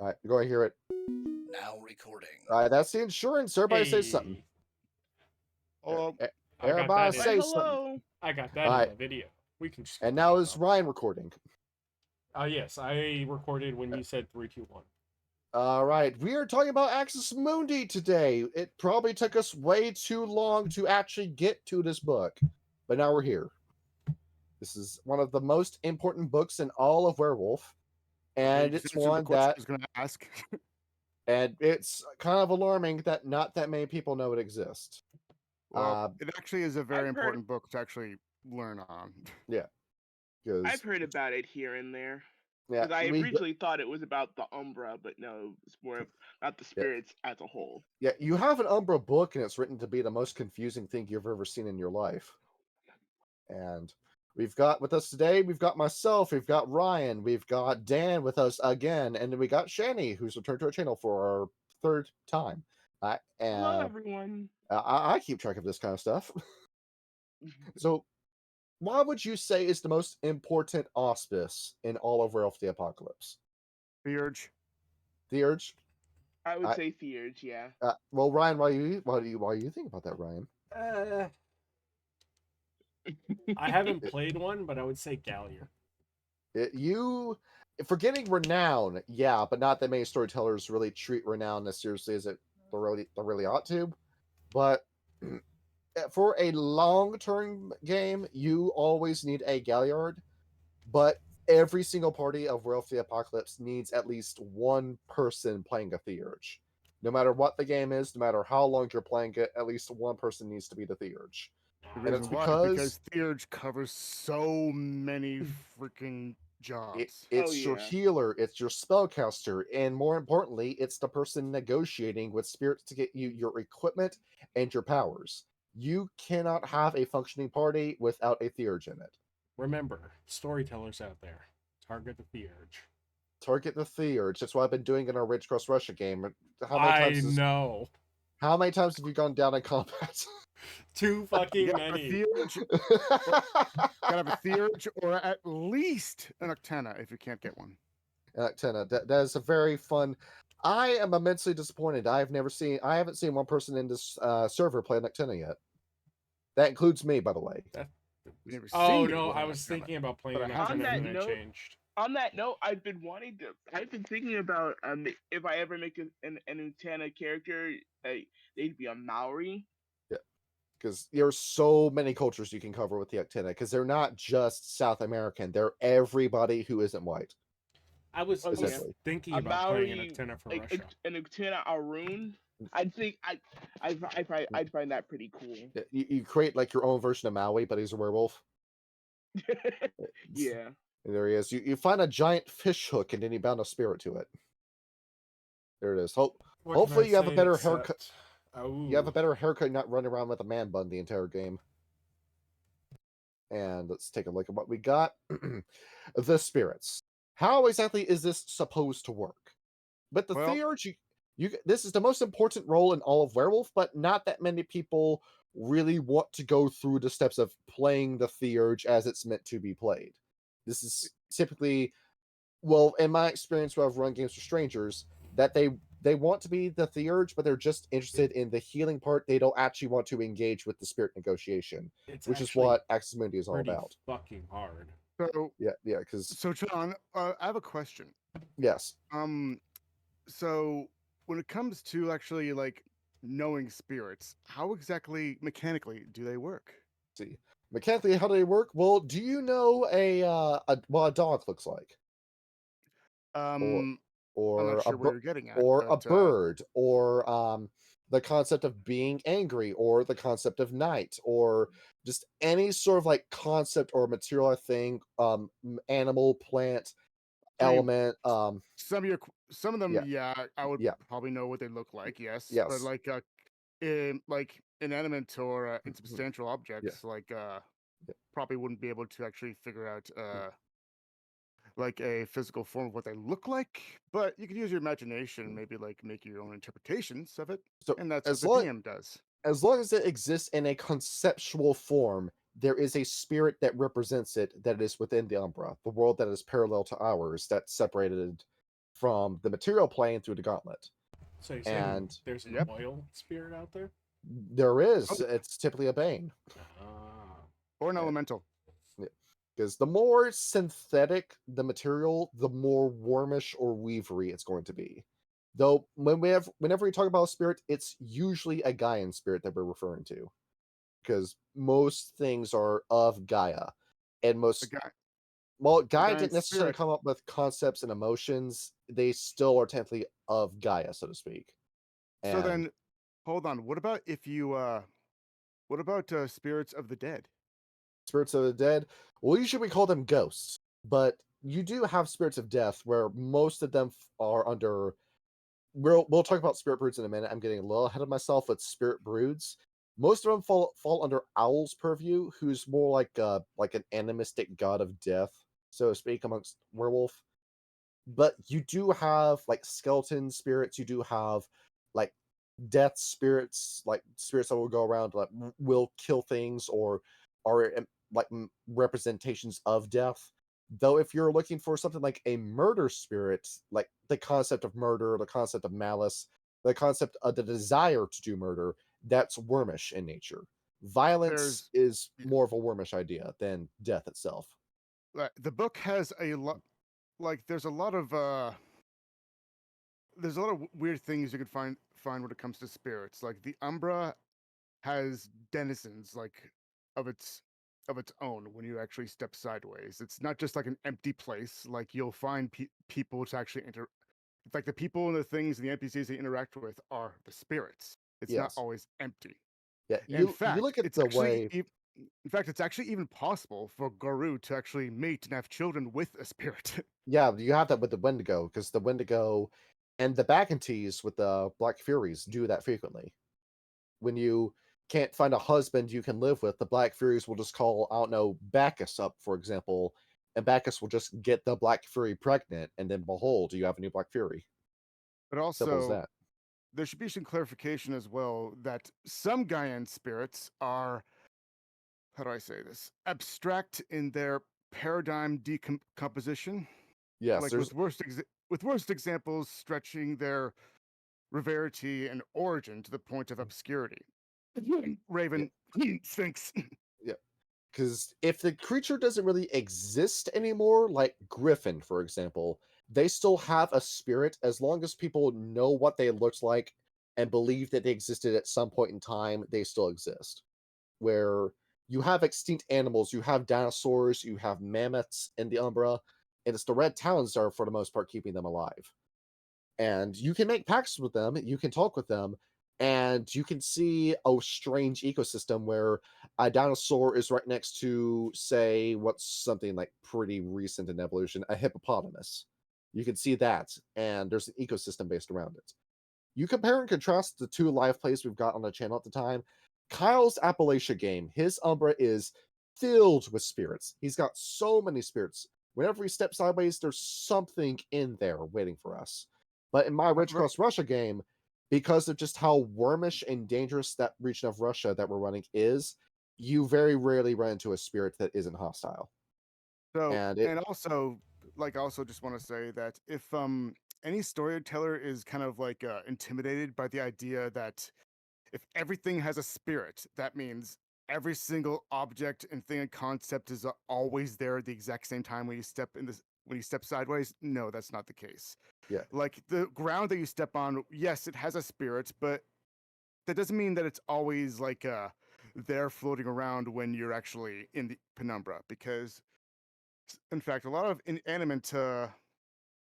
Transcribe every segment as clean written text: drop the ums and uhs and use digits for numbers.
All right, go ahead and hear it. Now recording. All right, that's the insurance. Everybody say something. Oh, Everybody say something. Hello. I got that Alright. in the video. We can just And now is Ryan recording. yes, I recorded when you said 3, 2, 1. All right, we are talking about Axis Mundi today. It probably took us way too long to actually get to this book, but now we're here. This is one of the most important books in all of Werewolf, and it's one that I was going to ask. and it's kind of alarming that not that many people know it exists. Well, it actually is a very important book to actually learn on. Yeah, I've heard about it here and there. Yeah, Because I originally thought it was about the Umbra, but no, it's more about the spirits as a whole. Yeah, you have an Umbra book, and it's written to be the most confusing thing you've ever seen in your life. And we've got with us today, we've got myself, we've got Ryan, we've got Dan with us again, and then we got Shani, who's returned to our channel for our third time. Hello, everyone. I keep track of this kind of stuff. So, what would you say is the most important auspice in all of Werewolf the Apocalypse? The Urge. The Urge? I would say Theurge, yeah. Well, Ryan, why do you think about that, Ryan? I haven't played one, but I would say Galliard. You forgetting renown, yeah, but not that many storytellers really treat renown as seriously as they really ought to. But for a long-term game, you always need a Galliard, but every single party of Werewolf the Apocalypse needs at least one person playing a Theurge. No matter what the game is, no matter how long you're playing it, at least one person needs to be the Theurge. And it's because Theurge covers so many freaking jobs. It's your healer, it's your spellcaster, and more importantly, it's the person negotiating with spirits to get you your equipment and your powers. You cannot have a functioning party without a Theurge in it. Remember, storytellers out there, target the Theurge. Target the Theurge. That's what I've been doing in our Ridge Cross Russia game. How many times have you gone down in combat? Too fucking many. Gotta have a Theurge or at least an Octana if you can't get one. Octana. That is a very fun. I am immensely disappointed. I haven't seen one person in this server play an Octana yet. That includes me, by the way. I was thinking about playing an Octana and then I changed. On that note, I've been thinking about if I ever make an Utana character, they'd be a Maori. Yeah, because there's so many cultures you can cover with the Octana, because they're not just South American; they're everybody who isn't white. I was thinking about playing an Octana for Russia. An Octana Arun. I'd find that pretty cool. You create like your own version of Maui, but he's a werewolf. Yeah. And there he is. You find a giant fish hook and then you bound a spirit to it. There it is. Hopefully you have a better haircut. You have a better haircut, not running around with a man bun the entire game. And let's take a look at what we got. The spirits. How exactly is this supposed to work? But the Theurge, this is the most important role in all of Werewolf, but not that many people really want to go through the steps of playing the Theurge as it's meant to be played. This is typically, well, in my experience where I've run games for strangers, that they want to be the Theurge, but they're just interested in the healing part. They don't actually want to engage with the spirit negotiation, which is what Axis Mundi is all about. Fucking hard. So because John, I have a question. Yes. So when it comes to actually like knowing spirits, how exactly mechanically do they work? See. Mechanically, how do they work? Well, do you know what a dog looks like? I'm not sure where you're getting at. Or a bird, or the concept of being angry, or the concept of night, or just any sort of like concept or material thing, animal, plant, element. Some of them, I would probably know what they look like. Yes. But like inanimate or insubstantial objects, probably wouldn't be able to actually figure out like a physical form of what they look like. But you could use your imagination, maybe like make your own interpretations of it. So, and that's what the DM does. As long as it exists in a conceptual form, there is a spirit that represents it that is within the Umbra, the world that is parallel to ours, that's separated from the material plane through the gauntlet. So you're saying there's an oil spirit out there? There is. It's typically a bane. Or an elemental. Because the more synthetic the material, the more wormish or weavery it's going to be. Though whenever we talk about a spirit, it's usually a Gaian spirit that we're referring to. Because most things are of Gaia. And Gaia didn't necessarily come up with concepts and emotions. They still are technically of Gaia, so to speak. So then, hold on. What about spirits of the dead? Spirits of the dead, well, usually we call them ghosts, but you do have spirits of death where most of them are under. We'll talk about spirit broods in a minute. I'm getting a little ahead of myself with spirit broods. Most of them fall under Owl's purview, who's more like an animistic god of death, so to speak, amongst werewolf. But you do have like skeleton spirits. You do have like death spirits, like spirits that will go around like will kill things or are like representations of death. Though if you're looking for something like a murder spirit, like the concept of murder, the concept of malice, the concept of the desire to do murder, that's wormish in nature. Violence is more of a wormish idea than death itself. The book has a lot, like there's a lot of weird things you could find when it comes to spirits. Like the Umbra has denizens like of its own when you actually step sideways. It's not just like an empty place. Like you'll find people to actually It's like the people and the things and the NPCs they interact with are the spirits. It's not always empty. Yeah, in fact, you look at it's the actually way. In fact, it's actually even possible for Garou to actually mate and have children with a spirit. Yeah, you have that with the Wendigo, because the Wendigo and the Bacchantes with the Black Furies do that frequently. When you can't find a husband you can live with, the Black Furies will just call, I don't know, Bacchus up, for example, and Bacchus will just get the Black Fury pregnant, and then behold, you have a new Black Fury. But Simple as also, that. there should be some clarification as well that some Gaian spirits are, how do I say this, abstract in their paradigm decomposition. Yes, Like with worst examples stretching their rarity and origin to the point of obscurity. Raven, Sphinx. Yeah. Because if the creature doesn't really exist anymore, like Griffin, for example, they still have a spirit as long as people know what they looked like and believe that they existed at some point in time, they still exist. Where you have extinct animals, you have dinosaurs, you have mammoths in the Umbra, and it's the red talons that are, for the most part, keeping them alive. And you can make pacts with them, you can talk with them, and you can see a strange ecosystem where a dinosaur is right next to, say, what's something like pretty recent in evolution, a hippopotamus. You can see that, and there's an ecosystem based around it. You compare and contrast the two live plays we've got on the channel at the time. Kyle's Appalachia game, his Umbra is filled with spirits. He's got so many spirits. Whenever we step sideways, there's something in there waiting for us. But in my Ridge Cross Russia game, because of just how wormish and dangerous that region of Russia that we're running is, you very rarely run into a spirit that isn't hostile. So, and also just want to say that if any storyteller is kind of like intimidated by the idea that if everything has a spirit, that means every single object and thing and concept is always there at the exact same time when you step sideways. No, that's not the case. Yeah. Like the ground that you step on, yes, it has a spirit, but that doesn't mean that it's always like there floating around when you're actually in the penumbra, because in fact, a lot of inanimate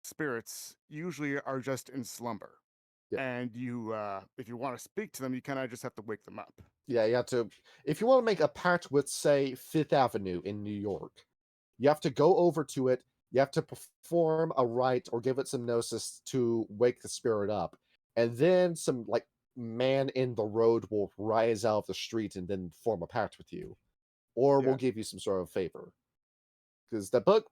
spirits usually are just in slumber. Yeah. And you, if you want to speak to them, you kind of just have to wake them up. Yeah, you have to. If you want to make a pact with, say, Fifth Avenue in New York, you have to go over to it. You have to perform a rite or give it some gnosis to wake the spirit up, and then some like man in the road will rise out of the street and then form a pact with you, or will give you some sort of favor. Because the book,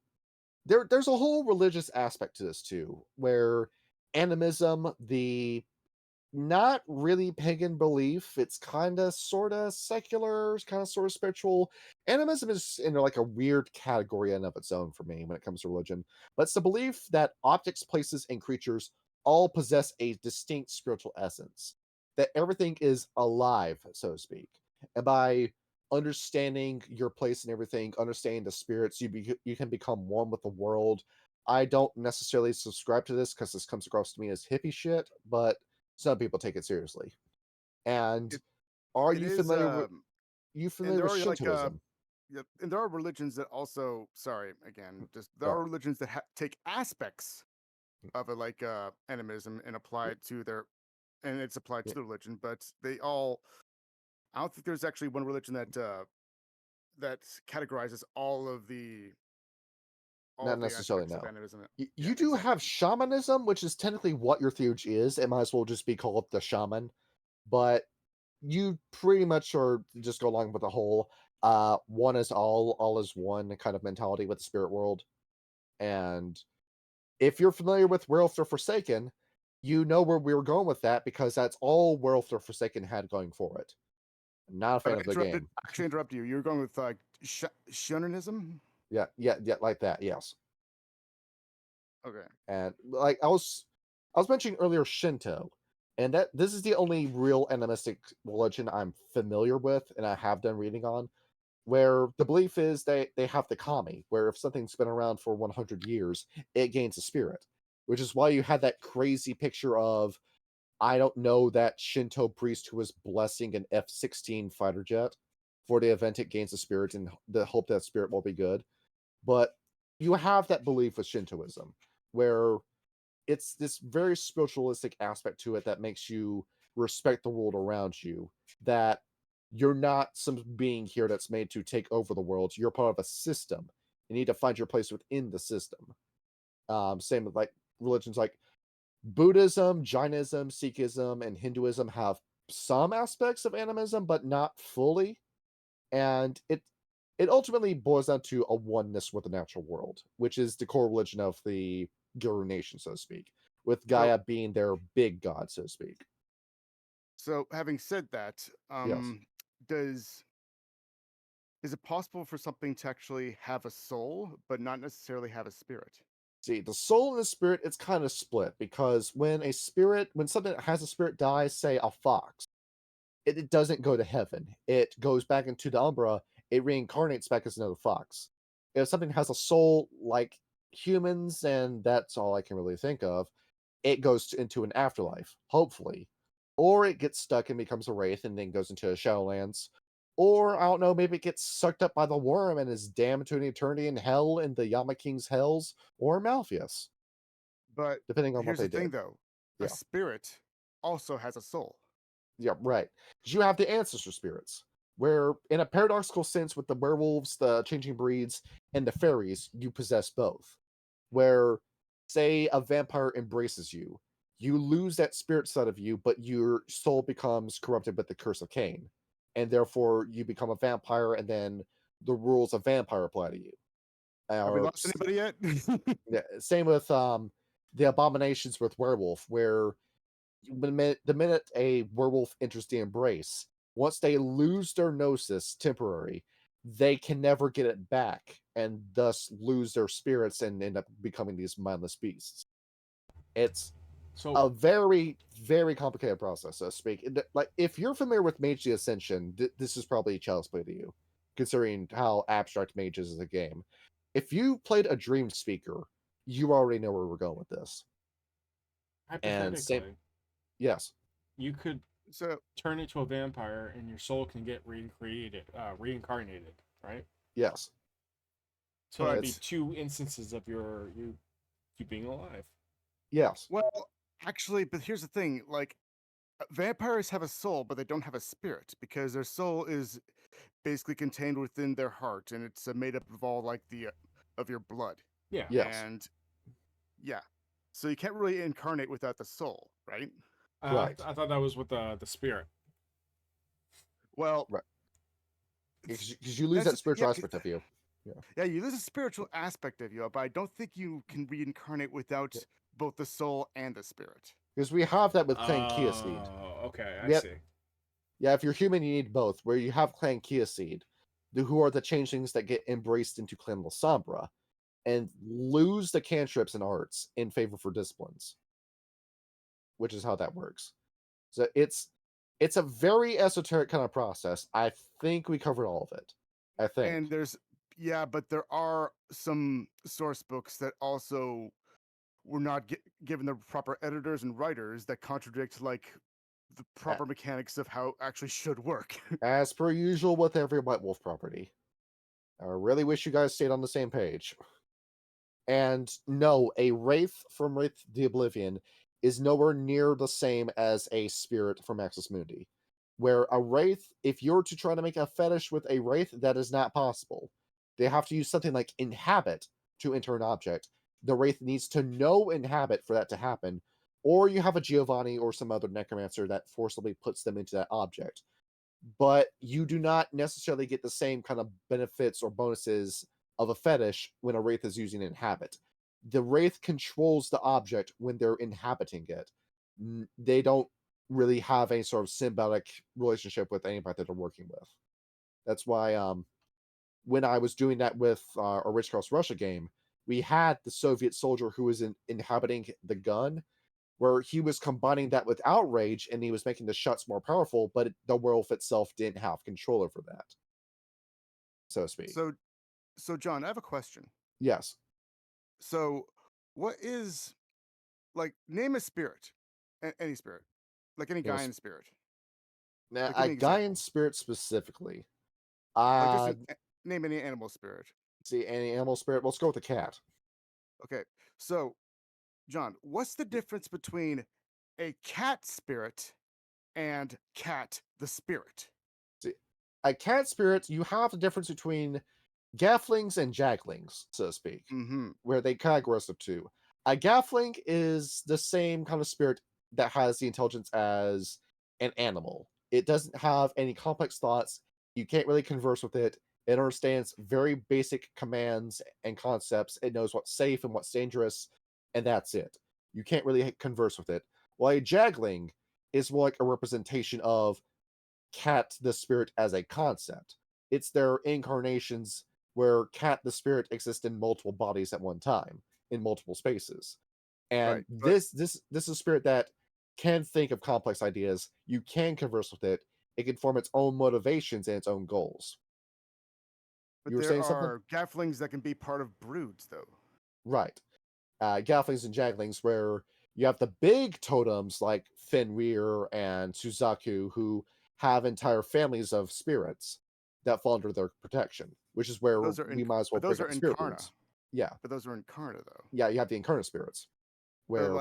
there's a whole religious aspect to this too, where animism, the not really pagan belief. It's kind of sort of secular, kind of sort of spiritual. Animism is in like a weird category in of its own for me when it comes to religion. But it's the belief that objects, places, and creatures all possess a distinct spiritual essence. That everything is alive, so to speak. And by understanding your place and everything, understanding the spirits, you can become one with the world. I don't necessarily subscribe to this because this comes across to me as hippie shit, but some people take it seriously. And are you familiar with Shintoism? And there are religions that also, sorry, again, just there are religions that take aspects of it, like animism, and apply it to their, and it's applied to the religion, but they all, I don't think there's actually one religion that that categorizes all of the not necessarily, no. animism. You do have shamanism, which is technically what your theurgy is. It might as well just be called the shaman, but you pretty much are just go along with the whole one is all is one kind of mentality with the spirit world. And if you're familiar with Werewolf the Forsaken, you know where we were going with that because that's all Werewolf the Forsaken had going for it. I'm not a fan of the game. Actually, interrupt you. You're going with Shunnanism? Yeah, like that. Yes. Okay. And like I was mentioning earlier, Shinto, and that this is the only real animistic religion I'm familiar with, and I have done reading on, where the belief is they have the kami, where if something's been around for 100 years, it gains a spirit, which is why you had that crazy picture of, I don't know, that Shinto priest who was blessing an F-16 fighter jet for the event it gains a spirit and the hope that spirit will be good. But you have that belief with Shintoism, where it's this very spiritualistic aspect to it that makes you respect the world around you, that you're not some being here that's made to take over the world. You're part of a system. You need to find your place within the system. Same with like religions like Buddhism, Jainism, Sikhism, and Hinduism have some aspects of animism, but not fully. And it ultimately boils down to a oneness with the natural world, which is the core religion of the Guru Nation, so to speak, with Gaia being their big god, so to speak. So, having said that, is it possible for something to actually have a soul, but not necessarily have a spirit? See, the soul and the spirit, it's kind of split, because when something that has a spirit dies, say a fox, it doesn't go to heaven. It goes back into the Umbra. It reincarnates back as another fox. If something has a soul like humans, and that's all I can really think of, it goes into an afterlife, hopefully. Or it gets stuck and becomes a wraith and then goes into Shadowlands. Or, I don't know, maybe it gets sucked up by the worm and is damned to an eternity in hell in the Yama King's hells, or Malpheus. But depending on what they here's the thing, did. though. A spirit also has a soul. Yeah, right. Because you have the ancestor spirits, where in a paradoxical sense with the werewolves, the changing breeds, and the fairies, you possess both. Where, say, a vampire embraces you, you lose that spirit side of you, but your soul becomes corrupted with the curse of Cain. And therefore, you become a vampire, and then the rules of vampire apply to you. Have we lost anybody yet? Yeah, same with the abominations with werewolf, where the minute a werewolf enters the embrace, once they lose their gnosis temporary, they can never get it back, and thus lose their spirits and end up becoming these mindless beasts. It's a very, very complicated process, so to speak. Like, if you're familiar with Mage the Ascension, this is probably child's play to you, considering how abstract Mage is as a game. If you played a Dream Speaker, you already know where we're going with this. Hypothetically, yes, you could turn into a vampire, and your soul can get reincarnated, right? Yes. So it'd be two instances of you being alive. Yes. Well, actually, but here's the thing: like, vampires have a soul, but they don't have a spirit because their soul is basically contained within their heart, and it's made up of all like of your blood. Yeah. Yes. And yeah, so you can't really incarnate without the soul, right? Right. I thought that was with the spirit. Well, right. Because you lose that spiritual aspect of you. Yeah, you lose a spiritual aspect of you, but I don't think you can reincarnate without both the soul and the spirit. Because we have that with Clan Seed. Oh, okay, I see. Yeah, if you're human, you need both. Where you have Clan Seed, who are the changelings that get embraced into Clan Sombra, and lose the cantrips and arts in favor for disciplines, which is how that works. So it's a very esoteric kind of process. I think we covered all of it. I think. And but there are some source books that also were not given the proper editors and writers that contradict like the proper mechanics of how it actually should work. As per usual with every White Wolf property. I really wish you guys stayed on the same page. And no, a Wraith from Wraith the Oblivion is nowhere near the same as a Spirit from Axis Mundi. Where a Wraith, if you're to try to make a fetish with a Wraith, that is not possible. They have to use something like Inhabit to enter an object. The Wraith needs to know Inhabit for that to happen, or you have a Giovanni or some other Necromancer that forcibly puts them into that object. But you do not necessarily get the same kind of benefits or bonuses of a fetish when a Wraith is using Inhabit. The Wraith controls the object when they're inhabiting it. They don't really have any sort of symbiotic relationship with anybody that they're working with. That's why when I was doing that with our Rich Cross Russia game, we had the Soviet soldier who was inhabiting the gun, where he was combining that with outrage and he was making the shots more powerful, but the werewolf itself didn't have control over that, so to speak. So John, I have a question. Yes. So what is, like, name a spirit, any spirit, like any Gaian spirit. Now, like, a Gaian spirit specifically. Like just name any animal spirit. See, any animal spirit? Let's go with a cat. Okay, so John, what's the difference between a cat spirit and cat the spirit? See, a cat spirit, you have the difference between gafflings and jaglings, so to speak, where they categorize the two. A gaffling is the same kind of spirit that has the intelligence as an animal. It doesn't have any complex thoughts. You can't really converse with it. It understands very basic commands and concepts. It knows what's safe and what's dangerous, and that's it. You can't really converse with it. While a jagling is more like a representation of cat the spirit as a concept. It's their incarnations where cat the spirit exists in multiple bodies at one time, in multiple spaces. And this is a spirit that can think of complex ideas. You can converse with it. It can form its own motivations and its own goals. But you were saying something? There are gafflings that can be part of broods, though. Right. Gafflings and jaglings, where you have the big totems like Fenrir and Suzaku, who have entire families of spirits that fall under their protection, which is where we might as well bring up spirit broods. Yeah. But those are Incarna, though. Yeah, you have the Incarna spirits. Where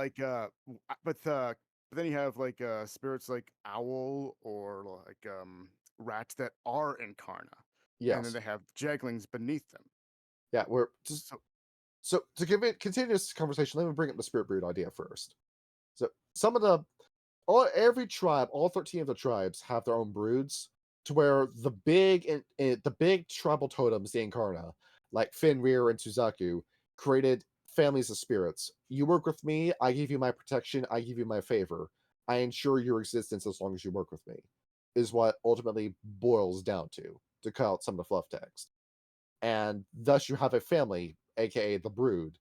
but then you have like spirits like owl or like rats that are Incarna. Yes. And then they have jaglings beneath them. Yeah, we're just so to continue this conversation, let me bring up the spirit brood idea first. So some of every tribe, all 13 of the tribes have their own broods, to where the big tribal totems, the Incarna, like Fenrir and Suzaku, created families of spirits. You work with me, I give you my protection, I give you my favor. I ensure your existence as long as you work with me, is what ultimately boils down to cut out some of the fluff text. And thus you have a family, aka the brood.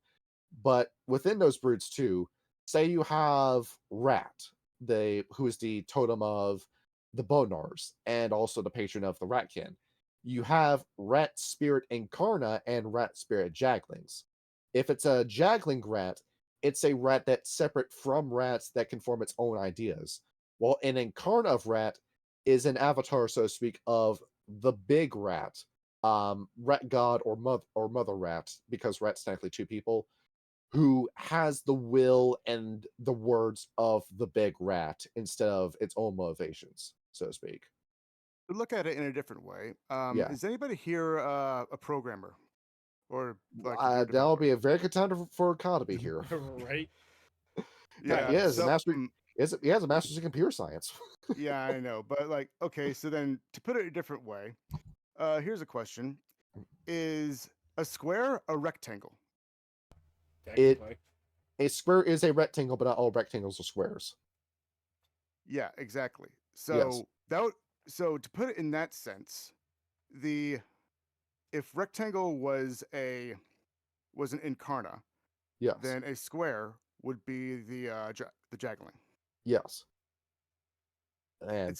But within those broods too, say you have Rat, who is the totem of the Bonars and also the patron of the Ratkin. You have Rat Spirit Incarna and Rat Spirit Jaglings. If it's a Jagling rat, it's a rat that's separate from rats that can form its own ideas. While an Incarna of rat is an avatar, so to speak, of the big rat, rat god or mother rat, because rat's technically two people, who has the will and the words of the big rat instead of its own motivations, so to speak. To look at it in a different way, is anybody here a programmer? Or like that'll be a very good time for Kyle to be here. Right? Yeah, he has a master's in computer science. Yeah, I know. But like, okay, so then to put it a different way, here's a question. Is a square a rectangle? It a square is a rectangle, but not all rectangles are squares. Yeah, exactly. So so to put it in that sense, if rectangle was an Incarna, yes, then a square would be the Jaggling. Yes. And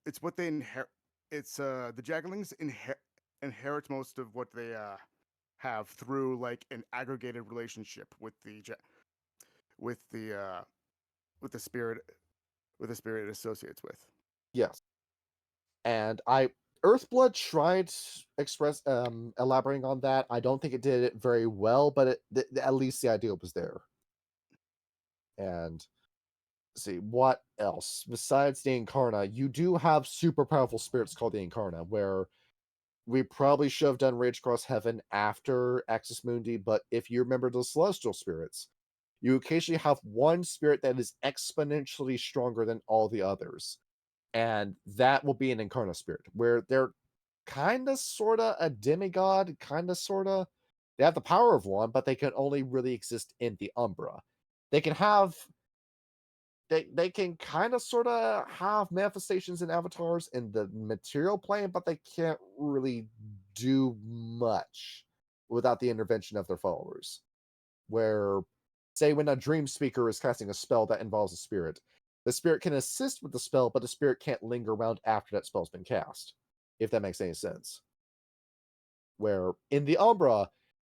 it's what they inherit. It's the Jagglings inherit most of what they have through like an aggregated relationship with the with the with the spirit it associates with. Yes. And Earthblood tried elaborating on that. I don't think it did it very well, but at least the idea was there. And see what else besides the Incarna. You do have super powerful spirits called the Incarna, where we probably should have done Rage Across Heaven after Axis Mundi, but if you remember the Celestial Spirits, you occasionally have one spirit that is exponentially stronger than all the others. And that will be an Incarna spirit, where they're kind of, sort of a demigod, kind of, sort of. They have the power of one, but they can only really exist in the Umbra. They can have they can kind of sort of have manifestations and avatars in the material plane, but they can't really do much without the intervention of their followers. Where, say, when a dream speaker is casting a spell that involves a spirit, the spirit can assist with the spell, but the spirit can't linger around after that spell's been cast, if that makes any sense. Where in the Umbra,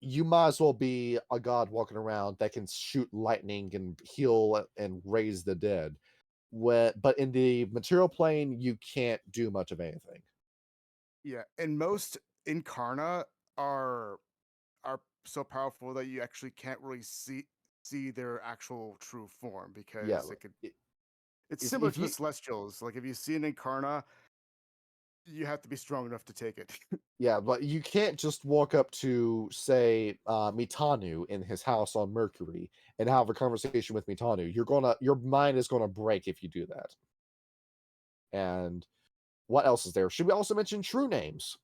you might as well be a god walking around that can shoot lightning and heal and raise the dead. But in the material plane, you can't do much of anything. Yeah, and most Incarna are so powerful that you actually can't really see their actual true form because it's similar to the Celestials. Like if you see an Incarna, you have to be strong enough to take it. Yeah, but you can't just walk up to, say, Mitanu in his house on Mercury and have a conversation with Mitanu. Your mind is gonna break if you do that. And what else is there? Should we also mention true names?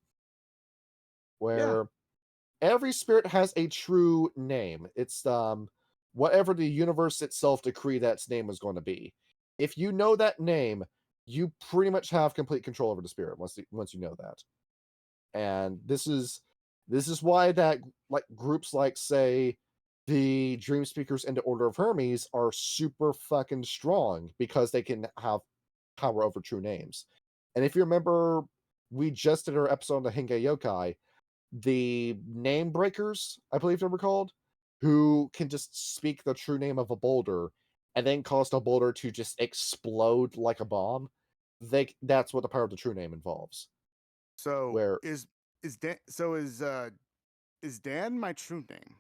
Where every spirit has a true name. It's whatever the universe itself decree that its name is going to be. If you know that name, you pretty much have complete control over the spirit once you know that. And this is why that, like, groups like, say, the Dream Speakers and the Order of Hermes are super fucking strong, because they can have power over true names. And if you remember, we just did our episode on the Henge Yokai, the Name Breakers, I believe they were called, who can just speak the true name of a boulder and then cause the boulder to just explode like a bomb. That's what the power of the true name involves. So where is Dan my true name?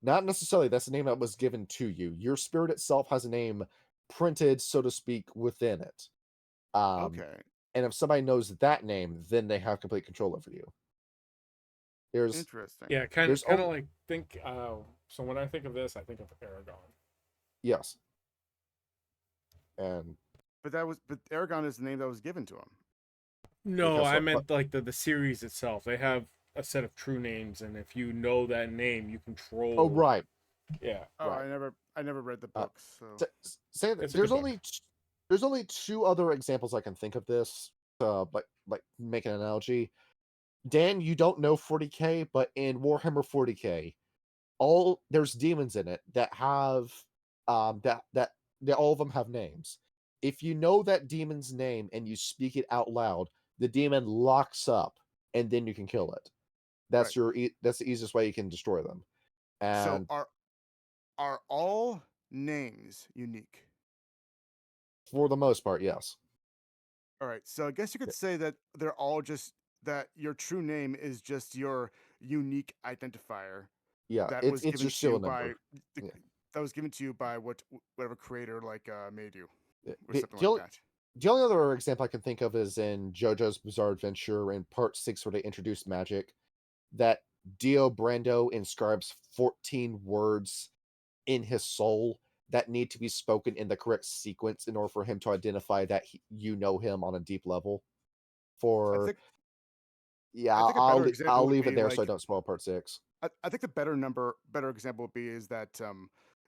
Not necessarily. That's the name that was given to you. Your spirit itself has a name printed, so to speak, within it. Okay. And if somebody knows that name, then they have complete control over you. Interesting. Yeah, kind of like think. So when I think of this, I think of Aragon. Yes. And but Aragon is the name that was given to him. No, I meant like the series itself. They have a set of true names, and if you know that name, you control. Oh, right. Yeah. Oh, right. I never read the books. So say that there's only two other examples I can think of this. Like make an analogy. Dan, you don't know 40K, but in Warhammer 40K, there's demons in it that have that all of them have names. If you know that demon's name and you speak it out loud, the demon locks up, and then you can kill it. That's that's the easiest way you can destroy them. And so are all names unique? For the most part, yes. All right. So I guess you could say that they're all just that your true name is just your unique identifier. Yeah, that it's was given your to you serial by number. that was given to you by whatever creator made you, or The, something the, like only, that. the only other example I can think of is in JoJo's Bizarre Adventure in Part 6, where they introduced magic, that Dio Brando inscribes 14 words in his soul that need to be spoken in the correct sequence in order for him to identify that you know him on a deep level. I think I'll leave it there so I don't spoil Part 6. I think the better example would be is that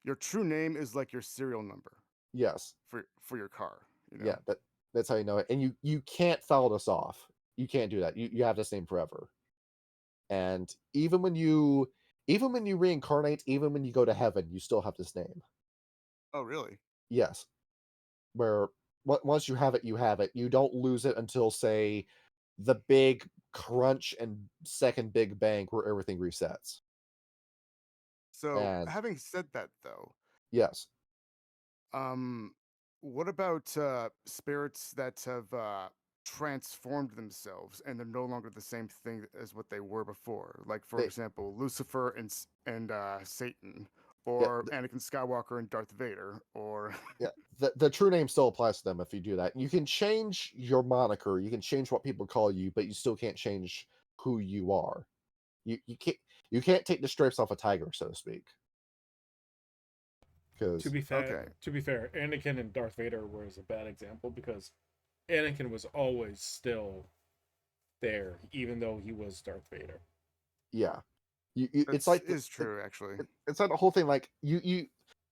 your true name is like your serial number. Yes. For your car. You know? Yeah, that's how you know it. And you can't foul this off. You can't do that. You have this name forever. And even when you reincarnate, even when you go to heaven, you still have this name. Oh, really? Yes. Where once you have it, you have it. You don't lose it until, say, the big crunch and second big bang where everything resets. So, having said that, though, yes. What about spirits that have transformed themselves and they're no longer the same thing as what they were before? Like, for example, Lucifer and Satan, or Anakin Skywalker and Darth Vader, or the true name still applies to them if you do that. You can change your moniker, you can change what people call you, but you still can't change who you are. You can't take the stripes off a tiger, so to speak. To be fair, Anakin and Darth Vader was a bad example because Anakin was always still there, even though he was Darth Vader. Yeah, it's like is true actually. It's like the whole thing, like you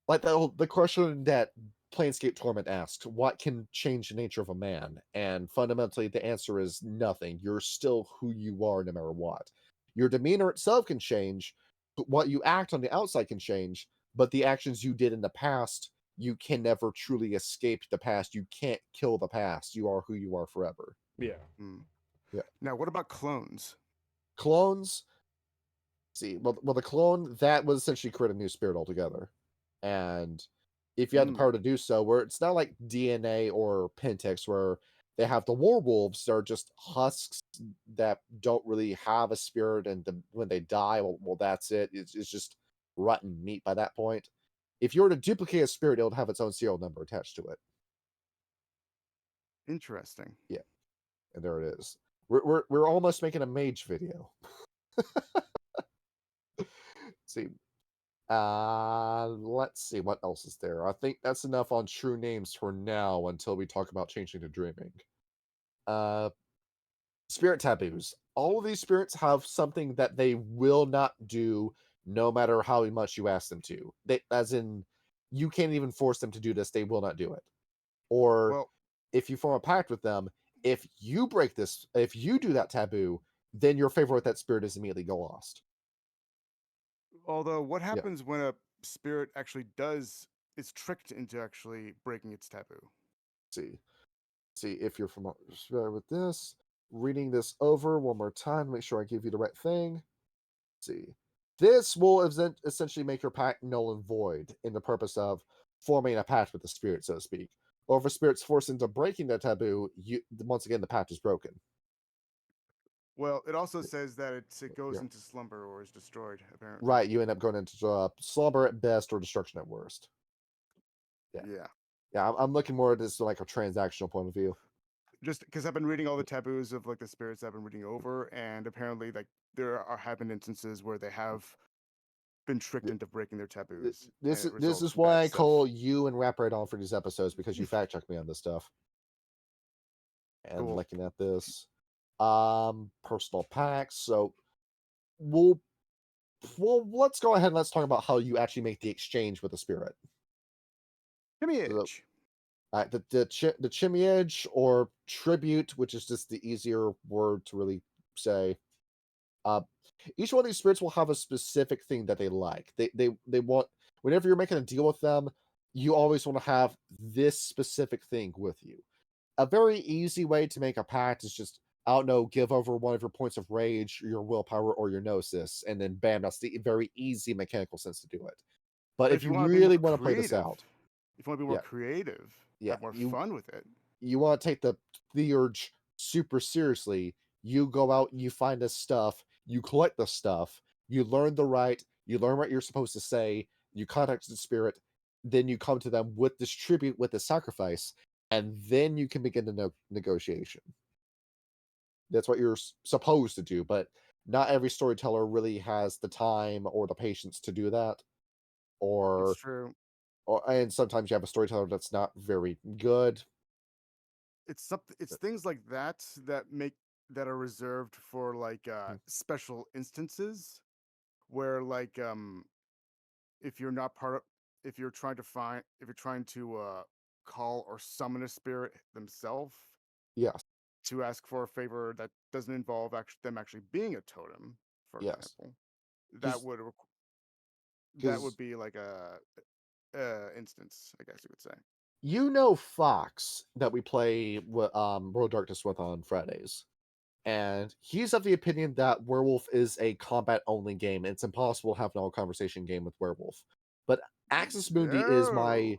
like the question that Planescape Torment asked: what can change the nature of a man? And fundamentally, the answer is nothing. You're still who you are, no matter what. Your demeanor itself can change, but what you act on the outside can change. But the actions you did in the past, you can never truly escape the past. You can't kill the past. You are who you are forever. Yeah. Yeah. Now, what about clones? Clones. See, well, the clone, that was essentially create a new spirit altogether. And if you have the power to do so, where it's not like DNA or Pentex, where they have the werewolves, they're just husks that don't really have a spirit, and when they die, well, that's it. It's just rotten meat by that point. If you were to duplicate a spirit, it would have its own serial number attached to it. Interesting. Yeah, and there it is. We're almost making a mage video. See. Let's see what else is there. I think that's enough on true names for now until we talk about changing to dreaming. Spirit taboos. All of these spirits have something that they will not do no matter how much you ask them to. As in, you can't even force them to do this, they will not do it. Or if you form a pact with them, if you break this, if you do that taboo, then your favor with that spirit is immediately lost. Although, what happens when a spirit actually is tricked into actually breaking its taboo? See if you're familiar with this. Reading this over one more time, make sure I give you the right thing. See, this will essentially make your pact null and void in the purpose of forming a pact with the spirit, so to speak. Or if a spirit's forced into breaking that taboo, once again the pact is broken. Well, it also says that it goes into slumber or is destroyed, apparently. Right, you end up going into slumber at best or destruction at worst. Yeah, I'm looking more at this like a transactional point of view. Just because I've been reading all the taboos of like the spirits I've been reading over, and apparently like have been instances where they have been tricked into breaking their taboos. This is why I call you and Wrap Right On for these episodes, because you fact check me on this stuff. And looking at this, personal packs. So let's go ahead and let's talk about how you actually make the exchange with the spirit. Chimiage. The chimiage or tribute, which is just the easier word to really say. Each one of these spirits will have a specific thing that they like. They want, whenever you're making a deal with them, you always want to have this specific thing with you. A very easy way to make a pact is just, I don't know, give over one of your points of rage, your willpower, or your gnosis, and then bam, that's the very easy mechanical sense to do it. But if you really want to play this out, if you want to be more creative, have more fun with it, you want to take the theurge super seriously, you go out and you find this stuff, you collect the stuff, you learn the rite, you learn what you're supposed to say, you contact the spirit, then you come to them with this tribute, with this sacrifice, and then you can begin the negotiation. That's what you're supposed to do, but not every storyteller really has the time or the patience to do that. It's true. And sometimes you have a storyteller that's not very good. It's things like that that are reserved for like special instances where like if you're not part of if you're trying to call or summon a spirit themselves, yes, to ask for a favor that doesn't involve them actually being a totem, for yes, example, that because would be like a instance, I guess you would say. Fox that we play World Darkness with on Fridays, and he's of the opinion that Werewolf is a combat only game. It's impossible to have an all conversation game with Werewolf. But Axis Mundi is No.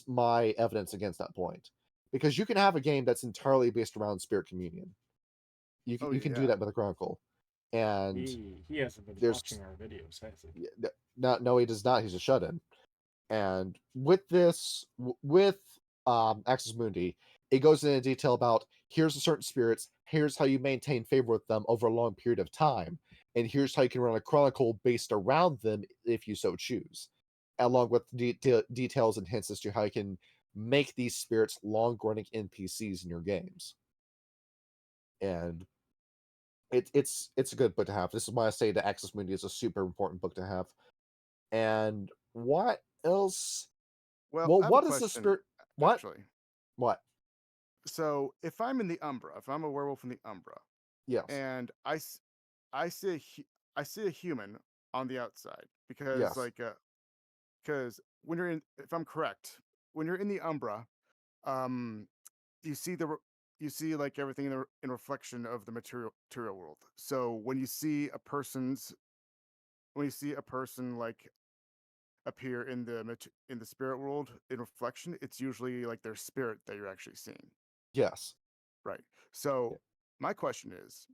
my evidence against that point, because you can have a game that's entirely based around spirit communion. You can do Yeah. that with a Chronicle, and he hasn't been there's watching our videos, has he? no, he does not. He's a shut-in. And with Axis Mundi, it goes into detail about here's the certain spirits, here's how you maintain favor with them over a long period of time, and here's how you can run a chronicle based around them if you so choose, along with details and hints as to how you can make these spirits long-running NPCs in your games. And it's a good book to have. This is why I say that Axis Mundi is a super important book to have. And what else? Well, Well, I have a what is the question, spirit? What? actually. What? So, if I'm in the Umbra, if I'm a werewolf in the Umbra, Yes. and I see a human on the outside, because Yes. because if I'm correct, when you're in the Umbra, um, you see like everything in reflection of the material world. So when you see a person like appear in the spirit world in reflection, it's usually like their spirit that you're actually seeing. Yes. Right. So Yeah. my question is,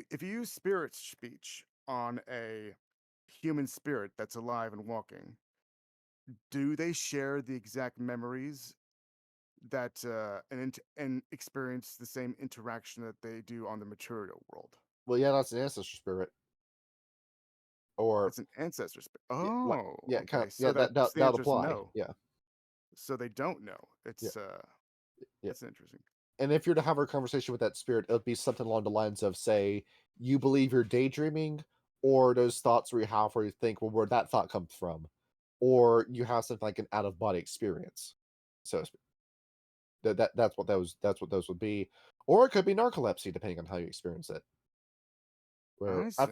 if you use spirit speech on a human spirit that's alive and walking, do they share the exact memories that and experience the same interaction that they do on the material world? Well, yeah, that's an ancestor spirit, or It's an ancestor spirit. yeah, Oh, okay. yeah, So that's the that'll answer is apply. no. Yeah, So they don't know. yeah, yeah. That's interesting. And if you're to have a conversation with that spirit, it would be something along the lines of, say, you believe you're daydreaming, or those thoughts where you think, well, where'd that thought come from, or you have something like an out of body experience. So that's what those would be, or it could be narcolepsy, depending on how you experience it. Where I see.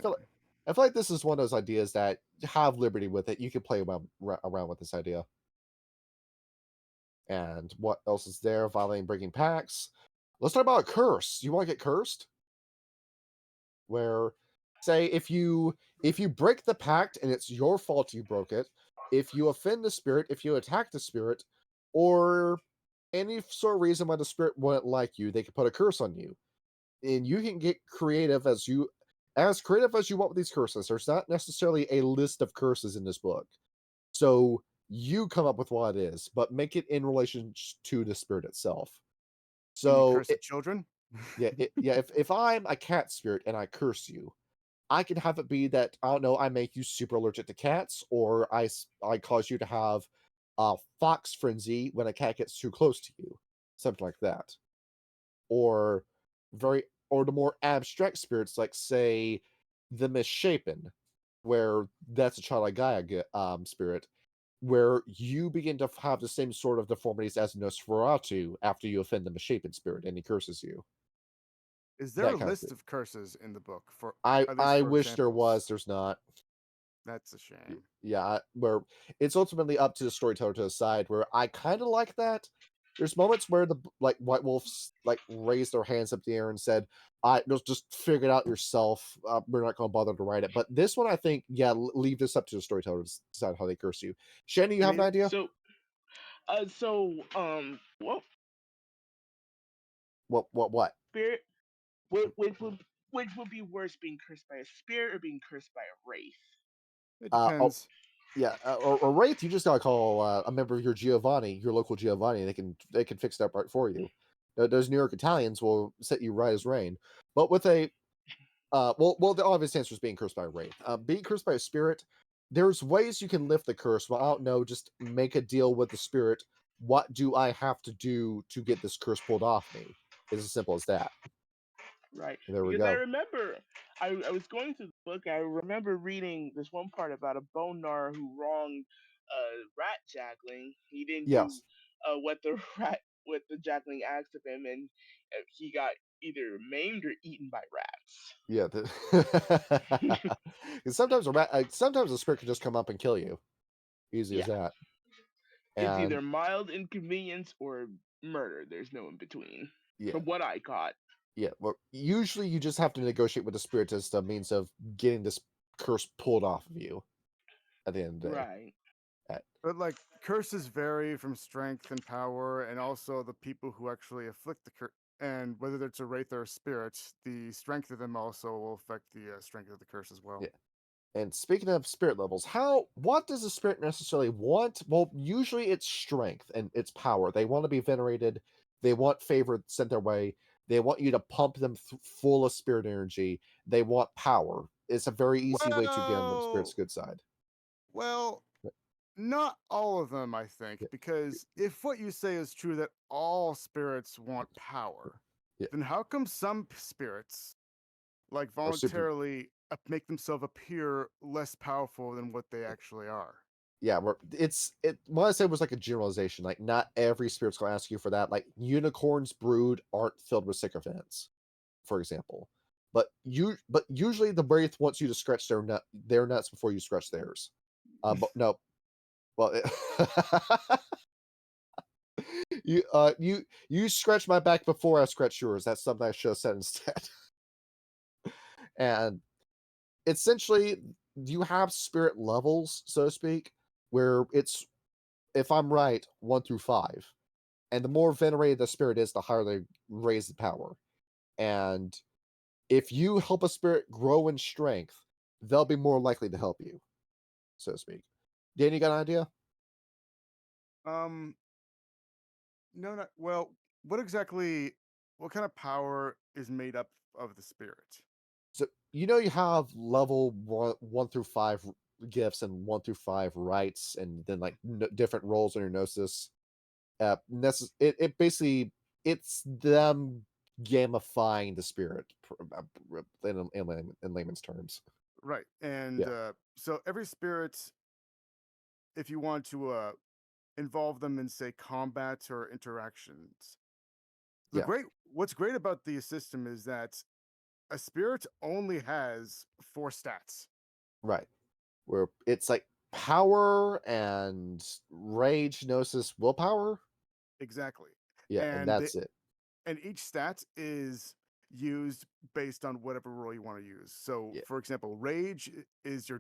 I feel like this is one of those ideas that you have liberty with it. You can play around with this idea. And what else is there? Violating breaking pacts. Let's talk about curse. You want to get cursed? Where, say, if you break the pact and it's your fault you broke it, if you offend the spirit, if you attack the spirit, or any sort of reason why the spirit wouldn't like you, they can put a curse on you. And you can get creative as you want with these curses. There's not necessarily a list of curses in this book, so you come up with what it is, but make it in relation to the spirit itself. You mean So curse the children? yeah, if I'm a cat spirit and I curse you, I can have it be that, I don't know, I make you super allergic to cats, or I cause you to have a fox frenzy when a cat gets too close to you, something like that. Or the more abstract spirits, like, say, the misshapen, where that's a childlike Gaia spirit, where you begin to have the same sort of deformities as Nosferatu after you offend the misshapen spirit and he curses you. Is there a That kind of list spirit. of curses in the book, for at least I for wish there was. examples? There's not. That's a shame. Yeah, where it's ultimately up to the storyteller to decide. Where I kind of like that. There's moments where the White Wolves raised their hands up in the air and said, "I just figure it out yourself. We're not going to bother to write it." But this one, I think, yeah, leave this up to the storyteller to decide how they curse you. Shannon, you have an idea? What What? spirit? Which would be worse, being cursed by a spirit or being cursed by a wraith? It Oh, depends. yeah, or wraith, you just gotta call a member of your Giovanni, your local Giovanni, and they can fix that part for you. Those New York Italians will set you right as rain. But with a the obvious answer is being cursed by a wraith. Being cursed by a spirit, there's ways you can lift the curse. Well, I don't know, just make a deal with the spirit. What do I have to do to get this curse pulled off me? It's as simple as that. Right. There we Because I go. remember I was going through the book. I remember reading this one part about a bone gnar who wronged a rat jackling. He didn't do Yes. what the what the jackling asked of him, and he got either maimed or eaten by rats. Yeah. Sometimes sometimes a spirit can just come up and kill you. Easy as Yeah. that. It's And either mild inconvenience or murder. There's no in between. yeah, From what I caught. yeah. Well, usually you just have to negotiate with the spirit as a means of getting this curse pulled off of you at the end of the day. Right. But like curses vary from strength and power, and also the people who actually afflict the curse. And whether it's a wraith or a spirit, the strength of them also will affect the strength of the curse as well. Yeah. And speaking of spirit levels, what does a spirit necessarily want? Well, usually it's strength and it's power. They want to be venerated. They want favor sent their way. They want you to pump them full of spirit energy. They want power. It's a very easy way to get on the spirit's good side. Well, not all of them, I think, because if what you say is true that all spirits want power, then how come some spirits like voluntarily make themselves appear less powerful than what they actually are? Yeah, what I said was like a generalization. Like not every spirit's gonna ask you for that. Like unicorns brood aren't filled with sycophants, for example. But usually the wraith wants you to scratch their nuts before you scratch theirs. But no, well, you scratch my back before I scratch yours. That's something I should have said instead. And essentially, you have spirit levels, so to speak, where it's, if I'm right, 1 through 5. And the more venerated the spirit is, the higher they raise the power. And if you help a spirit grow in strength, they'll be more likely to help you, so to speak. Dan, you got an idea? No, not well. What kind of power is made up of the spirit? So you have level 1 through 5 gifts and 1 through 5 rights, and then like different roles in your gnosis. It basically, it's them gamifying the spirit in layman's terms. Right, and so every spirit, if you want to involve them in say combat or interactions, what's great about the system is that a spirit only has 4 stats. Right. Where it's like power and rage, gnosis, willpower. Exactly. Yeah, and that's it. And each stat is used based on whatever role you want to use. So, for example, rage is your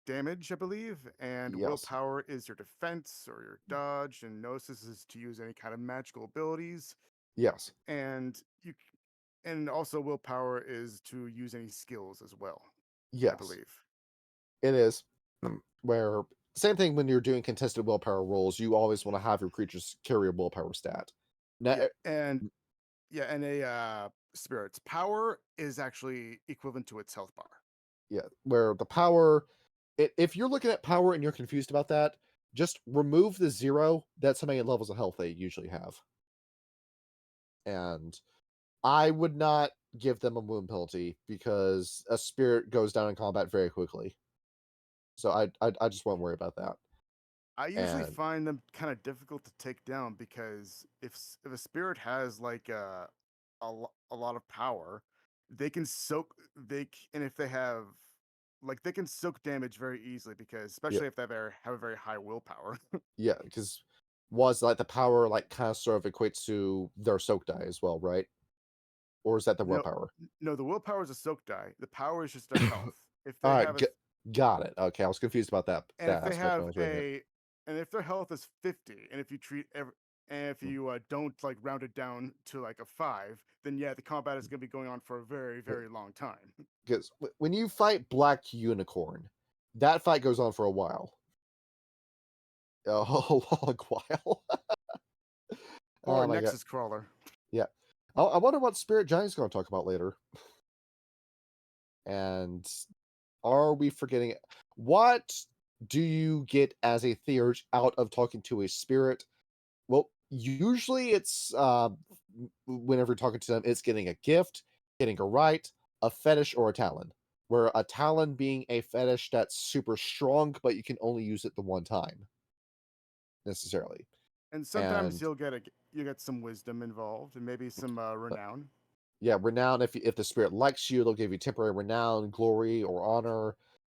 damage, I believe, and willpower is your defense or your dodge, and gnosis is to use any kind of magical abilities. Yes. And also willpower is to use any skills as well. Yes. I believe. It is. Where same thing when you're doing contested willpower rolls, you always want to have your creatures carry a willpower stat. Now, and a spirit's power is actually equivalent to its health bar. Yeah, where the power, if you're looking at power and you're confused about that, just remove the 0. That's how many levels of health they usually have. And I would not give them a wound penalty because a spirit goes down in combat very quickly. So I just won't worry about that. I usually find them kind of difficult to take down because if a spirit has like a lot of power, they can soak and if they have they can soak damage very easily because especially if they have a very high willpower. Yeah, because was like the power like kind of sort of equates to their soak die as well, right? Or is that the willpower? No, the willpower is a soak die. The power is just their health. If they All right, have got it. Okay, I was confused about that. And if they have and if their health is 50, and if you if you don't like round it down to like a 5, then the combat is going to be going on for a very, very long time. Because when you fight Black Unicorn, that fight goes on for a while. A whole long while. Or Nexus Crawler. Yeah. I wonder what Spirit Giant's going to talk about later. And are we forgetting it? What do you get as a theurge out of talking to a spirit? Well, usually it's whenever you're talking to them, it's getting a gift, getting a right, a fetish, or a talon. Where a talon being a fetish that's super strong, but you can only use it the one time, necessarily. And sometimes you get some wisdom involved, and maybe some renown. Yeah, renown. If the spirit likes you, they'll give you temporary renown, glory, or honor.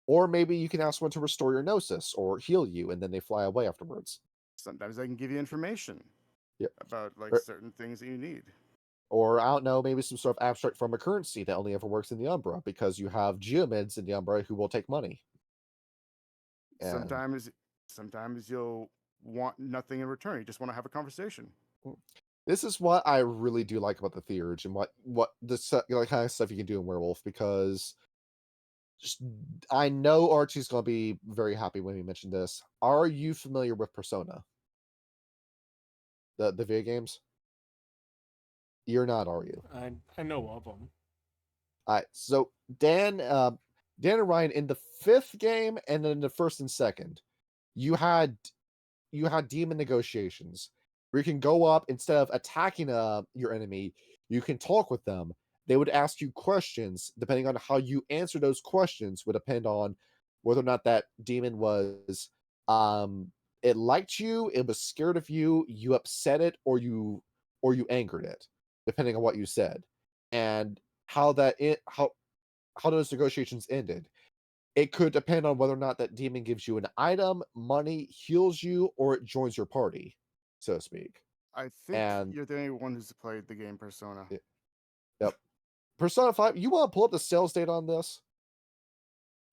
Or maybe you can ask one to restore your gnosis or heal you, and then they fly away afterwards. Sometimes they can give you information about certain things that you need. Or, I don't know, maybe some sort of abstract form of currency that only ever works in the Umbra, because you have geomids in the Umbra who will take money. And sometimes you'll want nothing in return. You just want to have a conversation. This is what I really do like about the Theurge, and what the kind of stuff you can do in Werewolf, because I know Archie's going to be very happy when we mention this. Are you familiar with Persona? The video games? You're not, are you? I know of them. All right, so Dan and Ryan, in the 5th game and then the 1st and 2nd, you had demon negotiations where you can go up, instead of attacking your enemy, you can talk with them. They would ask you questions. Depending on how you answer those questions would depend on whether or not that demon was it liked you, it was scared of you, you upset it, or you angered it, depending on what you said, and how those negotiations ended. It could depend on whether or not that demon gives you an item, money, heals you, or it joins your party, so to speak. I think you're the only one who's played the game Persona. Yep. Persona 5, you want to pull up the sales data on this?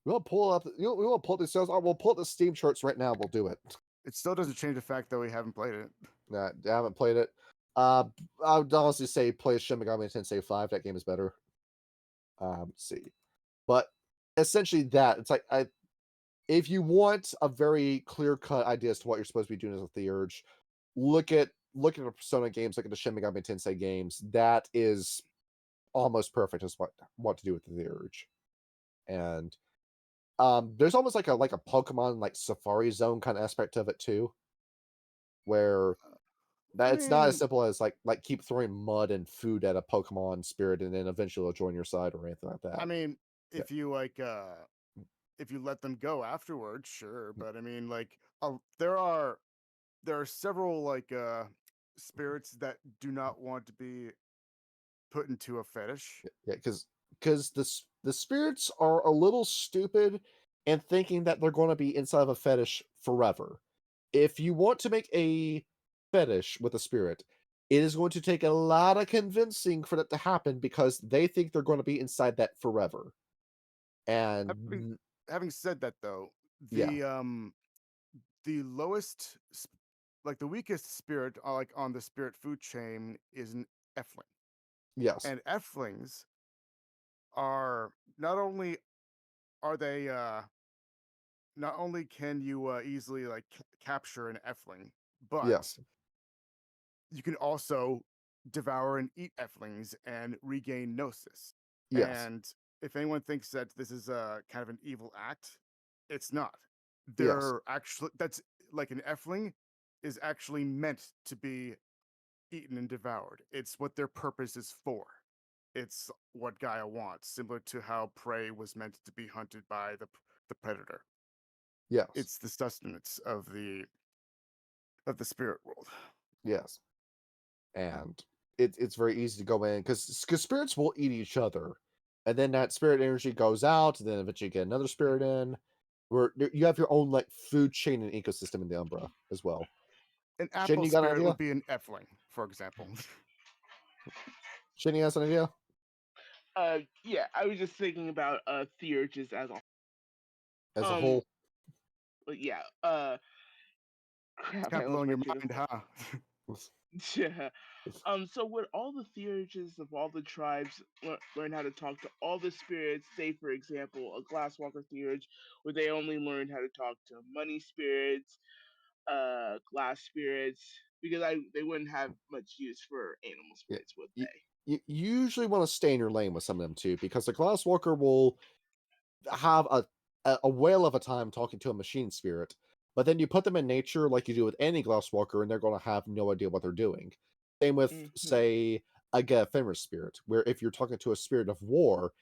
We want to pull up the sales. We'll pull up the Steam charts right now. We'll do it. It still doesn't change the fact that we haven't played it. Nah, I haven't played it. I would honestly say play Shin Megami Tensei 5. That game is better. See. But essentially it's like, if you want a very clear-cut idea as to what you're supposed to be doing as a Theurge, look at the Persona games, look at the Shin Megami Tensei games. That is almost perfect as what to do with the Theurge. And there's almost like a Pokemon like Safari Zone kind of aspect of it too, where it's not as simple as like keep throwing mud and food at a Pokemon spirit and then eventually it'll join your side or anything like that. I mean, if you if you let them go afterwards, sure, but I mean, there are several spirits that do not want to be put into a fetish. Yeah, because the spirits are a little stupid and thinking that they're going to be inside of a fetish forever. If you want to make a fetish with a spirit, it is going to take a lot of convincing for that to happen, because they think they're going to be inside that forever. And having said that, though, the lowest, the weakest spirit, on the spirit food chain, is an Effling. Yes. And Efflings are not only can you easily capture an Effling, but yes, you can also devour and eat Efflings and regain Gnosis. Yes. And if anyone thinks that this is a kind of an evil act, it's not. They're actually, that's like, an Effling is actually meant to be eaten and devoured. It's what their purpose is for. It's what Gaia wants, similar to how prey was meant to be hunted by the predator. Yes. It's the sustenance of the spirit world. Yes. And it's very easy to go in, because spirits will eat each other, and then that spirit energy goes out, and then eventually you get another spirit in, where you have your own food chain and ecosystem in the Umbra as well. An apple spirit would be an Effling, for example. Shinny has an idea? Yeah, I was just thinking about Theurges as a whole. But yeah, crap, kind of blowing your mind, huh? Yeah. So would all the Theurges of all the tribes learn how to talk to all the spirits? Say, for example, a Glasswalker Theurge, where they only learned how to talk to money spirits, glass spirits, because they wouldn't have much use for animal spirits, would they? You usually want to stay in your lane with some of them too, because the Glasswalker will have a whale of a time talking to a machine spirit, but then you put them in nature like you do with any Glasswalker, and they're going to have no idea what they're doing. Same with, say, a ephemeral spirit, where if you're talking to a spirit of war,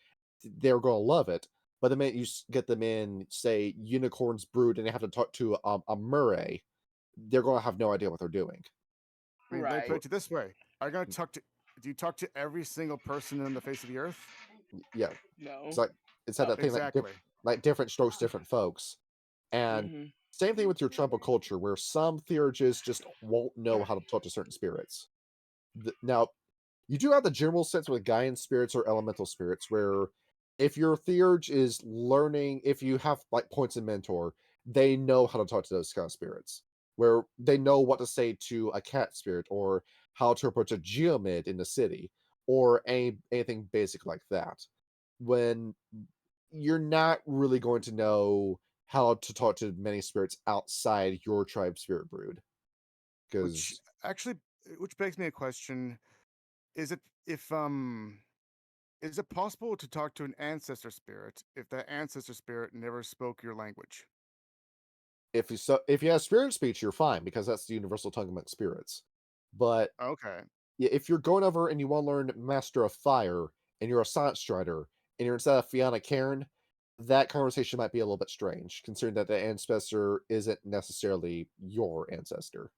they're going to love it. But the minute you get them in, say, Unicorn's Brood, and they have to talk to a Murray, they're going to have no idea what they're doing. I mean, they put it this way: are you going to talk to? Do you talk to every single person on the face of the earth? Yeah. No. It's that thing exactly. like different strokes, different folks. And same thing with your tribal culture, where some theurges just won't know how to talk to certain spirits. Now, you do have the general sense with Gaian spirits or elemental spirits, where if your theurge is learning, if you have like points in mentor, they know how to talk to those kind of spirits, where they know what to say to a cat spirit, or how to approach a geomid in the city, or anything basic like that. When you're not really going to know how to talk to many spirits outside your tribe spirit brood. Which begs me a question: is it possible to talk to an ancestor spirit if that ancestor spirit never spoke your language? If you have spirit speech, you're fine, because that's the universal tongue among spirits. But okay, if you're going over and you want to learn Master of Fire, and you're a Science Strider, and you're instead of Fiana Cairn, that conversation might be a little bit strange, considering that the ancestor isn't necessarily your ancestor.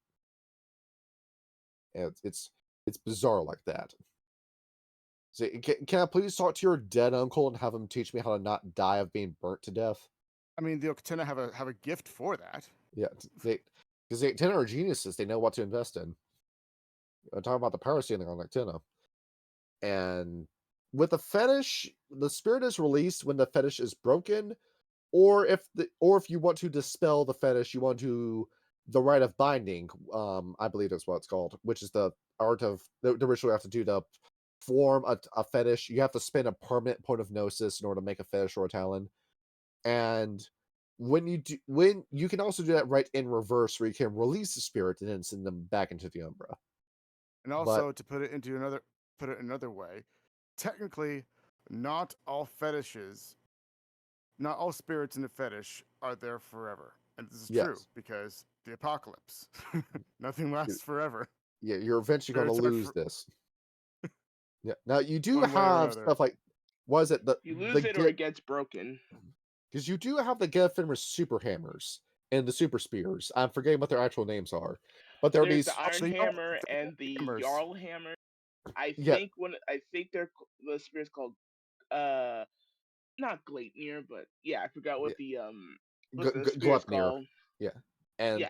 And it's bizarre like that. So, can I please talk to your dead uncle and have him teach me how to not die of being burnt to death? I mean, the Octena have a gift for that. Yeah, because the Octena are geniuses. They know what to invest in. I'm talking about the power ceiling on Octena. And with the fetish, the spirit is released when the fetish is broken, or if you want to dispel the fetish, you want to the rite of binding. I believe that's what it's called, which is the art of the ritual you have to do to form a fetish. You have to spend a permanent point of gnosis in order to make a fetish or a talon. And when you can also do that right in reverse, where you can release the spirit and then send them back into the Umbra. And also, to put it another way, technically, not all spirits in a fetish are there forever. And this is true because the apocalypse. Nothing lasts forever. Yeah, you're eventually going to lose this. Yeah. Now you do have stuff like, what is it? You lose it or it gets broken. Because you do have the Gefenmer super hammers and the super spears. I'm forgetting what their actual names are, but there are these the Iron Hammer and the Jarl Hammer. I think they're the spears called not Gleipnir, but I forgot what the spear is called. Yeah. And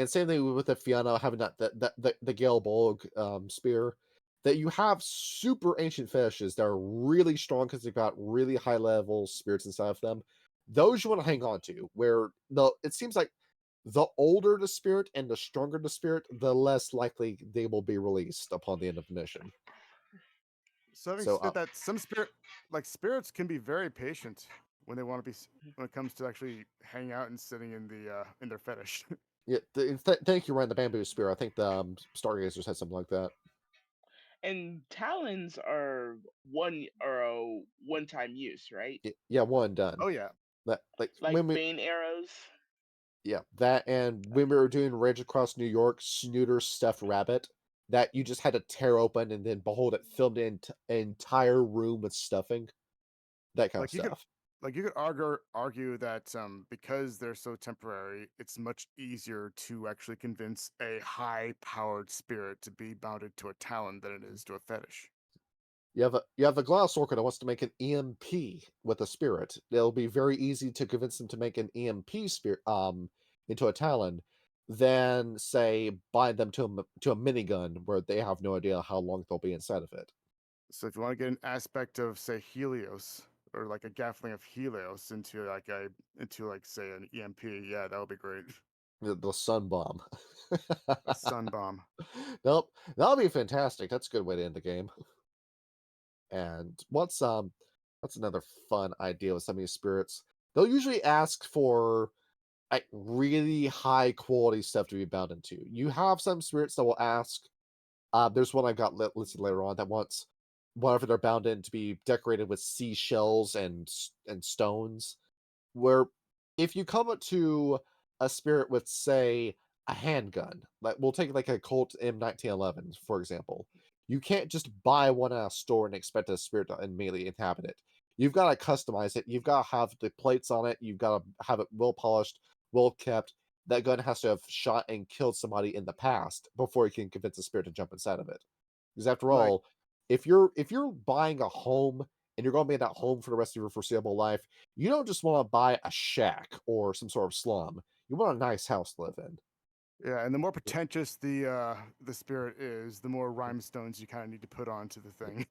same thing with the Fiana having the Galebolg spear, that you have super ancient fetishes that are really strong because they've got really high level spirits inside of them. Those you want to hang on to, where it seems like the older the spirit and the stronger the spirit, the less likely they will be released upon the end of the mission. So having said that, some spirits can be very patient when they want to be, when it comes to actually hanging out and sitting in their fetish. Yeah, thank you, Ryan. The bamboo spear. I think the Stargazers had something like that. And talons are one-time use, right? Yeah, one done. Oh yeah, like Bane arrows. Yeah, that, and when we were doing Rage Across New York, Snooter's stuffed rabbit, that you just had to tear open and then behold, it filled an entire room with stuffing. That kind of stuff. You could argue that because they're so temporary, it's much easier to actually convince a high-powered spirit to be bounded to a talon than it is to a fetish. You have a glass orca that wants to make an EMP with a spirit. It'll be very easy to convince them to make an EMP spirit into a talon, than say bind them to a minigun where they have no idea how long they'll be inside of it. So if you want to get an aspect of, say, Helios, or like a gaffling of Helios into say an EMP, yeah, that would be great. The sun bomb. A sun bomb. Nope, that'll be fantastic. That's a good way to end the game. And what's another fun idea with some of these spirits? They'll usually ask for like really high quality stuff to be bound into. You have some spirits that will ask. There's one I've got listed later on that wants whatever they're bound in to be decorated with seashells and stones. Where if you come up to a spirit with, say, a handgun. Like we'll take like a Colt M1911 for example. You can't just buy one at a store and expect a spirit to immediately inhabit it. You've got to customize it. You've got to have the plates on it. You've got to have it well polished, well kept. That gun has to have shot and killed somebody in the past before you can convince the spirit to jump inside of it. Because after all, if you're buying a home and you're going to be in that home for the rest of your foreseeable life, you don't just want to buy a shack or some sort of slum. You want a nice house to live in. Yeah, and the more pretentious the spirit is, the more rhinestones you kind of need to put onto the thing.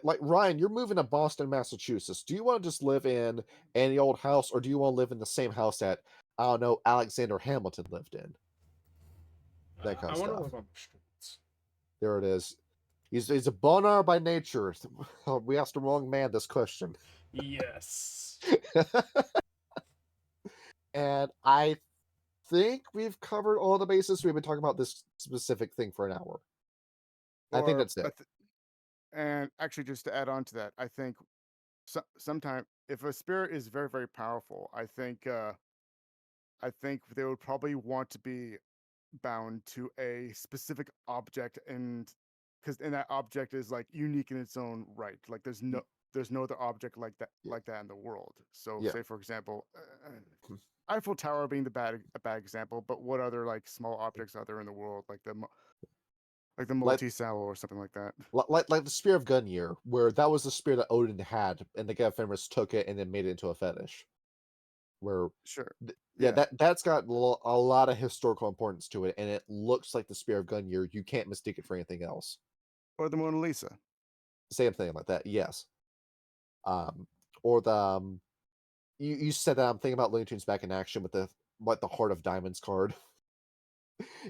Like Ryan, you're moving to Boston, Massachusetts. Do you want to just live in any old house, or do you want to live in the same house that I don't know Alexander Hamilton lived in? That kind of stuff. I want to live on the streets. There it is. He's a boner by nature. We asked the wrong man this question. Yes. And I think we've covered all the bases. We've been talking about this specific thing for an hour. I think that's it. And actually, just to add on to that, I think sometimes if a spirit is very, very powerful, I think they would probably want to be bound to a specific object, and because that object is like unique in its own right. Like there's no other object like that in the world. So say for example, Eiffel Tower being a bad example, but what other like small objects are there in the world, like the multi-cell or something like that? Like the Spear of Gungnir, where that was the spear that Odin had, and the Fenris took it and then made it into a fetish. Where that's got a lot of historical importance to it, and it looks like the Spear of Gungnir. You can't mistake it for anything else. Or the Mona Lisa. Same thing like that. Yes. Or the you said that I'm thinking about Looney Tunes Back in Action with the Heart of Diamonds card.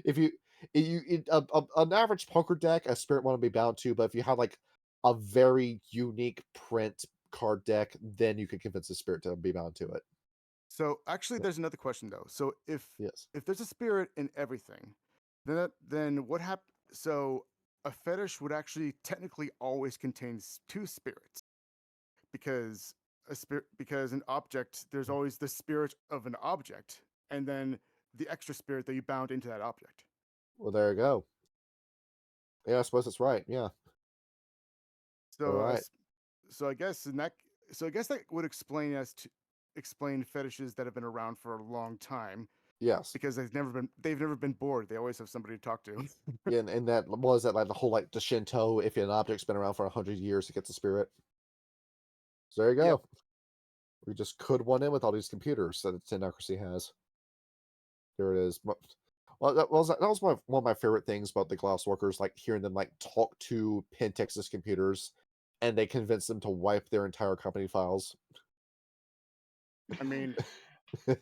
If you an average poker deck, a spirit want to be bound to, but if you have like a very unique print card deck, then you can convince the spirit to be bound to it. So actually, there's another question though. So if there's a spirit in everything, then what happens? So a fetish would actually technically always contain two spirits, because an object, there's always the spirit of an object, and then the extra spirit that you bound into that object. Well, there you go. Yeah, I suppose that's right. Yeah. So, so I guess that would explain fetishes that have been around for a long time. Yes. Because they've never been bored. They always have somebody to talk to. Yeah, and that was that like the whole like the Shinto, if an object's been around for 100 years, it gets a spirit. So there you go. Yep. We just could one in with all these computers that Technocracy has. There it is. Well, that was one of my favorite things about the Glasswalkers, like hearing them like talk to Pentex's computers, and they convince them to wipe their entire company files. I mean,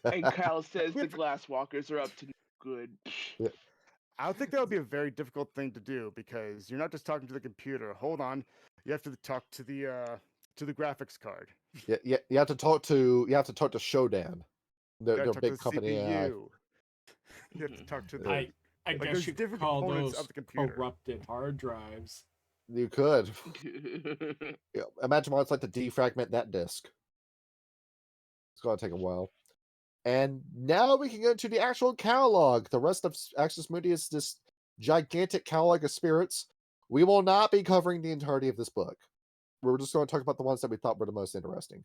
and Kyle says the Glasswalkers are up to no good. Yeah. I would think that would be a very difficult thing to do, because you're not just talking to the computer. Hold on, you have to talk to the graphics card. Yeah. You have to talk to Shodan, their big company AI. You have to talk to the. I guess you could call those of the computer corrupted hard drives. You could. Yeah, imagine what it's like to defragment that disk. It's going to take a while. And now we can go into the actual catalog. The rest of Axis Mundi is this gigantic catalog of spirits. We will not be covering the entirety of this book. We're just going to talk about the ones that we thought were the most interesting.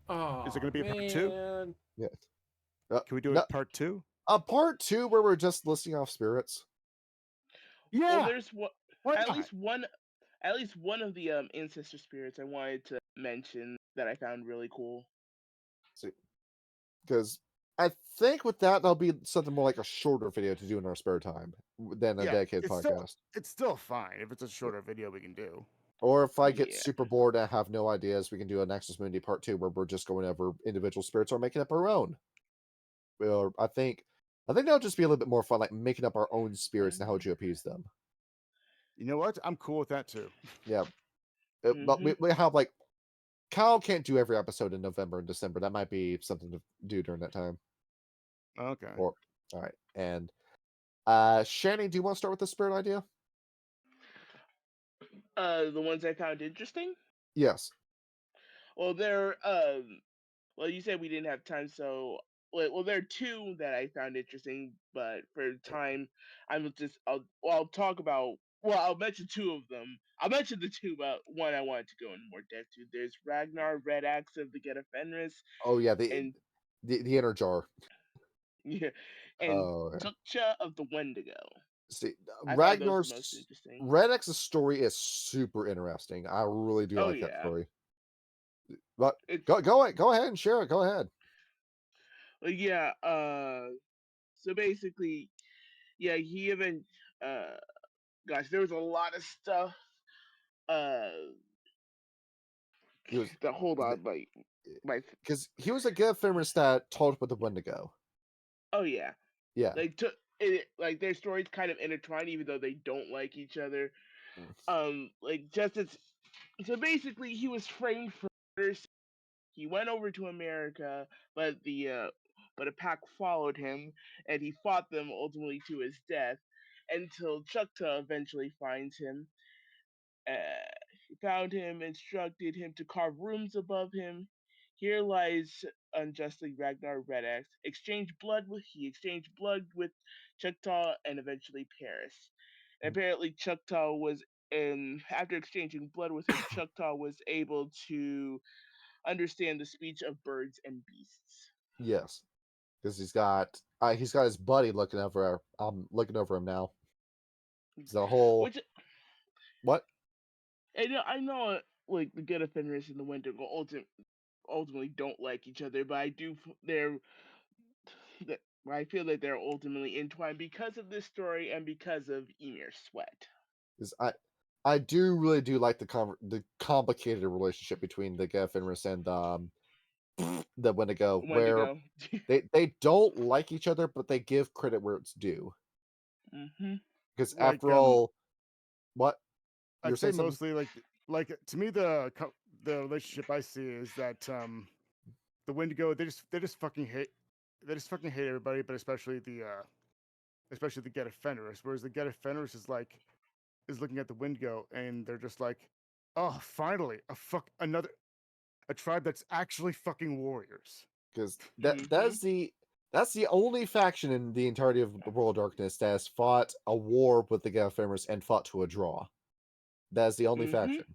Oh, is it going to be a part 2? Yeah. Can we do a part 2? A part 2 where we're just listing off spirits. Yeah. Well, there's at least one of the ancestor spirits I wanted to mention that I found really cool. See, because I think with that, that'll be something more like a shorter video to do in our spare time than a dedicated podcast. It's still fine. If it's a shorter video, we can do. Or if I get super bored and have no ideas, we can do a Nexus Mundi part 2 where we're just going over individual spirits or making up our own. Or I think that'll just be a little bit more fun, like making up our own spirits and how would you appease them. You know what? I'm cool with that too. Yeah. But we have like, Kyle can't do every episode in November and December. That might be something to do during that time. Okay. All right. And Shani, do you want to start with the spirit idea? The ones I found interesting? Yes. Well, you said we didn't have time, so well, there are two that I found interesting, but for time, I'll talk about. Well, I'll mention two of them. I'll mention the two, but one I wanted to go into more depth to. There's Ragnar, Red Axe of the Get of Fenris, Oh yeah, and the inner jar. yeah, and Tukcha of the Wendigo. See, I found those the most interesting. Red X's story is super interesting. I really do like that story. But go ahead and share it. Go ahead. Well, yeah. So basically, yeah, he even. Gosh, there was a lot of stuff. Hold on, because he was a good feminist that told with the Wendigo. Oh yeah, yeah. Like their stories kind of intertwine, even though they don't like each other. Like Justice. So basically, he was framed for murder. He went over to America, but a pack followed him, and he fought them ultimately to his death, until Chukta eventually finds him. He found him, instructed him to carve rooms above him. Here lies unjustly Ragnar Red Axe. He exchanged blood with Chukta and eventually Paris. And apparently Chukta was after exchanging blood with him, Chukta was able to understand the speech of birds and beasts. Yes, because he's got his buddy looking over. I'm looking over him now. The whole what? I know, like the Get of Fenris and the Wendigo ultimately don't like each other, but I feel that they're ultimately entwined because of this story and because of Ymir's sweat. Because I do really do like the complicated relationship between the Get of Fenris and the Wendigo, where they don't like each other, but they give credit where it's due. Because after all, what I'd say mostly like to me the relationship I see is that the Wendigo they just fucking hate everybody, but especially the Get of Fenris, whereas the Get of Fenris is looking at the Wendigo and they're just like, oh, finally a tribe that's actually fucking warriors. Because that's the only faction in the entirety of the World of Darkness that has fought a war with the Get of Fenris and fought to a draw. That is the only faction.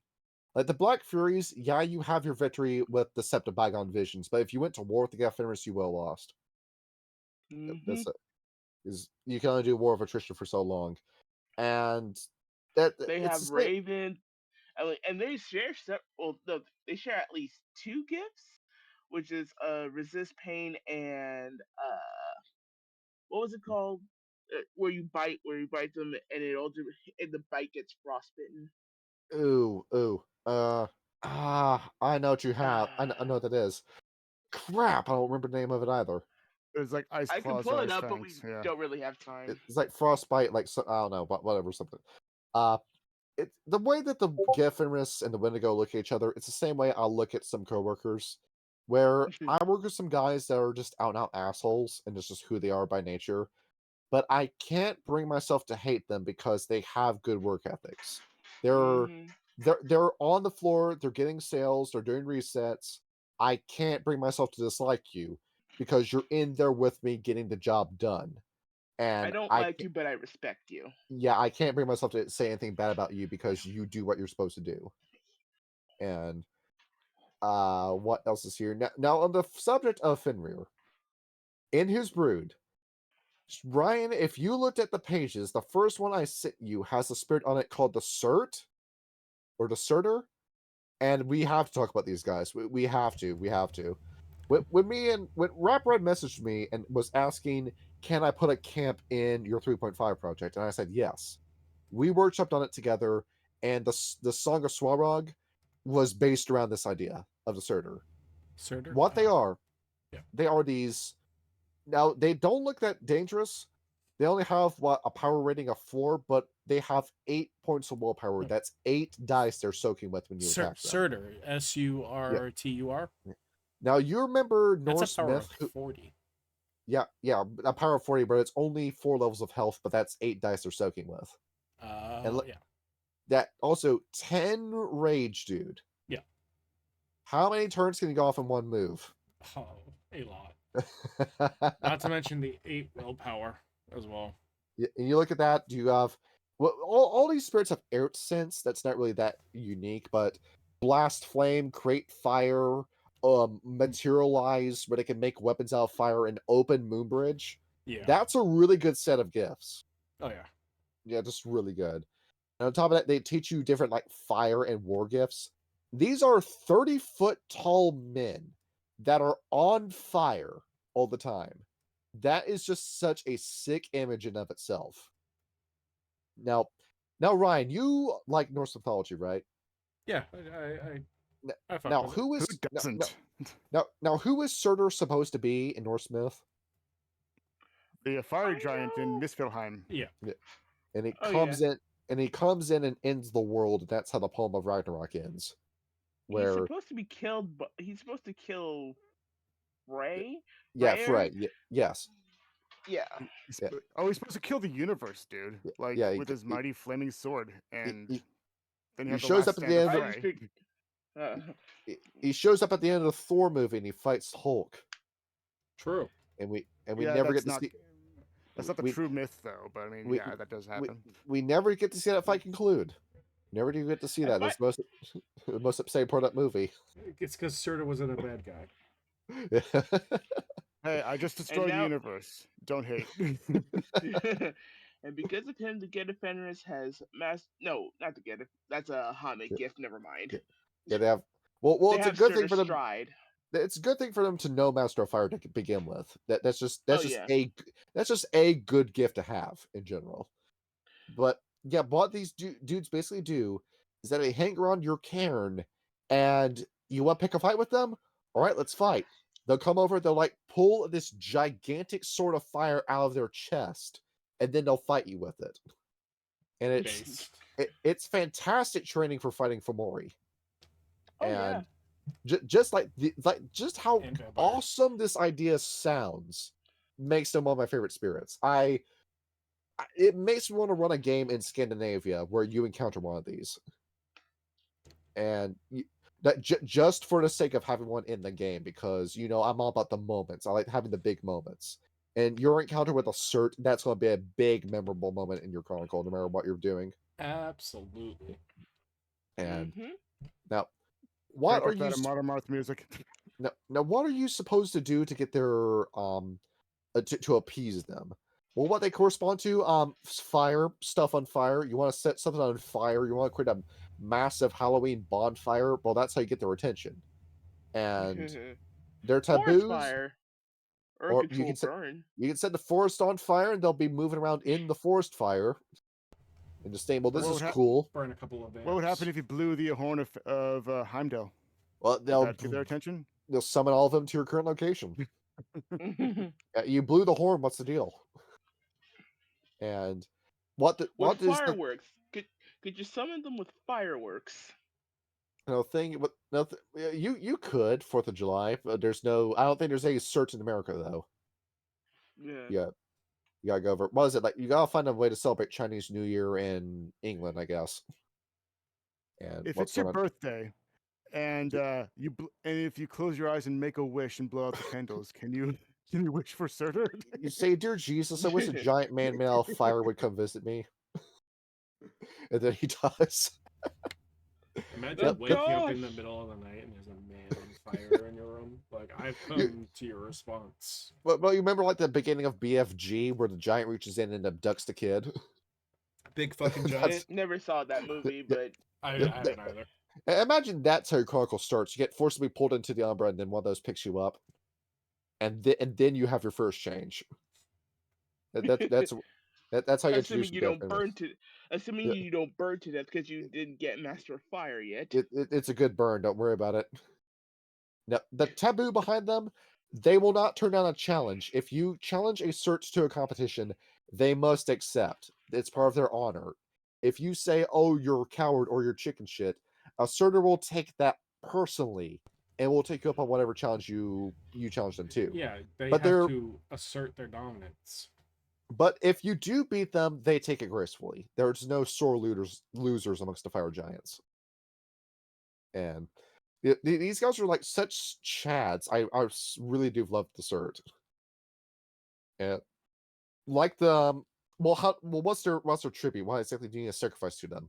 Like the Black Furies, yeah, you have your victory with the Sept of Bygone Visions, but if you went to war with the Get of Fenris, you will have lost. That's it. Because you can only do war of attrition for so long, and that they have Raven, and they share they share at least two gifts, which is resist pain and what was it called? Where you bite them and the bite gets frostbitten. I know what you have. I know what that is. Crap, I don't remember the name of it either. It was like ice claws. I can pull it up, but we don't really have time. It's like frostbite, I don't know, but whatever, something. It's the way that the Get of Fenris and the Wendigo look at each other. It's the same way I'll look at some coworkers, where I work with some guys that are just out and out assholes, and it's just who they are by nature. But I can't bring myself to hate them because they have good work ethics. They're on the floor, they're getting sales, they're doing resets. I can't bring myself to dislike you because you're in there with me getting the job done. And I don't like you, but I respect you. Yeah, I can't bring myself to say anything bad about you because you do what you're supposed to do. And what else is here? Now on the subject of Fenrir, in his brood, Ryan, if you looked at the pages, the first one I sent you has a spirit on it called the Cert or the Surter, and we have to talk about these guys. We have to. When Rap Red messaged me and was asking, can I put a camp in your 3.5 project? And I said yes. We workshopped on it together, and the Song of Swarog was based around this idea of the Surter. What they are, they are these. Now they don't look that dangerous. They only have a power rating of 4, but they have 8 points of willpower. That's 8 dice they're soaking with when you attack them. Surtur, Surtur. Now you remember That's Norse a power myth? Of 40. Yeah, a power of 40, but it's only 4 levels of health, but that's 8 dice they're soaking with. That also 10 rage, dude. Yeah. How many turns can you go off in one move? Oh, a lot. Not to mention the 8 willpower as well. Yeah, and you look at that, do you have all these spirits have air sense. That's not really that unique, but blast flame, create fire, materialize where they can make weapons out of fire, and open moonbridge. Yeah. That's a really good set of gifts. Oh yeah. Yeah, just really good. And on top of that, they teach you different like fire and war gifts. These are 30-foot tall men that are on fire all the time. That is just such a sick image in of itself. Now, Ryan, you like Norse mythology, right? Yeah, I now who doesn't? Now who is Surtur supposed to be in Norse myth? The fire giant in Muspelheim. Yeah. And he comes in and ends the world, and that's how the poem of Ragnarok ends. Where he's supposed to be killed, but he's supposed to kill Frey. Yeah, Frey. Yes. Yeah. He's supposed to kill the universe, dude. Like with his mighty flaming sword, and then he shows up at the end. He shows up at the end of the Thor movie, and he fights Hulk. True. And we never get to see. That's not the true myth, though. But I mean, that does happen. We never get to see that fight conclude. Never do get to see that. That's the most upsetting part of that movie. It's because Surtur wasn't a bad guy. Hey, I just destroyed the universe. Don't hate. And because of him, the Get Fenris has no, not the Get. That's a Hamid gift. Never mind. Yeah, they have. Well, it's a good thing for them. Stride. It's a good thing for them to know Master of Fire to begin with. That's just a good gift to have in general. But yeah, what these dudes basically do is that they hang around your cairn, and you want to pick a fight with them? All right, let's fight. They'll come over, they'll like pull this gigantic sword of fire out of their chest, and then they'll fight you with it. And it's fantastic training for fighting Fomori. And just just how awesome this idea sounds makes them one of my favorite spirits. It makes me want to run a game in Scandinavia where you encounter one of these, and that just for the sake of having one in the game, because I'm all about the moments. I like having the big moments, and your encounter with a cert, that's going to be a big memorable moment in your chronicle, no matter what you're doing. Absolutely. And now, what are you Modern Marth music? Now, what are you supposed to do to get their to appease them? Well, what they correspond to, fire, stuff on fire. You want to set something on fire. You want to create a massive Halloween bonfire. Well, that's how you get their attention. And their taboos. Forest fire. Or you can set the forest on fire, and they'll be moving around in the forest fire. And just saying, well, this is cool. Burn a couple of What would happen if you blew the horn of Heimdall? Well, they'll get their attention. They'll summon all of them to your current location. You blew the horn. What's the deal? And what fireworks? Could you summon them with fireworks? You could 4th of July, but I don't think there's any certs in America though. Yeah. You gotta go over. What is it like? You gotta find a way to celebrate Chinese New Year in England, I guess. And if it's your birthday, and if you close your eyes and make a wish and blow out the candles, can you wish for Surtur? You say, "Dear Jesus, I wish a giant man made out of fire would come visit me," and then he does. Imagine waking up in the middle of the night and there's a man on fire in your room. Like, I've come to your response. Well, you remember like the beginning of BFG where the giant reaches in and abducts the kid? Big fucking giant. Never saw that movie, but I haven't either. Imagine that's how your chronicle starts. You get forcibly pulled into the Umbra, and then one of those picks you up, and then you have your first change. That's how you assuming you don't burn to. Assuming you don't burn to death because you didn't get Master of Fire yet. It's a good burn. Don't worry about it. Now, the taboo behind them, they will not turn down a challenge. If you challenge a search to a competition, they must accept. It's part of their honor. If you say, "Oh, you're a coward" or "you're chicken shit," a Surtur will take that personally and will take you up on whatever challenge you challenge them to. Yeah, they have to assert their dominance. But if you do beat them, they take it gracefully. There's no sore losers amongst the fire giants. And These guys are like such chads. I really do love the Cert. And like the what's their tribute? Why exactly do you need a sacrifice to them?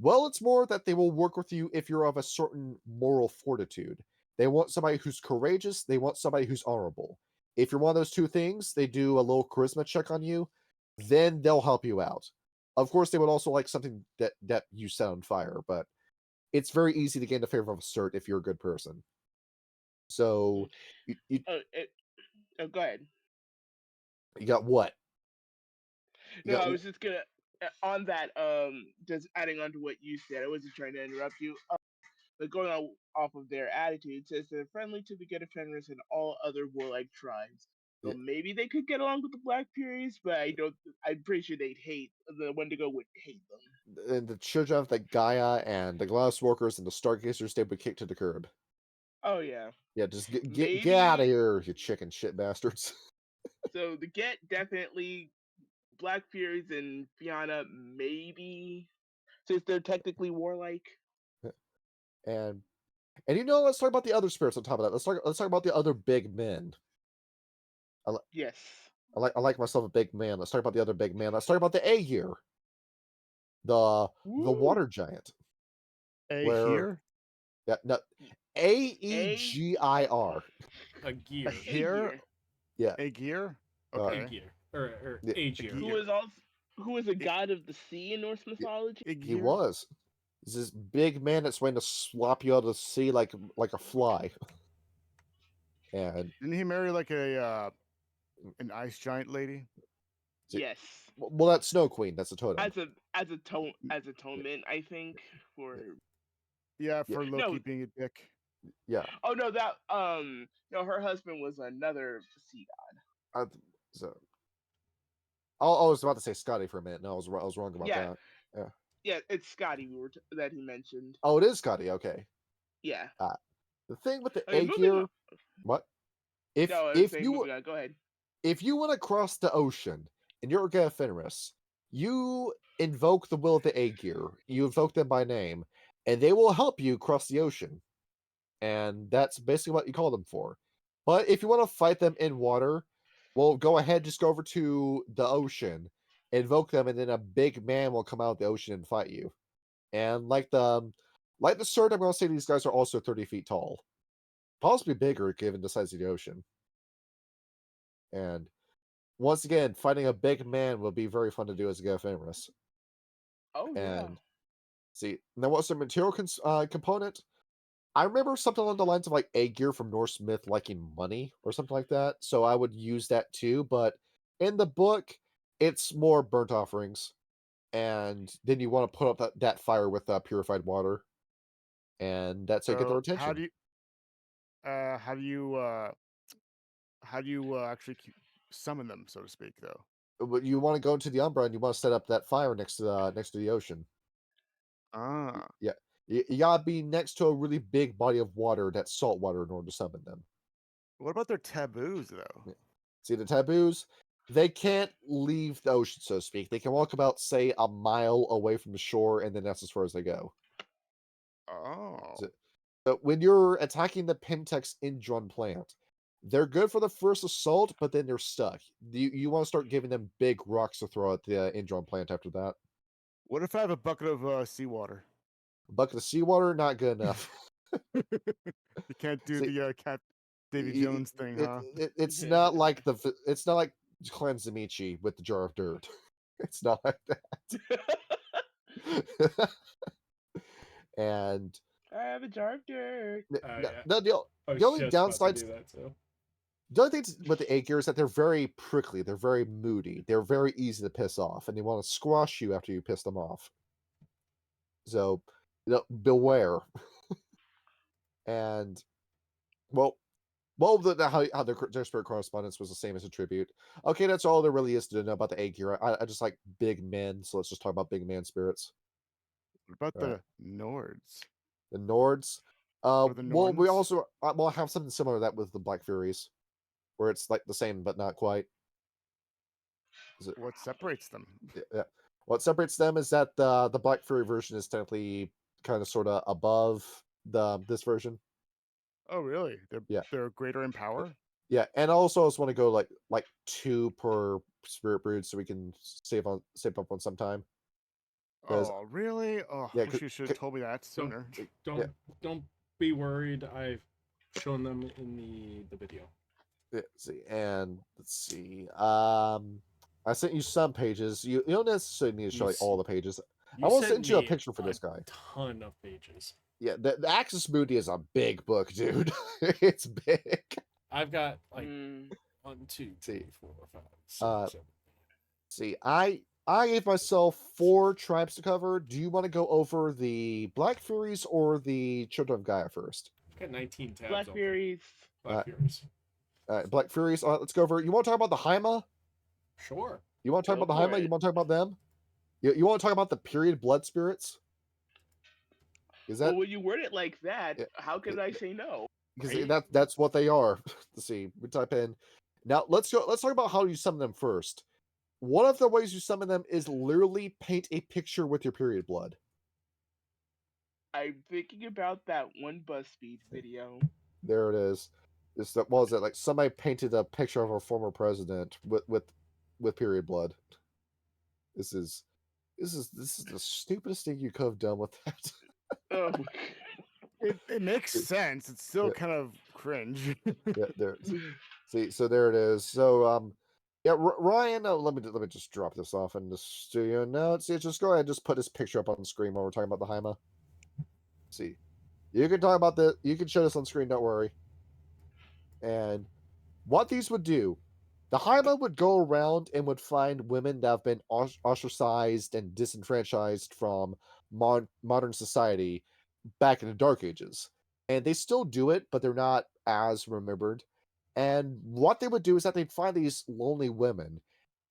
Well, it's more that they will work with you if you're of a certain moral fortitude. They want somebody who's courageous. They want somebody who's honorable. If you're one of those two things, they do a little charisma check on you. Then they'll help you out. Of course, they would also like something that you set on fire, but it's very easy to gain the favor of a cert if you're a good person. So, you go ahead. You got what? No, I was just gonna on that. Just adding on to what you said. I wasn't trying to interrupt you. But going off of their attitude, says they're friendly to the Get Offenders and all other warlike tribes. So maybe they could get along with the Black Furies, but I'm pretty sure they'd hate the Wendigo would hate them. And the children of the Gaia and the Glasswalkers and the Stargazers, they would kick to the curb. Oh yeah. Yeah, just get out of here, you chicken shit bastards. So the Get definitely Black Furies and Fiana maybe, since they're technically warlike. And let's talk about the other spirits on top of that. Let's talk about the other big men. Yes. I like myself a big man. Let's talk about the other big man. Let's talk about the Aegir. The water giant. Aegir? Yeah, no. Aegir. A gear. Here? Yeah. Aegir? Okay. Aegir. Or Aegir. Who is a god of the sea in Norse mythology? He was. He's this big man that's going to swap you out of the sea like a fly. And didn't he marry like an ice giant lady? Yes. Well, that's Snow Queen. That's a totem. As atonement, I think for. Yeah, for Loki being a dick. Yeah. Oh no, no, her husband was another sea god. I was about to say Scotty for a minute. No, I was wrong about that. Yeah. Yeah, it's Scotty that he mentioned. Oh, it is Scotty. Okay. Yeah. The thing with the Aegir, what? If you go ahead. If you want to cross the ocean and you're a Fenris, you invoke the will of the Aegir. You invoke them by name, and they will help you cross the ocean. And that's basically what you call them for. But if you want to fight them in water, well, go ahead, just go over to the ocean, invoke them, and then a big man will come out of the ocean and fight you. And like the Cert, I'm going to say these guys are also 30 feet tall. Possibly bigger given the size of the ocean. And once again, fighting a big man will be very fun to do as a Fenris. Oh, yeah. And see, now what's the material component? I remember something along the lines of like Aegir from Norse myth liking money or something like that. So I would use that too. But in the book, it's more burnt offerings. And then you want to put up that fire with purified water. And that's how you get their attention. How do you actually summon them, so to speak, though? But you want to go into the Umbra and you want to set up that fire next to the ocean. Ah. Yeah. You gotta be next to a really big body of water that's salt water in order to summon them. What about their taboos, though? Yeah. See, the taboos, they can't leave the ocean, so to speak. They can walk about, say, a mile away from the shore, and then that's as far as they go. Oh. So when you're attacking the Pentex Indron plant, they're good for the first assault, but then they're stuck. You want to start giving them big rocks to throw at the Indron plant after that. What if I have a bucket of seawater? A bucket of seawater, not good enough. You can't do the Cat Davy Jones thing, huh? It's not like Clan Zamichi with the jar of dirt. It's not like that. And I have a jar of dirt. The only downsides. The only thing with the Aegir is that they're very prickly. They're very moody. They're very easy to piss off, and they want to squash you after you piss them off. So, beware. And how their spirit correspondence was the same as a tribute. Okay, that's all there really is to know about the Aegir. I just like big men, so let's just talk about big man spirits. What about the Nords? The Nords? Well, we also have something similar to that with the Black Furies, where it's like the same but not quite. What separates them? Yeah. What separates them is that the Black Fury version is technically kind of sort of above this version. Oh, really? They're greater in power? Yeah, and also I just want to go like 2 per spirit brood so we can save up on some time. Oh, really? Oh, yeah, wish you should have told me that sooner. Don't be worried. I've shown them in the video. Let's see, and let's see. I sent you some pages. You don't necessarily need to show all the pages. I will send you a picture for this guy. Ton of pages. Yeah, the Axis Mundi is a big book, dude. It's big. I've got like 1, 2, 3, 4, 5, 6, 7. See, I gave myself 4 tribes to cover. Do you want to go over the Black Furies or the Children of Gaia first? I've got 19 tabs. Black Furies. Black Furies. All right, Black Furies. Let's go over. You want to talk about the Haima? Sure. You want to talk about the Haima? You want to talk about them? You want to talk about the period blood spirits? Is that? Well, when you word it like that, how could I say no? Because that's what they are. Let's see. We type in. Now let's go. Let's talk about how you summon them first. One of the ways you summon them is literally paint a picture with your period blood. I'm thinking about that one BuzzFeed video. There it is. What was it? Like somebody painted a picture of our former president with period blood. This is the stupidest thing you could have done with that. Oh. It makes sense. It's still kind of cringe. Yeah, there. See, so there it is. So yeah, Ryan. Let me just drop this off in the studio notes. Yeah, just go ahead and just put this picture up on the screen while we're talking about the Haima. See, you can talk about the. You can show this on screen. Don't worry. And what these would do, the Haima would go around and would find women that have been ostracized and disenfranchised from modern society back in the Dark Ages. And they still do it, but they're not as remembered. And what they would do is that they'd find these lonely women,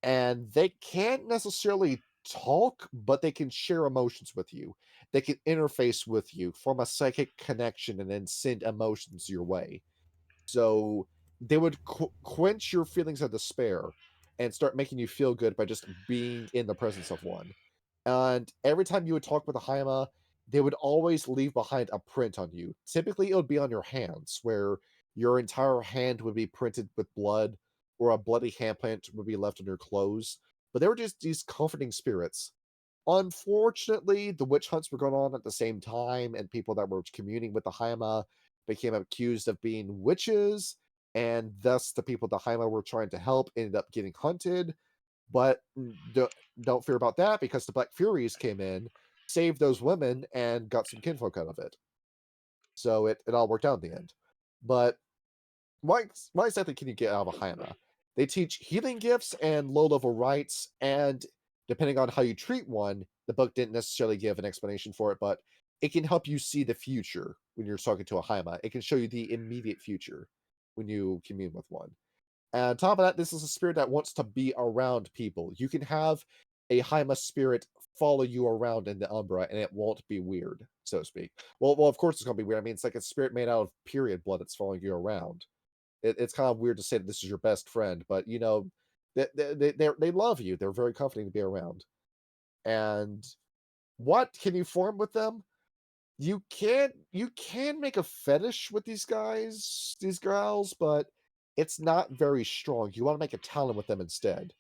and they can't necessarily talk, but they can share emotions with you. They can interface with you, form a psychic connection, and then send emotions your way. So they would quench your feelings of despair and start making you feel good by just being in the presence of one. And every time you would talk with a Haima, they would always leave behind a print on you. Typically, it would be on your hands, where your entire hand would be printed with blood, or a bloody handprint would be left on your clothes. But they were just these comforting spirits. Unfortunately, the witch hunts were going on at the same time, and people that were communing with the Haima became accused of being witches, and thus the people the Haima were trying to help ended up getting hunted. But don't fear about that, because the Black Furies came in, saved those women, and got some kinfolk out of it. So it all worked out in the end. But why exactly can you get out of a Haima? They teach healing gifts and low-level rites, and depending on how you treat one, the book didn't necessarily give an explanation for it, but it can help you see the future when you're talking to a Haima. It can show you the immediate future when you commune with one. And on top of that, this is a spirit that wants to be around people. You can have a Haima spirit follow you around in the Umbra, and it won't be weird, so to speak. Well, of course it's going to be weird. I mean, it's like a spirit made out of period blood that's following you around. It's kind of weird to say that this is your best friend, but you know, they love you. They're very comforting to be around. And what can you form with them? You can make a fetish with these guys, these girls, but it's not very strong. You want to make a talon with them instead.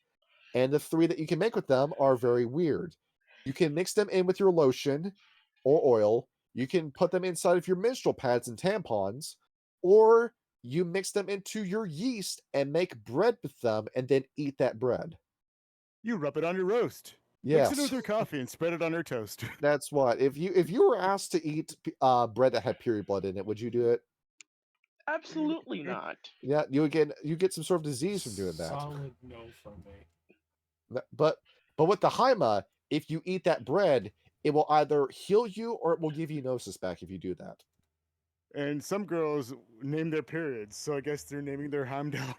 And the 3 that you can make with them are very weird. You can mix them in with your lotion or oil. You can put them inside of your menstrual pads and tampons, or you mix them into your yeast and make bread with them and then eat that bread. You rub it on your roast. Yes. Mix it with your coffee and spread it on your toast. That's what. If you were asked to eat bread that had period blood in it, would you do it? Absolutely not. Yeah, you get some sort of disease from doing that. Solid no from me. But with the Haima, if you eat that bread, it will either heal you or it will give you gnosis back if you do that. And some girls name their periods, so I guess they're naming their Heimdall.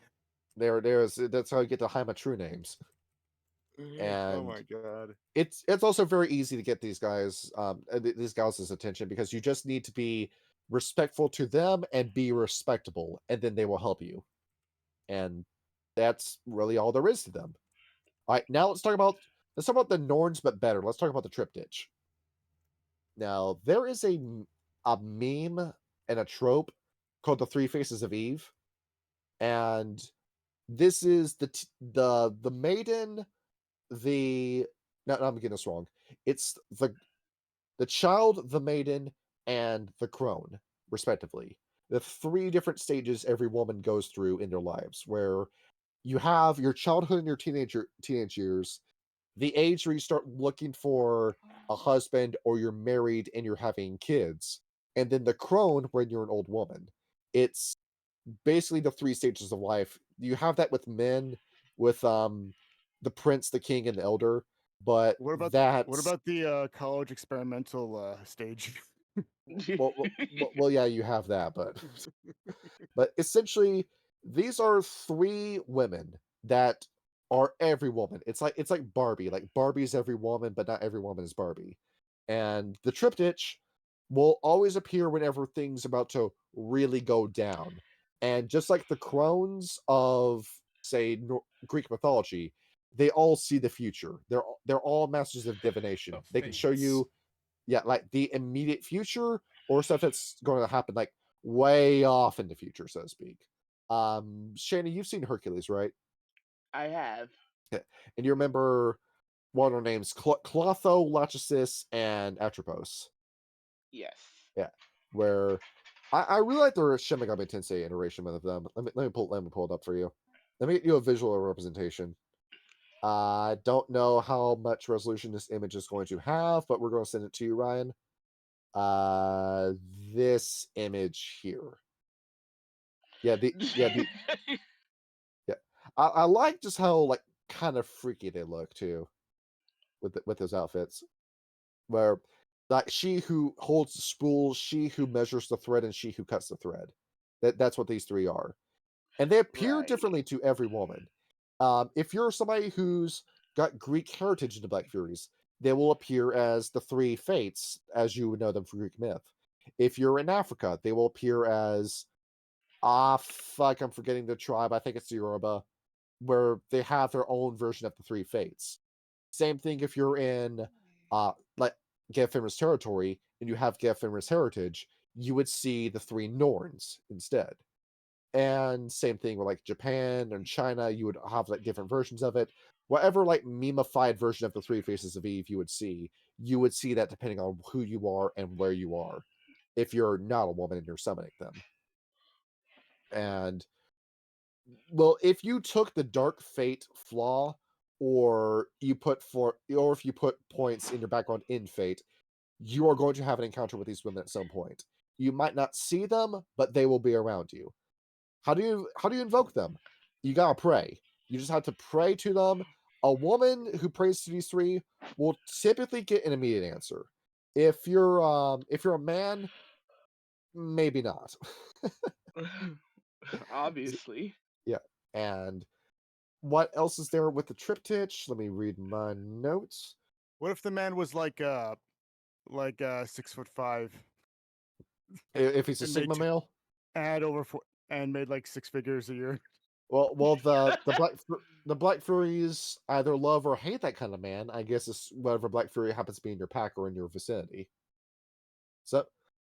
That's how you get the Haima true names. And oh my god, it's also very easy to get these guys attention, because you just need to be respectful to them and be respectable, and then they will help you. And that's really all there is to them. All right, now let's talk about the Norns, but better. Let's talk about the Triptych. Now, there is a meme and a trope called the Three Faces of Eve, and this is the maiden, the no, I'm getting this wrong. It's the child, the maiden, and the crone, respectively. The 3 different stages every woman goes through in their lives, where you have your childhood and your teenage years, the age where you start looking for a husband or you're married and you're having kids, and then the crone when you're an old woman. It's basically the 3 stages of life. You have that with men, with the prince, the king, and the elder, but what about the college experimental stage? well, yeah, you have that, but essentially, these are 3 women that are every woman. It's like Barbie. Like Barbie's every woman, but not every woman is Barbie. And the triptych will always appear whenever things about to really go down. And just like the crones of, say, Greek mythology, they all see the future. They're all masters of divination. They can show you, like the immediate future or stuff that's going to happen like way off in the future, so to speak. Shannon, you've seen Hercules, right? I have. Yeah. And you remember one of their names, Clotho, Lachesis, and Atropos. Yes. Yeah. Where I really like the Shin Megami Tensei iteration of them. Let me pull it up for you. Let me get you a visual representation. I don't know how much resolution this image is going to have, but we're going to send it to you, Ryan. This image here. Yeah, yeah. I like just how like kind of freaky they look too, with those outfits. Where like she who holds the spool, she who measures the thread, and she who cuts the thread. That's what these 3 are, and they appear differently to every woman. If you're somebody who's got Greek heritage in the Black Furies, they will appear as the 3 fates, as you would know them from Greek myth. If you're in Africa, they will appear as fuck, I'm forgetting the tribe. I think it's the Yoruba, where they have their own version of the 3 fates. Same thing if you're in like Geofenris territory and you have Geofenris heritage, you would see the 3 Norns instead. And same thing with like Japan and China, you would have like different versions of it. Whatever like memeified version of the 3 Faces of Eve you would see that depending on who you are and where you are. If you're not a woman and you're summoning them. And well, if you took the Dark Fate flaw, or if you put points in your background in Fate, you are going to have an encounter with these women at some point. You might not see them, but they will be around you. How do you invoke them? You gotta pray. You just have to pray to them. A woman who prays to these 3 will typically get an immediate answer. If you're a man, maybe not. Obviously. Yeah. And what else is there with the triptych? Let me read my notes. What if the man was like 6'5"? If he's a Sigma male, and made like 6 figures a year. Well, the Black Furies either love or hate that kind of man. I guess it's whatever Black Fury happens to be in your pack or in your vicinity. So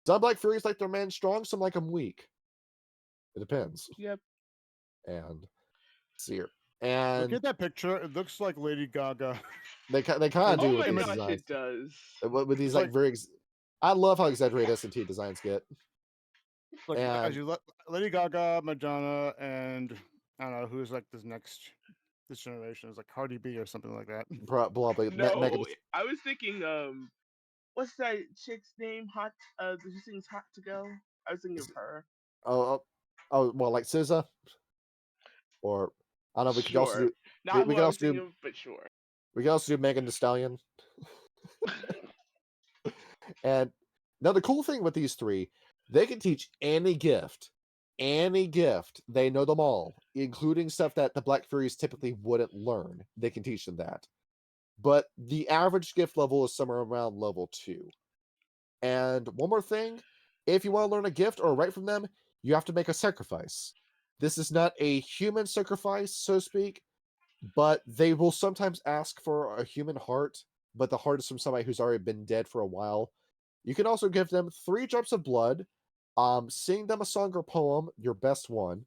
some Black Furies like their man strong, some like them weak. It depends. Yep. And see here. And look at that picture. It looks like Lady Gaga. They kind of do with these gosh, designs. it does. With these like very, I love how exaggerated S&T designs get. Like as you Lady Gaga, Madonna, and I don't know who's like this generation is like Cardi B or something like that. Probably. No, I was thinking, what's that chick's name? Hot. She sings "Hot to Go." I was thinking of her. Oh, well, like SZA, or I don't know. We could also do. Not we could also do, but sure. We could also do Megan Thee Stallion. And now the cool thing with these 3, they can teach any gift. Any gift. They know them all, including stuff that the Black Furies typically wouldn't learn. They can teach them that. But the average gift level is somewhere around level 2. And one more thing, if you want to learn a gift or write from them, you have to make a sacrifice. This is not a human sacrifice, so to speak, but they will sometimes ask for a human heart, but the heart is from somebody who's already been dead for a while. You can also give them 3 drops of blood, Sing them a song or poem, your best one.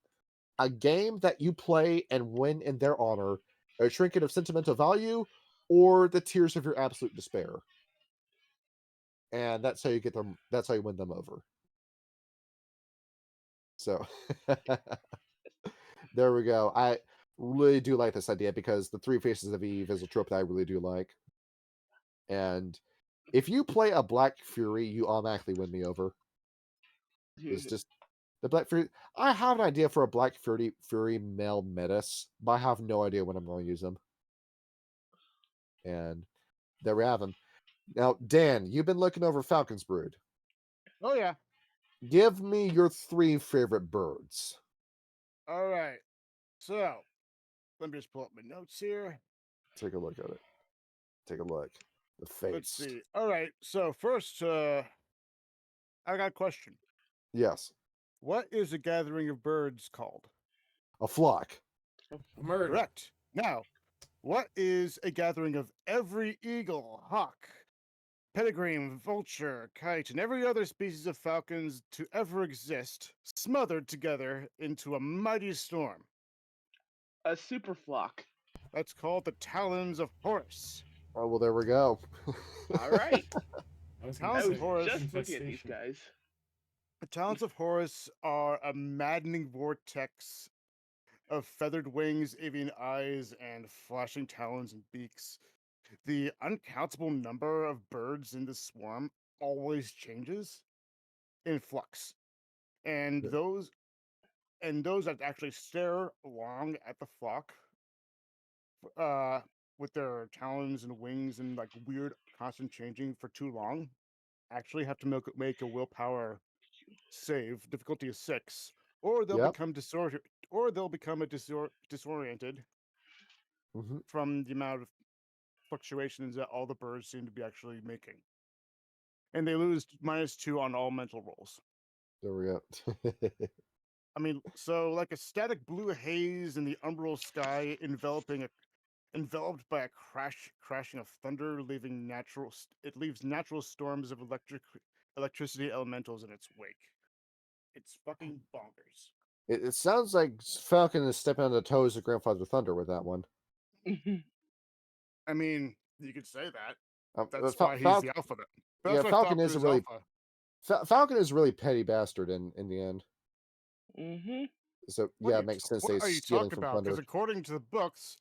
A game that you play and win in their honor, a trinket of sentimental value, or the tears of your absolute despair. And that's how you get them. That's how you win them over. So there we go. I really do like this idea because the Three Faces of Eve is a trope that I really do like. And if you play a Black Fury, you automatically win me over. It's just the Black Fury. I have an idea for a Black Fury male metis, but I have no idea when I'm going to use them. And there we have them. Now, Dan, you've been looking over Falcon's Brood. Oh yeah. Give me your 3 favorite birds. All right. So, let me just pull up my notes here. Take a look at it. Take a look. The face. Let's see. All right. So first, I got a question. Yes. What is a gathering of birds called? A flock. A murder. Correct. Now, what is a gathering of every eagle, hawk, peregrine, vulture, kite, and every other species of falcons to ever exist, smothered together into a mighty storm? A super flock. That's called the talons of Horus. Oh, well, there we go. All right. Talons of Horus. Just looking at these guys. The talons of Horus are a maddening vortex of feathered wings, avian eyes, and flashing talons and beaks. The uncountable number of birds in the swarm always changes in flux. And those that actually stare long at the flock with their talons and wings and like weird constant changing for too long actually have to make a willpower save. Difficulty is 6, or they'll become disoriented, or they'll become disoriented from the amount of fluctuations that all the birds seem to be actually making, and they lose -2 on all mental rolls. There we go. I mean, so like a static blue haze in the umbral sky, enveloped by a crashing of thunder, it leaves natural storms of electricity elementals in its wake. It's fucking bonkers. It sounds like Falcon is stepping on the toes of Grandfather Thunder with that one. I mean, you could say that. That's why he's the alpha. Yeah, Falcon is a really Falcon is a really petty bastard in the end. So yeah, it makes sense. What are you talking about? Because according to the books,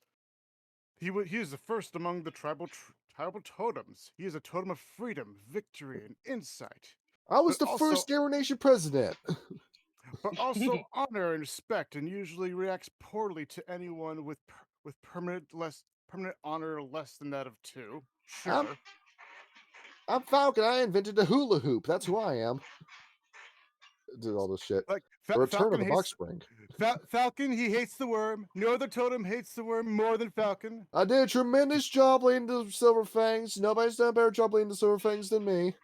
he is the first among the tribal totems. He is a totem of freedom, victory, and insight. I was the first Arrow Nation president. But also honor and respect, and usually reacts poorly to anyone with permanent honor less than that of 2. Sure. I'm Falcon. I invented a hula hoop. That's who I am. Did all this shit. Like Return of the Box Spring. Falcon, he hates the worm. No other totem hates the worm more than Falcon. I did a tremendous job leading the Silver Fangs. Nobody's done a better job leading the Silver Fangs than me.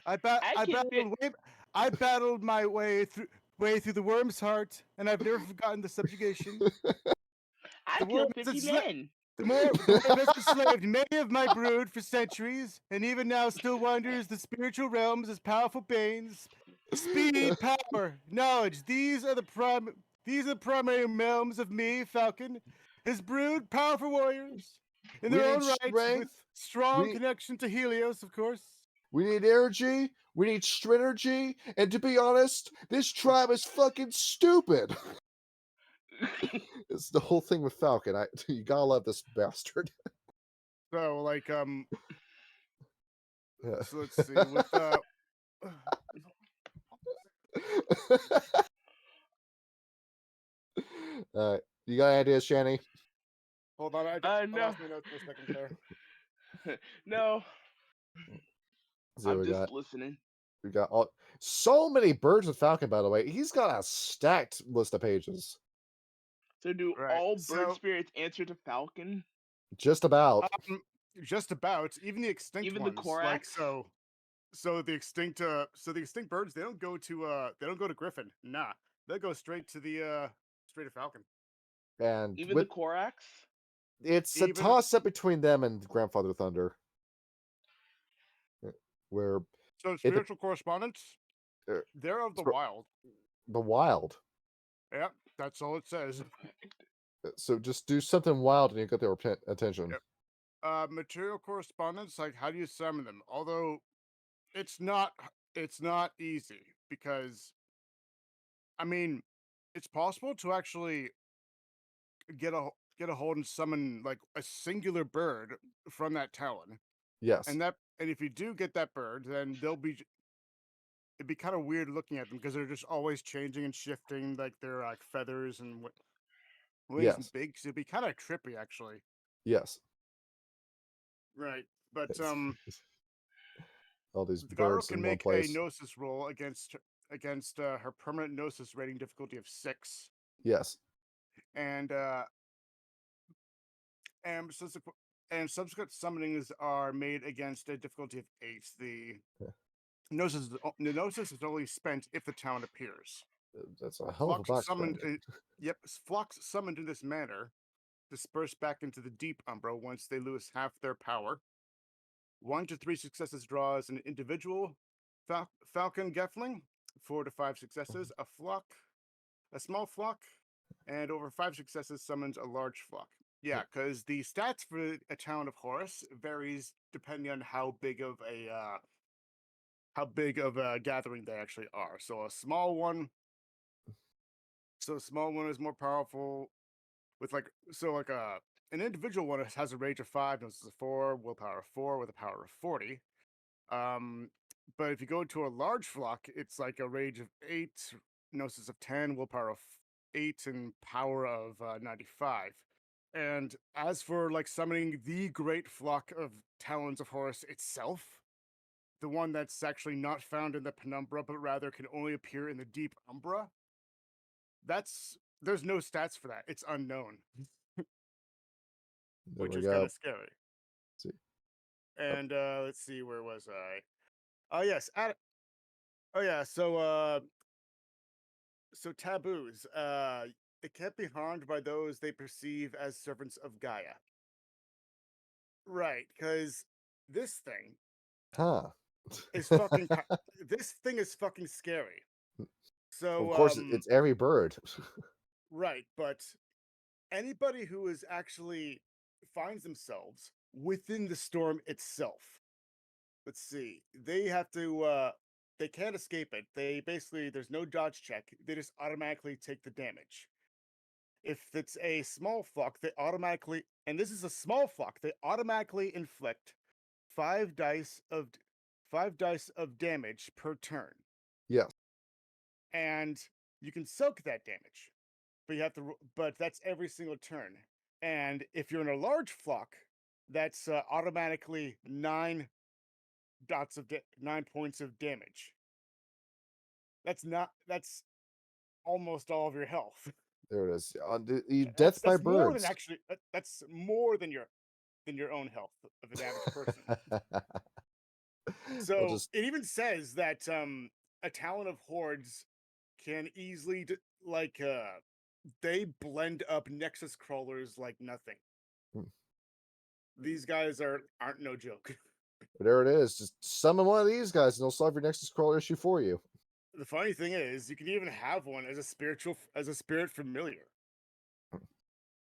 I battled my way through the worm's heart, and I've never forgotten the subjugation. I killed 50 men. The worm has enslaved many of my brood for centuries, and even now still wanders the spiritual realms as powerful banes. Speed, power, knowledge. These are the primary realms of me, Falcon. His brood, powerful warriors. In their own right, with strong connection to Helios, of course. We need energy, we need strategy, and to be honest, this tribe is fucking stupid. It's the whole thing with Falcon. You gotta love this bastard. So, like, so let's see, with, Alright, you got ideas, Shani? Hold on, I no. lost my notes for a second there. No. So I'm just listening. We got so many birds with Falcon, by the way. He's got a stacked list of pages. So do all bird spirits answer to Falcon? Just about. Just about. Even the extinct ones. Even the Korax? Like, so the extinct birds, they don't go to Griffin. Nah. They'll go straight to Falcon. And even the Korax? It's a toss-up between them and Grandfather Thunder. Where so spiritual correspondence? They're of the wild. The wild. Yep, that's all it says. So just do something wild and you get their attention. Yep. Material correspondence, like how do you summon them? Although it's not easy because I mean it's possible to actually get a hold and summon like a singular bird from that talon. Yes. And if you do get that bird, then it'd be kind of weird looking at them because they're just always changing and shifting, like their like feathers and wings and beaks. It'd be kind of trippy, actually. Yes. Right, but all these the birds can in make one place. a gnosis roll against her permanent gnosis rating difficulty of 6. Yes. And subsequent summonings are made against a difficulty of 8. The gnosis is only spent if the talent appears. That's a hell of a box summoned. Flocks summoned in this manner disperse back into the deep Umbra once they lose half their power. 1 to 3 successes draws an individual Falcon Gefling. 4 to 5 successes, a small flock, and over 5 successes summons a large flock. Yeah, because the stats for a talent of Horus varies depending on how big of a gathering they actually are. So a small one is more powerful with an individual one has a rage of 5, gnosis of 4, willpower of 4 with a power of 40. But if you go to a large flock, it's like a rage of 8, gnosis of 10, willpower of 8, and power of 95. And as for like summoning the great flock of talons of Horus itself, the one that's actually not found in the penumbra, but rather can only appear in the deep Umbra, there's no stats for that. It's unknown. Which is kind of scary. Let's see. And let's see, where was I? Oh yes, so taboos. It can't be harmed by those they perceive as servants of Gaia. Right, because this thing is fucking this thing is fucking scary. So of course it's every bird. Right, but anybody who is actually finds themselves within the storm itself. Let's see. They have to they can't escape it. They basically there's no dodge check. They just automatically take the damage. If it's a small flock, they automatically and this is a small flock, they automatically inflict 5 dice of damage per turn. Yes. And you can soak that damage. But that's every single turn. And if you're in a large flock, that's automatically 9 points of damage. That's almost all of your health. There it is. Death by birds. That's more than your own health of an average person. So it even says that a talon of hordes can easily they blend up Nexus crawlers like nothing. These guys aren't no joke. There it is. Just summon one of these guys and they'll solve your Nexus crawler issue for you. The funny thing is, you can even have one as a spirit familiar.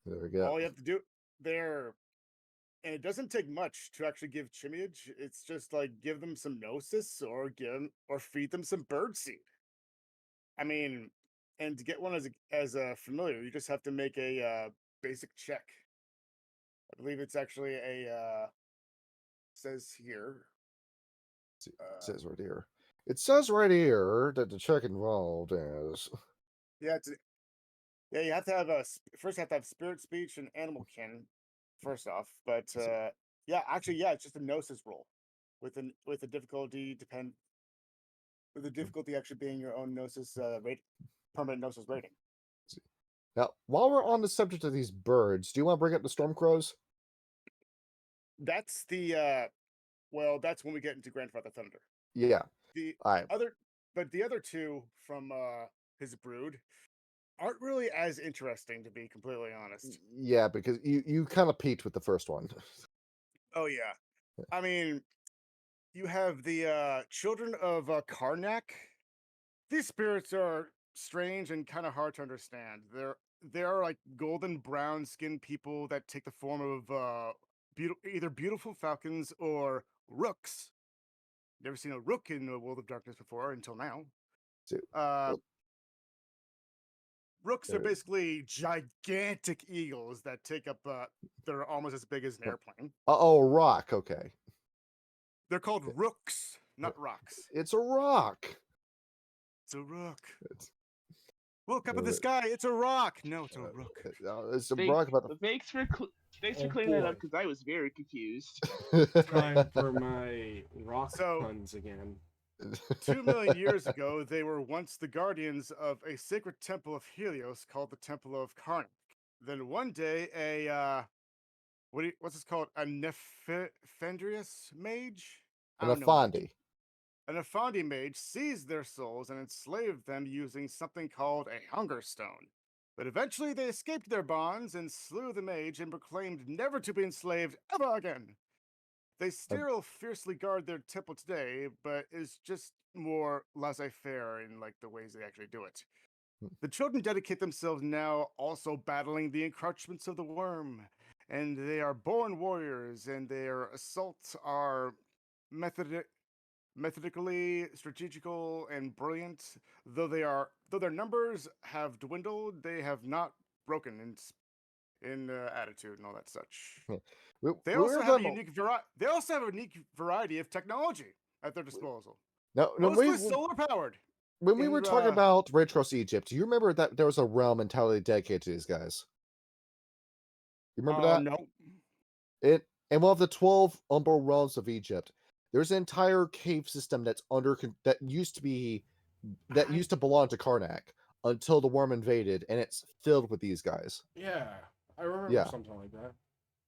There we go. All you have to do and it doesn't take much to actually give Chimage. It's just like give them some Gnosis or feed them some birdseed. I mean, and to get one as a familiar, you just have to make a basic check. I believe it's actually says here. It says right here. It says right here that the check involved is. Yeah, you have to have spirit speech and animal kin first off, but it's just a gnosis roll with the difficulty actually being your own gnosis permanent gnosis rating. Now, while we're on the subject of these birds, do you want to bring up the storm crows? That's that's when we get into Grandfather Thunder. Yeah. The other two from his brood aren't really as interesting, to be completely honest. Yeah, because you kind of peaked with the first one. Oh yeah. I mean, you have the children of Carnac, These spirits are strange and kind of hard to understand. They are like golden brown skinned people that take the form of either beautiful falcons or rooks. Never seen a rook in the World of Darkness before until now. Rooks are basically gigantic eagles that take up. They're almost as big as an airplane. Rock. Okay. They're called rooks, not rocks. It's a rock. It's a rook. Look up at the sky. It's a rock. No, it's a rook. It's a rock about the. Thanks for clearing that up because I was very confused. Time for my rock puns again. 2 million years ago, they were once the guardians of a sacred temple of Helios called the Temple of Carnac. Then one day, what's this called? A Nefendrius mage? An Afandi. An Afandi mage seized their souls and enslaved them using something called a hunger stone. But eventually they escaped their bonds and slew the mage and proclaimed never to be enslaved ever again. They still fiercely guard their temple today, but is just more laissez-faire in like the ways they actually do it. The children dedicate themselves now also battling the encroachments of the worm, and they are born warriors, and their assaults are methodically, strategical, and brilliant. Though their numbers have dwindled, they have not broken in attitude and all that such. They also have a unique variety of technology at their disposal. No, mostly solar powered. When we were talking about Retros Egypt, do you remember that there was a realm entirely dedicated to these guys? You remember that? No. In one of the 12 Umbra realms of Egypt, there's an entire cave system that used to belong to Carnac until the worm invaded, and it's filled with these guys. Yeah, I remember something like that.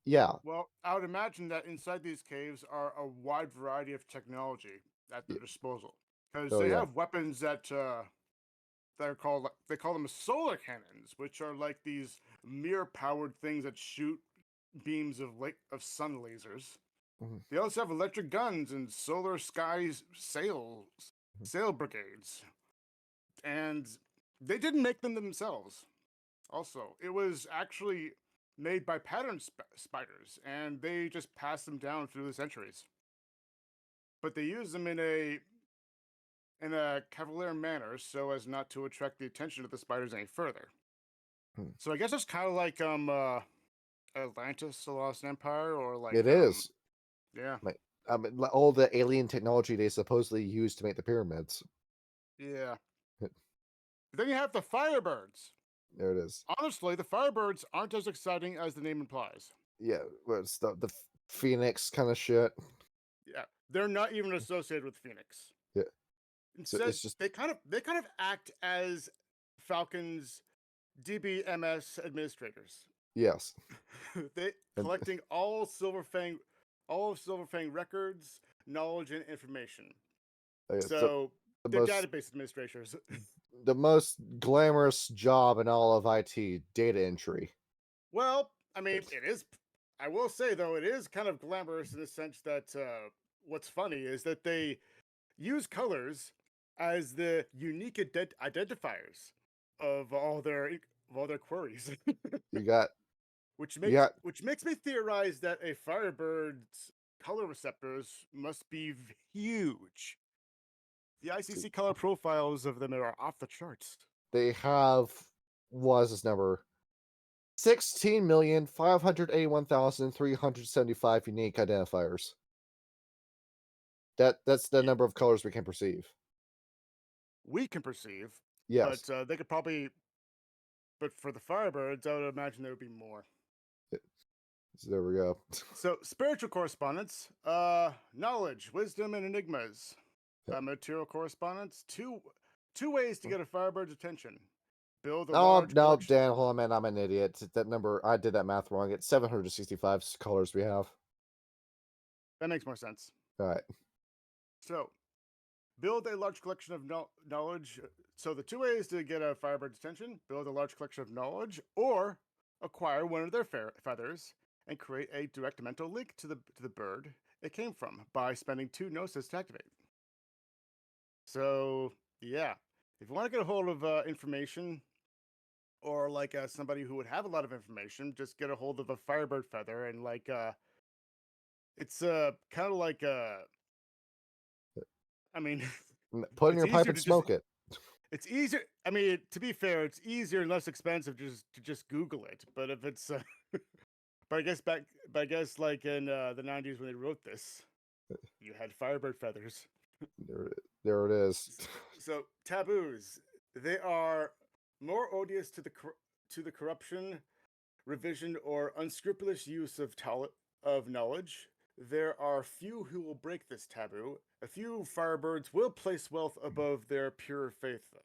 Yeah. Well, I would imagine that inside these caves are a wide variety of technology at their disposal, because they have weapons that they call them solar cannons, which are like these mirror-powered things that shoot beams of sun lasers. Mm-hmm. They also have electric guns and solar skies sail brigades, and they didn't make them themselves. Also, it was actually made by pattern spiders, and they just passed them down through the centuries. But they use them in a cavalier manner so as not to attract the attention of the spiders any further. So I guess it's kind of like Atlantis, the Lost Empire, or like it is. Yeah. All the alien technology they supposedly used to make the pyramids. Yeah. Then you have the Firebirds. There it is. Honestly, the Firebirds aren't as exciting as the name implies. Yeah, it's the Phoenix kind of shit. Yeah, they're not even associated with Phoenix. Yeah. Instead, it's just they kind of act as Falcon's DBMS administrators. Yes. They collecting all of Silverfang records, knowledge, and information. So they're database administrators. The most glamorous job in all of IT, data entry. Well, I mean, it is. I will say though, it is kind of glamorous in the sense that what's funny is that they use colors as the unique identifiers of all their queries. Which makes me theorize that a Firebird's color receptors must be huge. The ICC color profiles of them are off the charts. They have, what is this number? 16,581,375 unique identifiers. That's the number of colors we can perceive. We can perceive. Yes. But they could probably. But for the Firebirds, I would imagine there would be more. So there we go. So spiritual correspondence, knowledge, wisdom, and enigmas. Material correspondence. Two ways to get a Firebird's attention. Build a large collection. Dan, hold on, man. I'm an idiot. That number, I did that math wrong. It's 765 colors we have. That makes more sense. All right. So, build a large collection of knowledge. So the two ways to get a Firebird's attention: build a large collection of knowledge, or acquire one of their feathers and create a direct mental link to the bird it came from by spending 2 gnosis to activate. So, yeah. if you want to get a hold of information, or like somebody who would have a lot of information, just get a hold of a Firebird feather, and like it's kind of like I mean, put in your pipe and smoke it. It's easier. I mean, to be fair, it's easier and less expensive to just Google it. But if it's, but I guess like in the 90s when they wrote this, you had Firebird feathers. There it is. So taboos, they are more odious to the corruption, revision, or unscrupulous use of knowledge. There are few who will break this taboo. A few Firebirds will place wealth above their pure faith, though.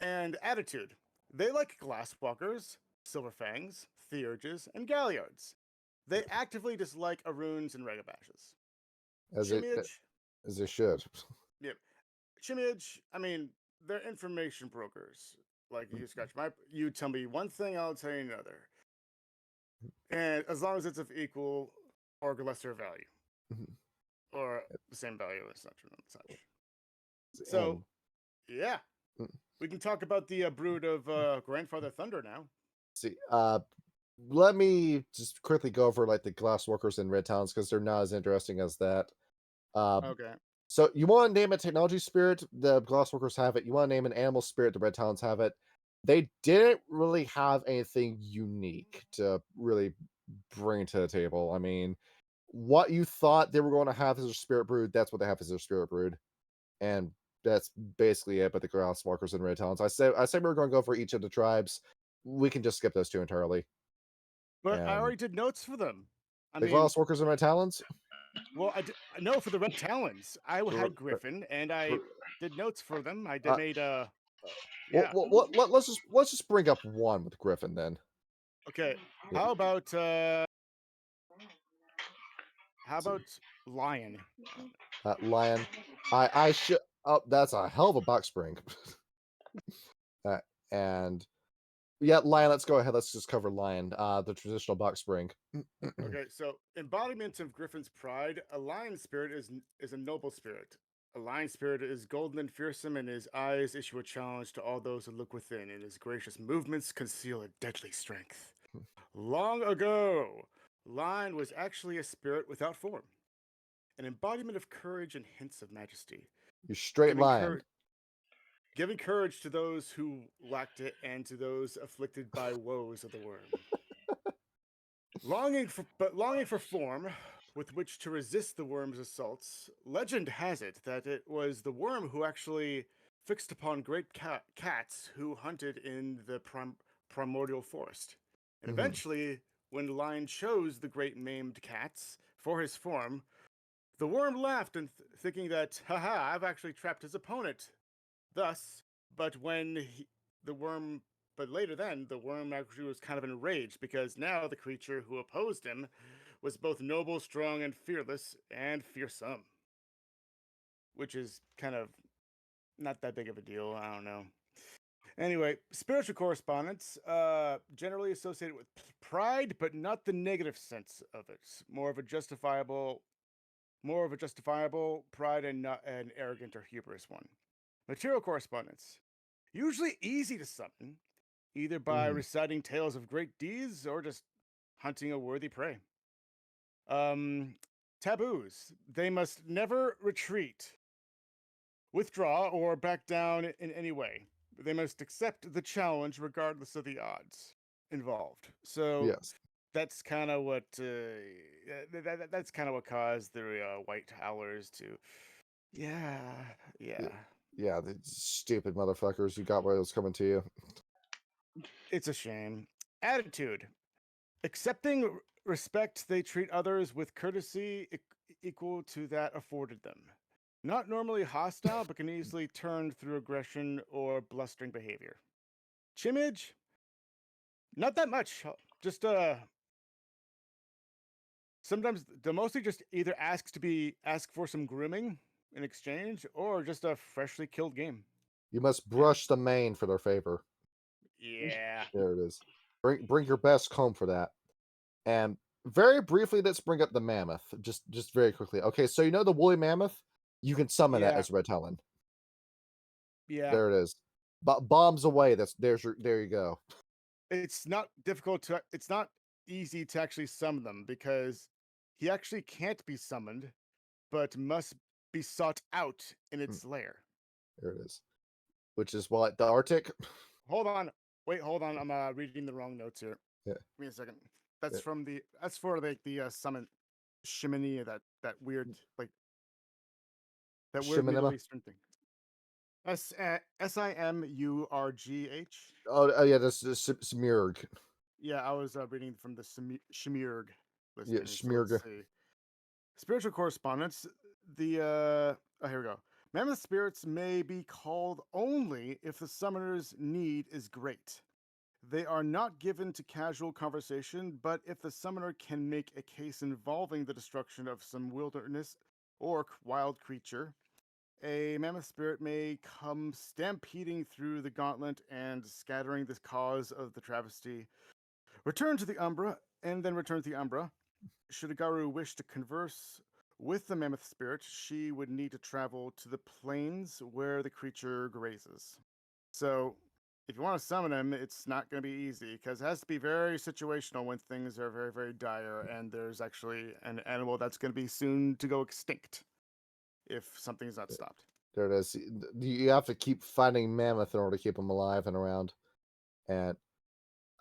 And attitude. They like Glasswalkers, Silverfangs, Theurges, and Galliards. They actively dislike Arunes and Regabashes. As they should. Yep. Chimage, I mean, they're information brokers. Like, you tell me one thing, I'll tell you another. And as long as it's of equal or lesser value, or the same value as such and such. So, yeah, we can talk about the brood of Grandfather Thunder now. See, let me just quickly go over like the Glasswalkers and Red Talons because they're not as interesting as that. Okay. So you want to name a technology spirit, the Glasswalkers have it. You want to name an animal spirit, the Red Talons have it. They didn't really have anything unique to really bring to the table. I mean, what you thought they were going to have as their spirit brood, that's what they have as their spirit brood. And that's basically it. But the Glasswalkers and Red Talons, I say we're going to go for each of the tribes. We can just skip those two entirely. But I already did notes for them. The Glasswalkers and Red Talons? Well, no, for the Red Talons. I had Griffin, and I did notes for them. I made yeah. Well, let's just bring up one with Griffin then. Okay. How about Lion? Lion. I should. Oh, that's a hell of a box spring. And yeah, Lion. Let's go ahead. Let's just cover Lion. The traditional box spring. Okay, so embodiment of Griffin's pride. A lion spirit is a noble spirit. A lion spirit is golden and fearsome, and his eyes issue a challenge to all those who look within, and his gracious movements conceal a deadly strength. Long ago, Lion was actually a spirit without form, an embodiment of courage and hints of majesty. You're straight lion. Giving courage to those who lacked it and to those afflicted by woes of the worm. Longing for form with which to resist the worm's assaults, legend has it that it was the worm who actually fixed upon great cats who hunted in the primordial forest. And eventually, when the lion chose the great maimed cats for his form, the worm laughed and thinking that, haha, I've actually trapped his opponent. Thus, but later then, the worm actually was kind of enraged because now the creature who opposed him was both noble, strong, and fearless, and fearsome. Which is kind of not that big of a deal, I don't know. Anyway, spiritual correspondence, generally associated with pride, but not the negative sense of it. More of a justifiable pride and not an arrogant or hubris one. Material correspondence, usually easy to summon, either by reciting tales of great deeds or just hunting a worthy prey. Taboos, they must never retreat, withdraw, or back down in any way. They must accept the challenge regardless of the odds involved. So yes, that's kind of what that's kind of what caused the White Howlers to, yeah. The stupid motherfuckers. You got what was coming to you. It's a shame. Attitude, accepting respect, they treat others with courtesy equal to that afforded them. Not normally hostile, but can easily turn through aggression or blustering behavior. Chimage, not that much. Just sometimes they mostly just either ask for some grooming in exchange, or just a freshly killed game. You must brush the mane for their favor. Yeah. There it is. Bring your best comb for that. And very briefly, let's bring up the mammoth. Just very quickly. Okay, so you know the woolly mammoth? you can summon that as a red talon. Yeah. There it is. Bombs away. There you go. It's not easy to actually summon them because he actually can't be summoned, but must be sought out in its lair. There it is. Which is what, the Arctic? Hold on. Wait, hold on. I'm reading the wrong notes here. Yeah. Give me a second. That's for the summon Shimini, that weird Middle Eastern thing. Simurgh. Oh yeah, that's Smurg. Yeah, I was reading from the Shimurgh listing. Yeah, Shmurgh. So spiritual correspondence. Here we go. Mammoth spirits may be called only if the summoner's need is great. They are not given to casual conversation, but if the summoner can make a case involving the destruction of some wilderness or wild creature, a mammoth spirit may come stampeding through the gauntlet and scattering the cause of the travesty. Return to the Umbra, and then return to the Umbra. Should a Garu wish to converse with the mammoth spirit, she would need to travel to the plains where the creature grazes. So, if you want to summon him, it's not going to be easy, because it has to be very situational when things are very, very dire, and there's actually an animal that's going to be soon to go extinct if something's not stopped. There it is. You have to keep finding mammoth in order to keep him alive and around. And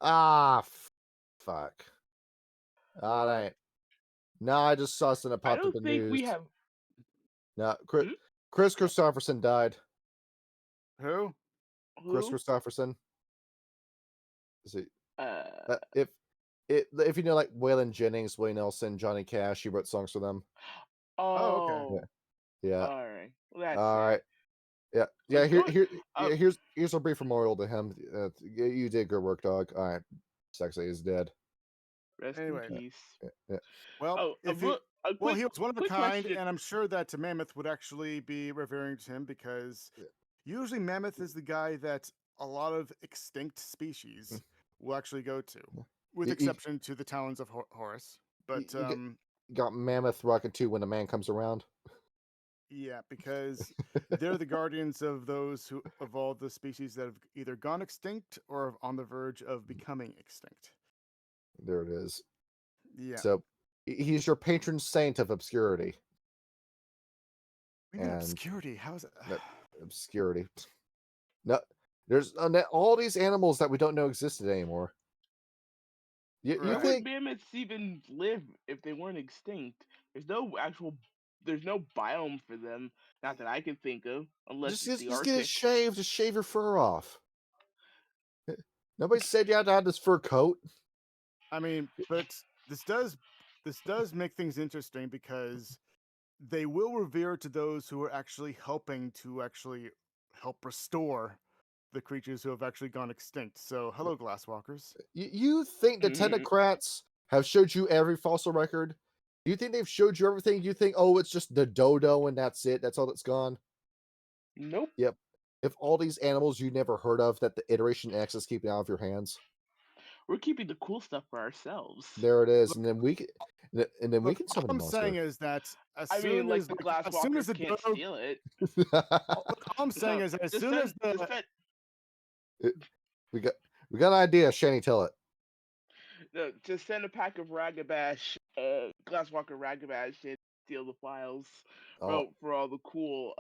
fuck. All right. No, I just saw something that popped up in the news. We have. No, Chris Christopherson died. Who? Chris Christopherson. Is it? If you know, like Waylon Jennings, Willie Nelson, Johnny Cash, he wrote songs for them. Oh, okay. Yeah. All right. Well, that's all right. Yeah. Here's a brief memorial to him. You did good work, dog. All right. Sexy is dead. Rest in peace. Yeah. Well, he was one of a kind, and I'm sure that Mammoth would actually be revering to him because usually Mammoth is the guy that a lot of extinct species will actually go to, with exception to the talons of Horus. But you got Mammoth rocking too when a man comes around. Yeah, because they're the guardians of those of all the species that have either gone extinct or are on the verge of becoming extinct. There it is. Yeah. So he's your patron saint of obscurity. Obscurity? How is it? Obscurity. No, there's all these animals that we don't know existed anymore. You think mammoths even live if they weren't extinct? There's no biome for them, not that I can think of, unless just get it shaved to shave your fur off. Nobody said you had to have this fur coat. I mean, but this does make things interesting because they will revere to those who are actually helping to actually help restore the creatures who have actually gone extinct. So, hello, Glasswalkers. You think the technocrats have showed you every fossil record? Do you think they've showed you everything? You think, oh, it's just the dodo and that's it? That's all that's gone? Nope. Yep. If all these animals you never heard of that the Iteration X is keeping out of your hands. We're keeping the cool stuff for ourselves. There it is. And then we can summon the monster. All I'm saying is that the Glasswalkers can't steal it. All I'm saying is as soon as we got an idea, Shani, tell it. No, to send a pack of Ragabash, Glasswalker Ragabash, and steal the files for all the cool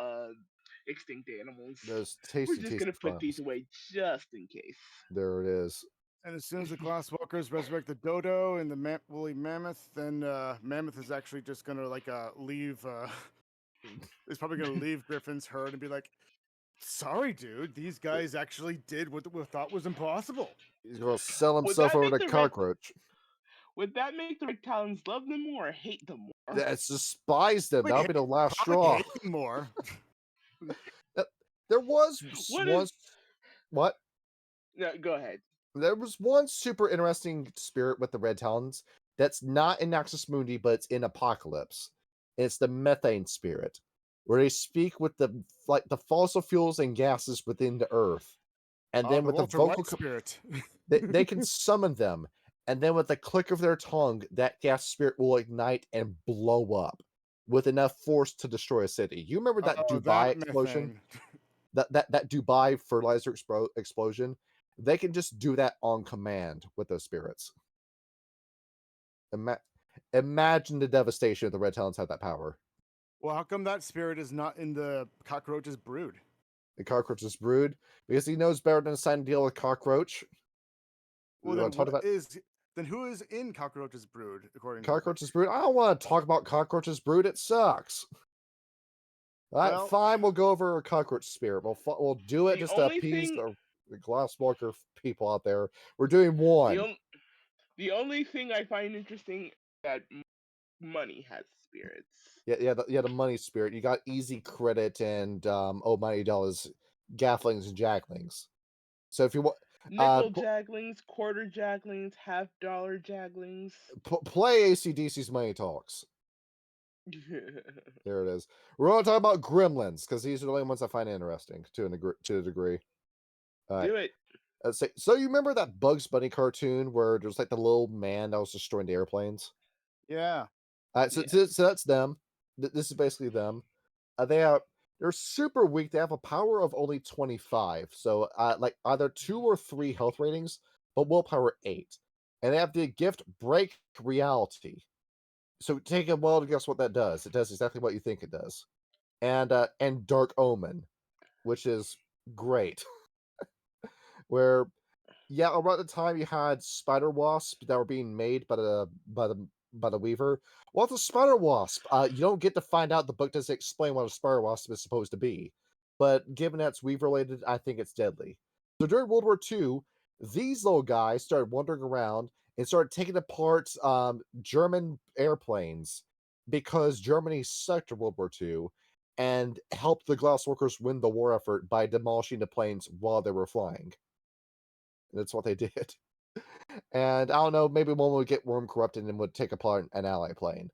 extinct animals. Those tasty, we're just gonna put these away just in case. There it is. And as soon as the Glasswalkers resurrect the dodo and the woolly mammoth, then Mammoth is actually just gonna leave. Is probably gonna leave Griffin's herd and be like, "Sorry, dude, these guys actually did what we thought was impossible." He's gonna sell himself over to Cockroach. Would that make the Red Talons love them more or hate them more? That's despise them. That'll be the last straw. Hate them more. There was what? No, go ahead. There was one super interesting spirit with the Red Talons that's not in Naxos Mundi, but it's in Apocalypse. And it's the methane spirit, where they speak with the fossil fuels and gases within the earth, and then with the vocal spirit, they can summon them, and then with the click of their tongue, that gas spirit will ignite and blow up. with enough force to destroy a city. You remember that Dubai explosion? that Dubai fertilizer explosion? They can just do that on command with those spirits. Imagine the devastation if the Red Talons had that power. Well, how come that spirit is not in the cockroach's brood? The cockroach's brood? Because he knows better than to sign a deal with cockroach. Well, then who is in cockroach's brood, according to cockroach's brood? I don't want to talk about cockroach's brood. It sucks. All right, fine. We'll go over a cockroach spirit. We'll do it just to appease the glasswalker people out there. We're doing one. The only thing I find interesting is that money has spirits. Yeah, the money spirit. You got easy credit and almighty dollars, gafflings and jacklings. So if you want nickel jacklings, quarter jacklings, $50 jacklings. Play AC/DC's Money Talks. There it is. We're going to talk about gremlins because these are the only ones I find interesting to a degree. Do it. So you remember that Bugs Bunny cartoon where there's like the little man that was destroying the airplanes? Yeah. So that's them. This is basically them. They're super weak. They have a power of only 25. So like either 2 or 3 health ratings, but willpower 8. And they have the gift Break Reality. So take a while to guess what that does. It does exactly what you think it does. And Dark Omen, which is great. Where around the time you had Spider Wasp that were being made by the Weaver. Well, it's a Spider Wasp. You don't get to find out. The book doesn't explain what a Spider Wasp is supposed to be. But given that it's Weaver related, I think it's deadly. So during World War II, these little guys started wandering around and started taking apart German airplanes because Germany sucked in World War II and helped the glassworkers win the war effort by demolishing the planes while they were flying. And that's what they did. And I don't know, maybe one would get worm corrupted and would take apart an ally plane.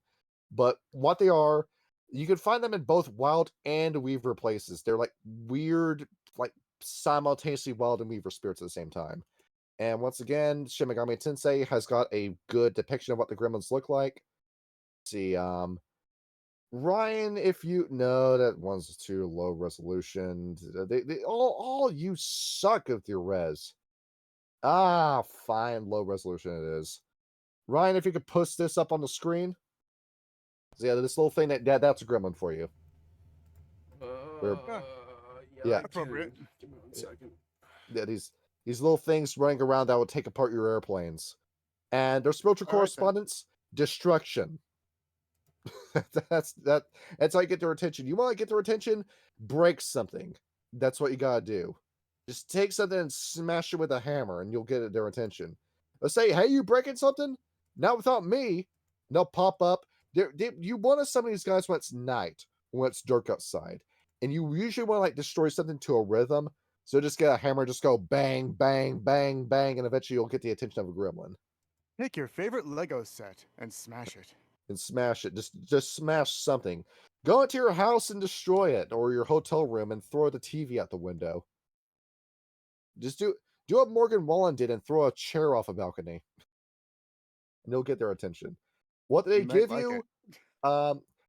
But what they are, you can find them in both wild and Weaver places. They're like weird, like simultaneously wild and Weaver spirits at the same time. And once again, Shin Megami Tensei has got a good depiction of what the gremlins look like. Let's see, Ryan, if you no, that one's too low resolution. They all you suck with your res. Fine, low resolution it is. Ryan, if you could push this up on the screen. So yeah, this little thing that's a gremlin for you. Yeah, appropriate. Give me 1 second. Yeah, these little things running around that will take apart your airplanes. And their spiritual correspondence, destruction. That's how you get their attention. You want to get their attention? Break something. That's what you gotta do. Just take something and smash it with a hammer, and you'll get their attention. Let's say, "Hey, you breaking something? Not without me." And they'll pop up. You want to summon these guys when it's night, when it's dark outside, and you usually want to like destroy something to a rhythm. So just get a hammer, just go bang, bang, bang, bang, and eventually you'll get the attention of a gremlin. Take your favorite Lego set and smash it. And smash it. Just smash something. Go into your house and destroy it, or your hotel room and throw the TV out the window. Just do what Morgan Wallen did and throw a chair off a balcony. And they'll get their attention. What do they give you?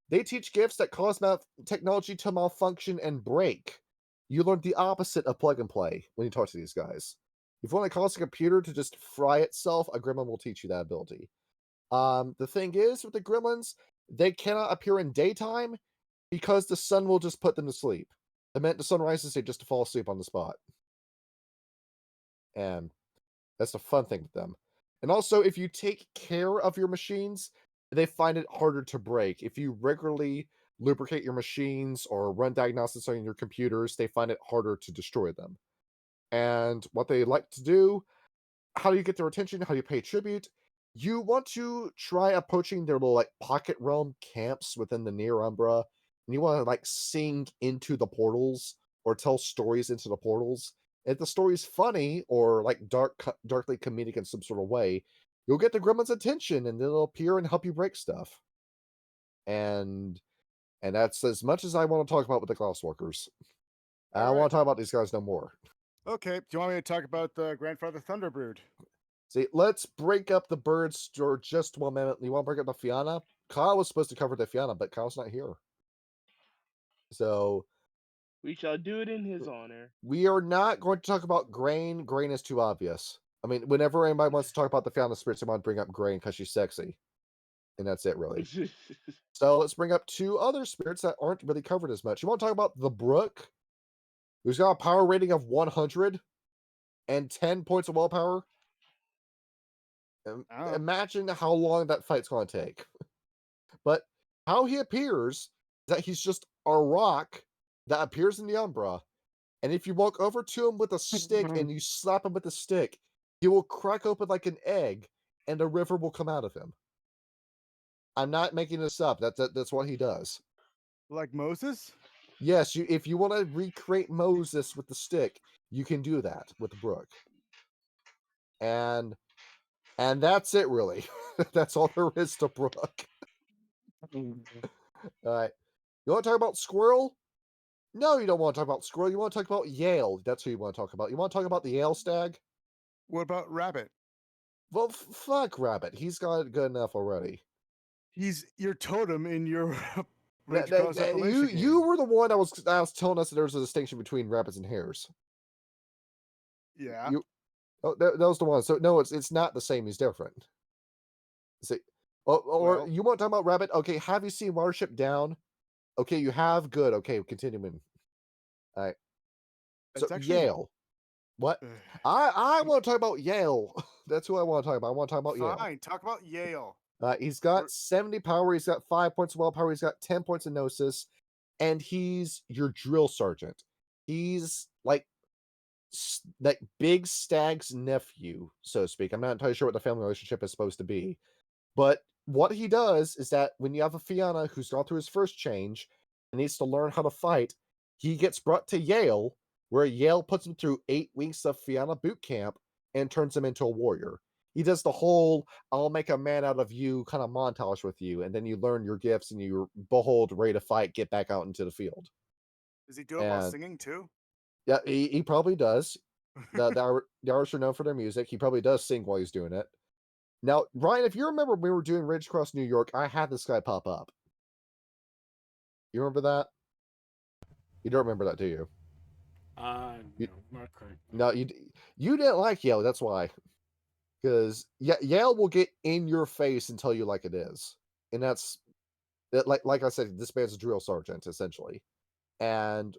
They teach gifts that cause technology to malfunction and break. You learn the opposite of plug and play when you talk to these guys. If you want to cause a computer to just fry itself, a gremlin will teach you that ability. The thing is, with the gremlins, they cannot appear in daytime because the sun will just put them to sleep. The minute the sun rises, they just fall asleep on the spot. And that's the fun thing with them. And also, if you take care of your machines, they find it harder to break. If you regularly lubricate your machines or run diagnostics on your computers, they find it harder to destroy them. And what they like to do, how do you get their attention? How do you pay tribute? You want to try approaching their little like pocket realm camps within the near Umbra, and you want to like sing into the portals or tell stories into the portals. If the story's funny or like darkly comedic in some sort of way, you'll get the gremlin's attention and they'll appear and help you break stuff. And that's as much as I want to talk about with the Glasswalkers. I don't want to talk about these guys no more. Okay, do you want me to talk about the Grandfather Thunderbird? See, let's break up the birds for just 1 minute. You want to break up the Fiana? Kyle was supposed to cover the Fiana, but Kyle's not here. So we shall do it in his honor. We are not going to talk about Grain. Grain is too obvious. I mean, whenever anybody wants to talk about the Fiana spirits, they want to bring up Grain because she's sexy. And that's it, really. So let's bring up 2 other spirits that aren't really covered as much. You want to talk about the Brook, who's got a power rating of 100 and 10 points of willpower? Imagine how long that fight's going to take. But how he appears is that he's just a rock that appears in the Umbra. And if you walk over to him with a stick and you slap him with the stick, he will crack open like an egg and a river will come out of him. I'm not making this up. That's what he does. Like Moses? Yes, if you want to recreate Moses with the stick, you can do that with the Brook. And that's it, really. That's all there is to Brook. All right. You want to talk about Squirrel? No, you don't want to talk about Squirrel. You want to talk about Yale. That's who you want to talk about. You want to talk about the Yale Stag? What about Rabbit? Well, fuck Rabbit. He's got it good enough already. He's your totem in your you were the one that was telling us that there was a distinction between rabbits and hares. Yeah. That was the one. So no, it's not the same. He's different. See, or you want to talk about Rabbit? Okay, have you seen Watership Down? Okay, you have. Good. Okay, continuing. All right. So Yale. What? I want to talk about Yale. That's who I want to talk about. I want to talk about Yale. Fine, talk about Yale. He's got 70 power. He's got 5 points of willpower. He's got 10 points of gnosis, and he's your drill sergeant. He's like Big Stag's nephew, so to speak. I'm not entirely sure what the family relationship is supposed to be, but what he does is that when you have a Fiana who's gone through his first change and needs to learn how to fight, he gets brought to Yale, where Yale puts him through 8 weeks of Fiana boot camp and turns him into a warrior. He does the whole "I'll make a man out of you" kind of montage with you, and then you learn your gifts and you're behold, ready to fight, get back out into the field. Does he do it while singing too? Yeah, he probably does. The artists are known for their music. He probably does sing while he's doing it. Now, Ryan, if you remember when we were doing Ridge Cross New York, I had this guy pop up. You remember that? You don't remember that, do you? No, not correct. No, you didn't like Yale. That's why. Because Yale will get in your face and tell you like it is, and that's like I said, this man's a drill sergeant essentially. And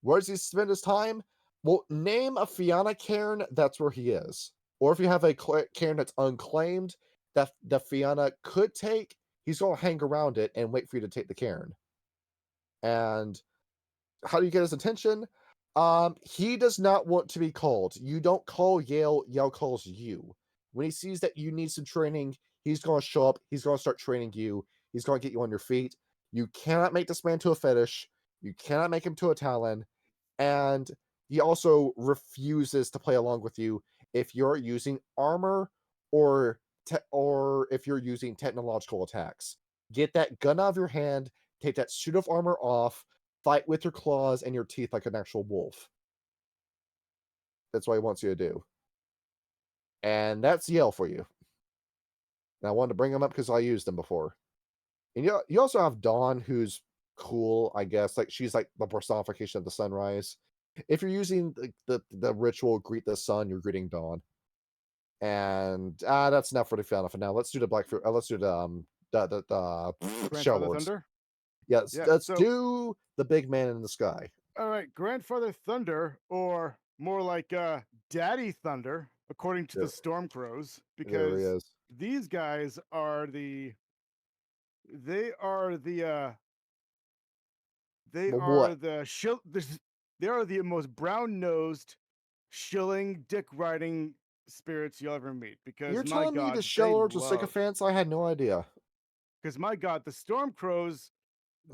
where does he spend his time? Well, name a Fiana cairn. That's where he is. Or if you have a cairn that's unclaimed that the Fiana could take, he's gonna hang around it and wait for you to take the cairn. And how do you get his attention? He does not want to be called. You don't call Yale. Yale calls you. When he sees that you need some training, he's going to show up. He's going to start training you. He's going to get you on your feet. You cannot make this man to a fetish. You cannot make him to a talon. And he also refuses to play along with you if you're using armor or if you're using technological attacks. Get that gun out of your hand. Take that suit of armor off. Fight with your claws and your teeth like an actual wolf. That's what he wants you to do. And that's Yale for you. And I wanted to bring him up because I used him before. And you also have Dawn, who's cool, I guess. Like, she's like the personification of the sunrise. If you're using the ritual Greet the Sun, you're greeting Dawn. And that's enough for the Fiana for now. Let's do the Blackfoot. Let's do the Shell Lords. Thunder? Yes, yeah, let's do the big man in the sky. All right, Grandfather Thunder, or more like Daddy Thunder, according to the Stormcrows, because these guys are the most brown-nosed, shilling, dick-riding spirits you'll ever meet. Because you're telling me the Shell Lords are sycophants? I had no idea. Because my God, the Stormcrows,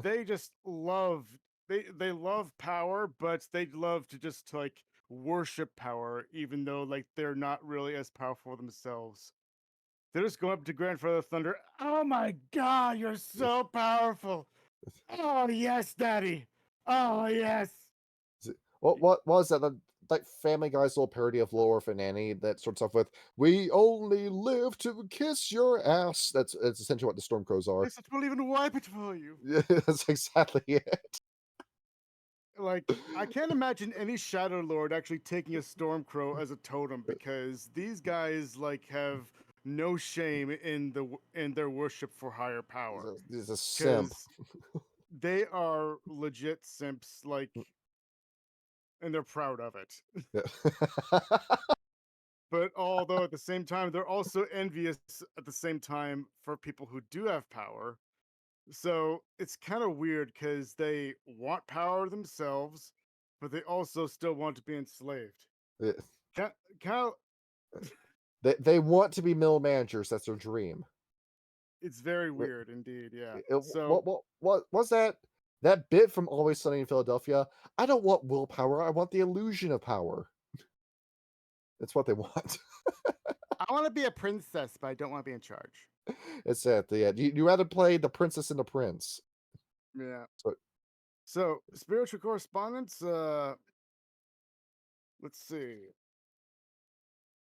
they just love they love power, but they love to just like worship power, even though like they're not really as powerful themselves. They're just going up to Grandfather Thunder. Oh my God, you're so powerful! Oh yes, Daddy. Oh yes. What was that? like Family Guy's little parody of Little Orphan Annie that starts off with "We only live to kiss your ass." That's essentially what the Stormcrows are. Yes, we'll even wipe it for you. Yeah, that's exactly it. Like, I can't imagine any Shadow Lord actually taking a Stormcrow as a totem, because these guys like have no shame in their worship for higher power. He's a simp. They are legit simps, like, and they're proud of it. Yeah. But although at the same time, they're also envious at the same time for people who do have power. So it's kind of weird because they want power themselves, but they also still want to be enslaved. Yeah. Cal, They want to be middle managers. That's their dream. it's very weird indeed. Yeah. What was that bit from Always Sunny in Philadelphia? I don't want willpower. I want the illusion of power. That's what they want. I want to be a princess, but I don't want to be in charge. It's at the end. You rather play the princess and the prince. Yeah. So spiritual correspondence. Let's see.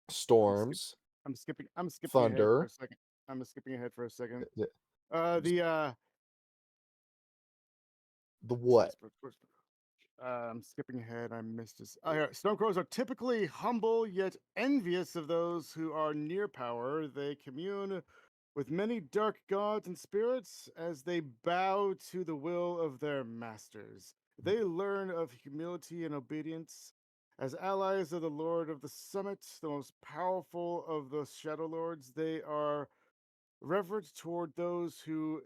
Storms. I'm skipping Thunder. ahead for a second. I'm skipping ahead for a second. The what? I'm skipping ahead. I missed this. Stormcrows are typically humble yet envious of those who are near power. They commune with many dark gods and spirits as they bow to the will of their masters. They learn of humility and obedience. As allies of the Lord of the Summit, the most powerful of the Shadow Lords, they are reverent toward those who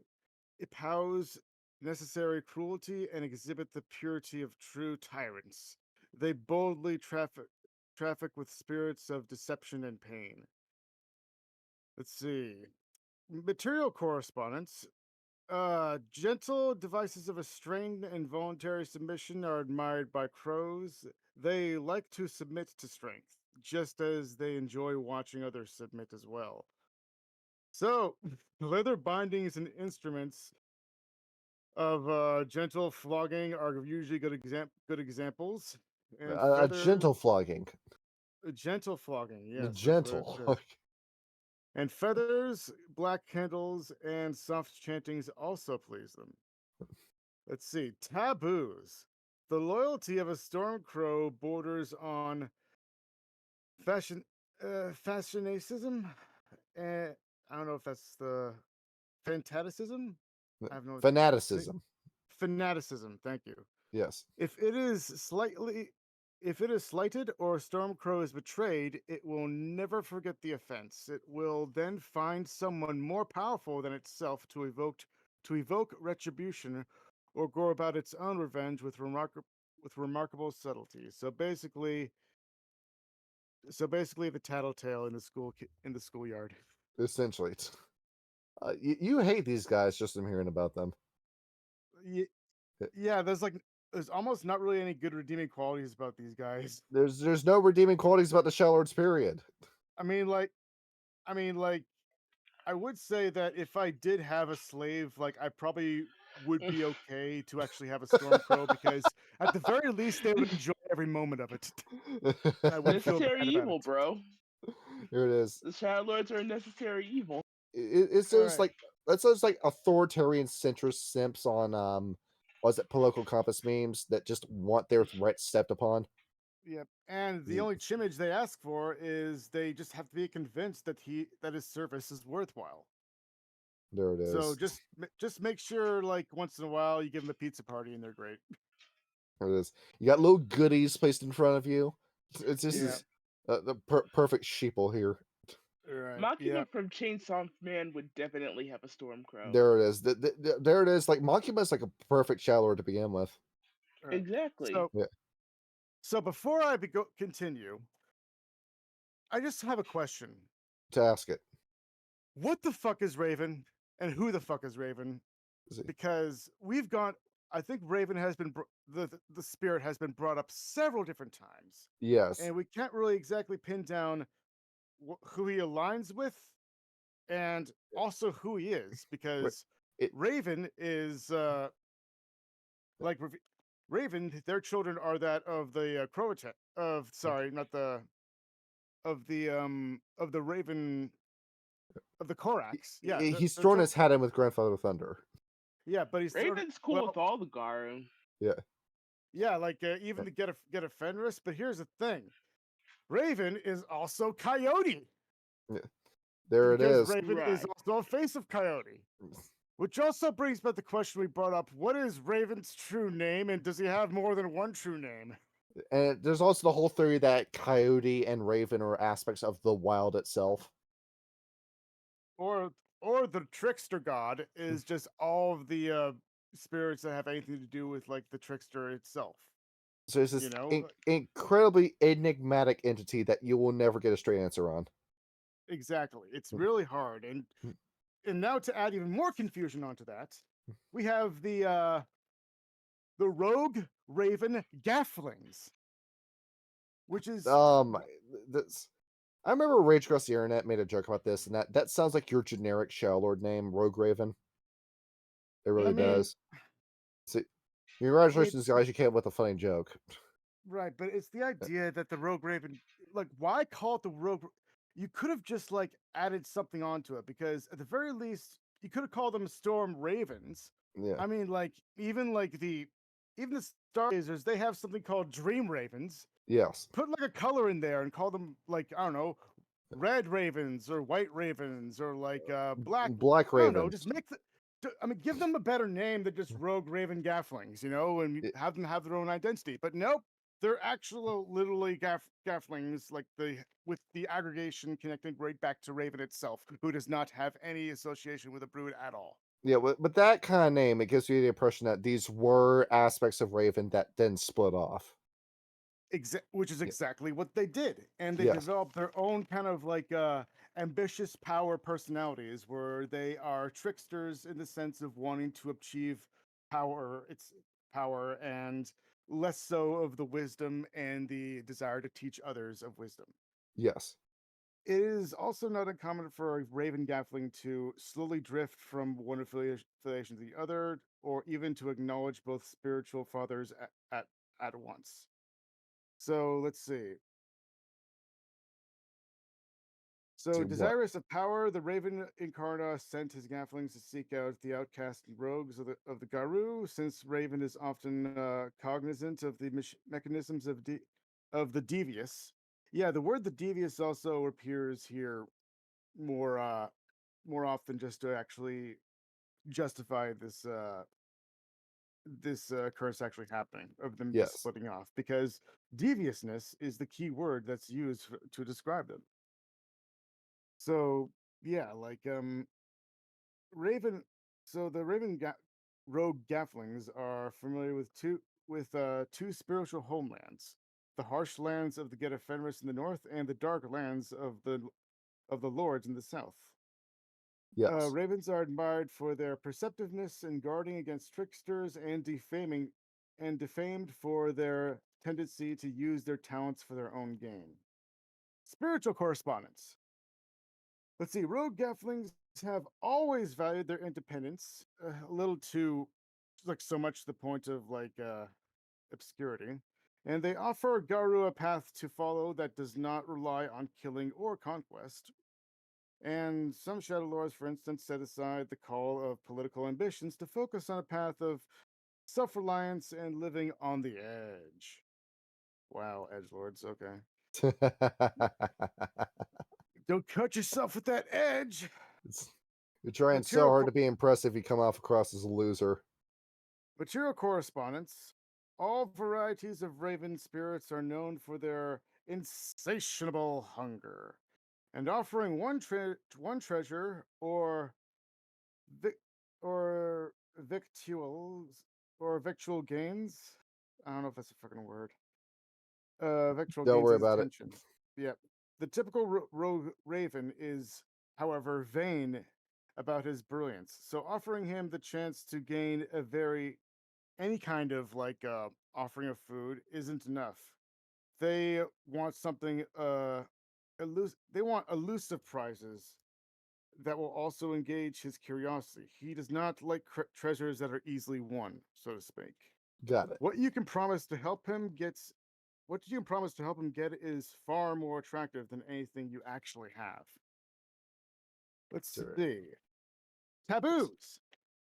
espouse necessary cruelty and exhibit the purity of true tyrants. They boldly traffic with spirits of deception and pain. Let's see. Material correspondence. Gentle devices of restraint and voluntary submission are admired by crows. They like to submit to strength, just as they enjoy watching others submit as well. So, leather bindings and instruments of gentle flogging are usually good examples. And A gentle flogging. A gentle flogging, yes. Gentle. And feathers, black candles, and soft chantings also please them. Let's see. Taboos. The loyalty of a stormcrow borders on fascinacism. I don't know if that's the fanaticism. I have no fanaticism. Fanaticism. Thank you. Yes. If it is slighted or a stormcrow is betrayed, it will never forget the offense. It will then find someone more powerful than itself to evoke retribution, or go about its own revenge with remarkable subtlety. So basically, the tattletale in the schoolyard. Essentially, you hate these guys just from hearing about them. Yeah, there's almost not really any good redeeming qualities about these guys. There's no redeeming qualities about the Shadow Lords, period. I mean, I would say that if I did have a slave, like, I probably would be okay to actually have a Stormcrow, because at the very least they would enjoy every moment of it. I would necessary evil, bro. Here it is. The Shadow Lords are a necessary evil. It's those that's those authoritarian centrist simps on was it political compass memes that just want their rights stepped upon. Yep. And the only chimage they ask for is they just have to be convinced that his service is worthwhile. There it is. So just make sure, like, once in a while you give them a pizza party and they're great. There it is. You got little goodies placed in front of you. It's just the perfect sheeple here. Right. Makima from Chainsaw Man would definitely have a Stormcrow. There it is. There it is. Like, Makima's like a perfect Shadow Lord to begin with. Right. Exactly. So before I continue, I just have a question to ask it. What the fuck is Raven, and who the fuck is Raven? Because I think Raven has been the spirit has been brought up several different times. Yes. And we can't really exactly pin down who he aligns with, and also who he is, because Raven is Raven, their children are that of the Croata of sorry, not the of the Raven of the Korax. Yeah, He's thrown his hat in with Grandfather Thunder. Yeah, but he's Raven's cool with all the Garu. Yeah. Yeah, like even to get a Fenris. But here's the thing: Raven is also Coyote. Yeah. There it is. Raven is also a face of Coyote. Which also brings back the question we brought up: what is Raven's true name, and does he have more than one true name? And there's also the whole theory that Coyote and Raven are aspects of the wild itself. Or the trickster god is just all of the spirits that have anything to do with like the trickster itself. So it's this incredibly enigmatic entity that you will never get a straight answer on. Exactly. It's really hard. And now to add even more confusion onto that, we have the rogue raven gafflings. Which is this I remember Rage Across the Internet made a joke about this, and that sounds like your generic Shadow Lord name, Rogue Raven. It really does. So, congratulations, guys! You came up with a funny joke. Right, but it's the idea that the Rogue Raven, like, why call it the Rogue? You could have just like added something onto it, because at the very least, you could have called them Storm Ravens. Yeah. I mean, like even the Stargazers, they have something called Dream Ravens. Yes. Put like a color in there and call them like, I don't know, red ravens or white ravens or like black ravens. I don't know, just make give them a better name than just rogue raven gafflings, and have them have their own identity. But nope, they're actual literally gafflings, like with the aggregation connecting right back to Raven itself, who does not have any association with the brood at all. Yeah, but that kind of name, it gives you the impression that these were aspects of Raven that then split off. Which is exactly what they did, and they developed their own kind of like ambitious power personalities, where they are tricksters in the sense of wanting to achieve power, and less so of the wisdom and the desire to teach others of wisdom. Yes. It is also not uncommon for a Raven Gaffling to slowly drift from one affiliation to the other, or even to acknowledge both spiritual fathers at once. So let's see. So, desirous of power, the Raven Incarna sent his Gafflings to seek out the outcast and rogues of the Garu. Since Raven is often cognizant of the mechanisms of the devious. Yeah, the word "the devious" also appears here more often, just to actually justify this curse actually happening, of them just splitting off, because deviousness is the key word that's used to describe them. So yeah, like Raven. So the rogue Gafflings are familiar with two spiritual homelands: the harsh lands of the Geta Fenris in the north, and the dark lands of the Lords in the south. Yes. Ravens are admired for their perceptiveness in guarding against tricksters, and defamed for their tendency to use their talents for their own gain. Spiritual correspondence. Let's see. Rogue Gafflings have always valued their independence, a little too, like, so much to the point of like obscurity, and they offer Garu a path to follow that does not rely on killing or conquest. And some Shadow Lords, for instance, set aside the call of political ambitions to focus on a path of self-reliance and living on the edge. Wow, edgelords. Okay. Don't cut yourself with that edge. You're trying so hard to be impressive, you come across as a loser. Material correspondence. All varieties of raven spirits are known for their insatiable hunger, and offering one treasure or victual gains. I don't know if that's a fucking word. Victual Don't gains worry his about attention. Yep. The typical rogue raven is, however, vain about his brilliance. So offering him the chance to gain any kind of like offering of food isn't enough. They want something they want elusive prizes that will also engage his curiosity. He does not like treasures that are easily won, so to speak. Got it. What you can promise to help him get is far more attractive than anything you actually have. Let's see. Taboos.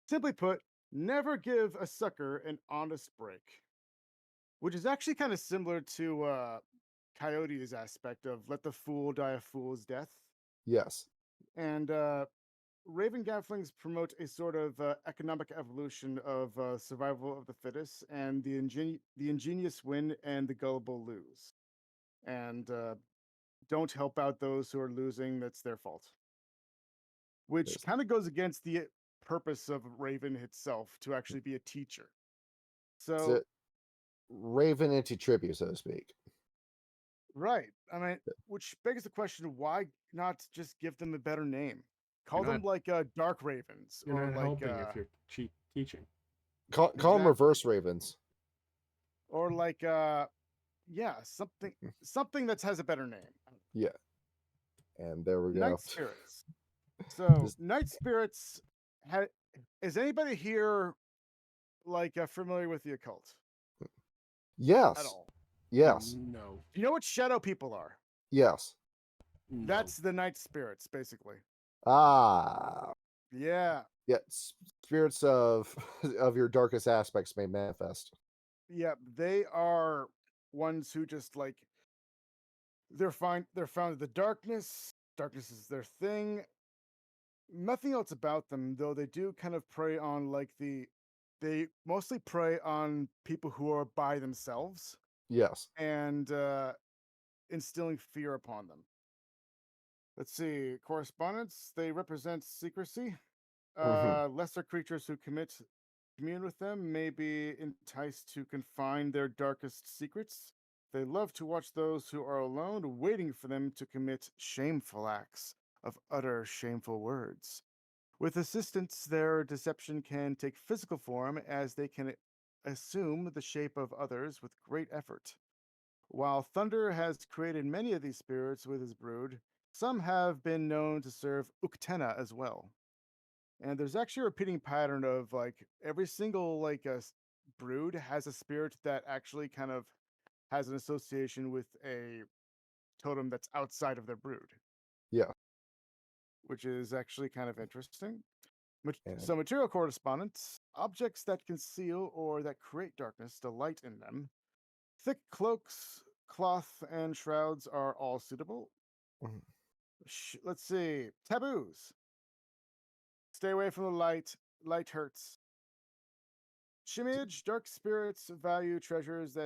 Simply put, never give a sucker an honest break. Which is actually kind of similar to Coyote's aspect of let the fool die a fool's death. Yes. And Raven Gadflings promote a sort of economic evolution of survival of the fittest, and the ingenious win and the gullible lose. And don't help out those who are losing, that's their fault. Which kind of goes against the purpose of Raven itself, to actually be a teacher. So Raven anti-tribute, so to speak. Right. I mean, which begs the question, why not just give them a better name? Call them like Dark Ravens. You're or not like, helping if you're teaching. Call them Reverse Ravens. Or like, something that has a better name. Yeah. And there we go. Night Spirits. So, Night Spirits, is anybody here like familiar with the occult? Yes. At all? Yes. No. Do you know what shadow people are? Yes. No. That's the Night Spirits, basically. Ah. Yeah. Yeah. Spirits of your darkest aspects may manifest. Yeah, they are ones who just like they're found in the darkness. Darkness is their thing. Nothing else about them, though. They do kind of prey on they mostly prey on people who are by themselves. Yes. And instilling fear upon them. Let's see. Correspondence. They represent secrecy. Lesser creatures who commune with them may be enticed to confine their darkest secrets. They love to watch those who are alone, waiting for them to commit shameful acts of utter shameful words. With assistance, their deception can take physical form, as they can assume the shape of others with great effort. While Thunder has created many of these spirits with his brood, some have been known to serve Uktena as well. And there's actually a repeating pattern of like every single brood has a spirit that actually kind of has an association with a totem that's outside of their brood. Yeah. Which is actually kind of interesting. So material correspondence, objects that conceal or that create darkness delight in them. Thick cloaks, cloth, and shrouds are all suitable. Let's see. Taboos. Stay away from the light. Light hurts. Shimage, dark spirits value treasures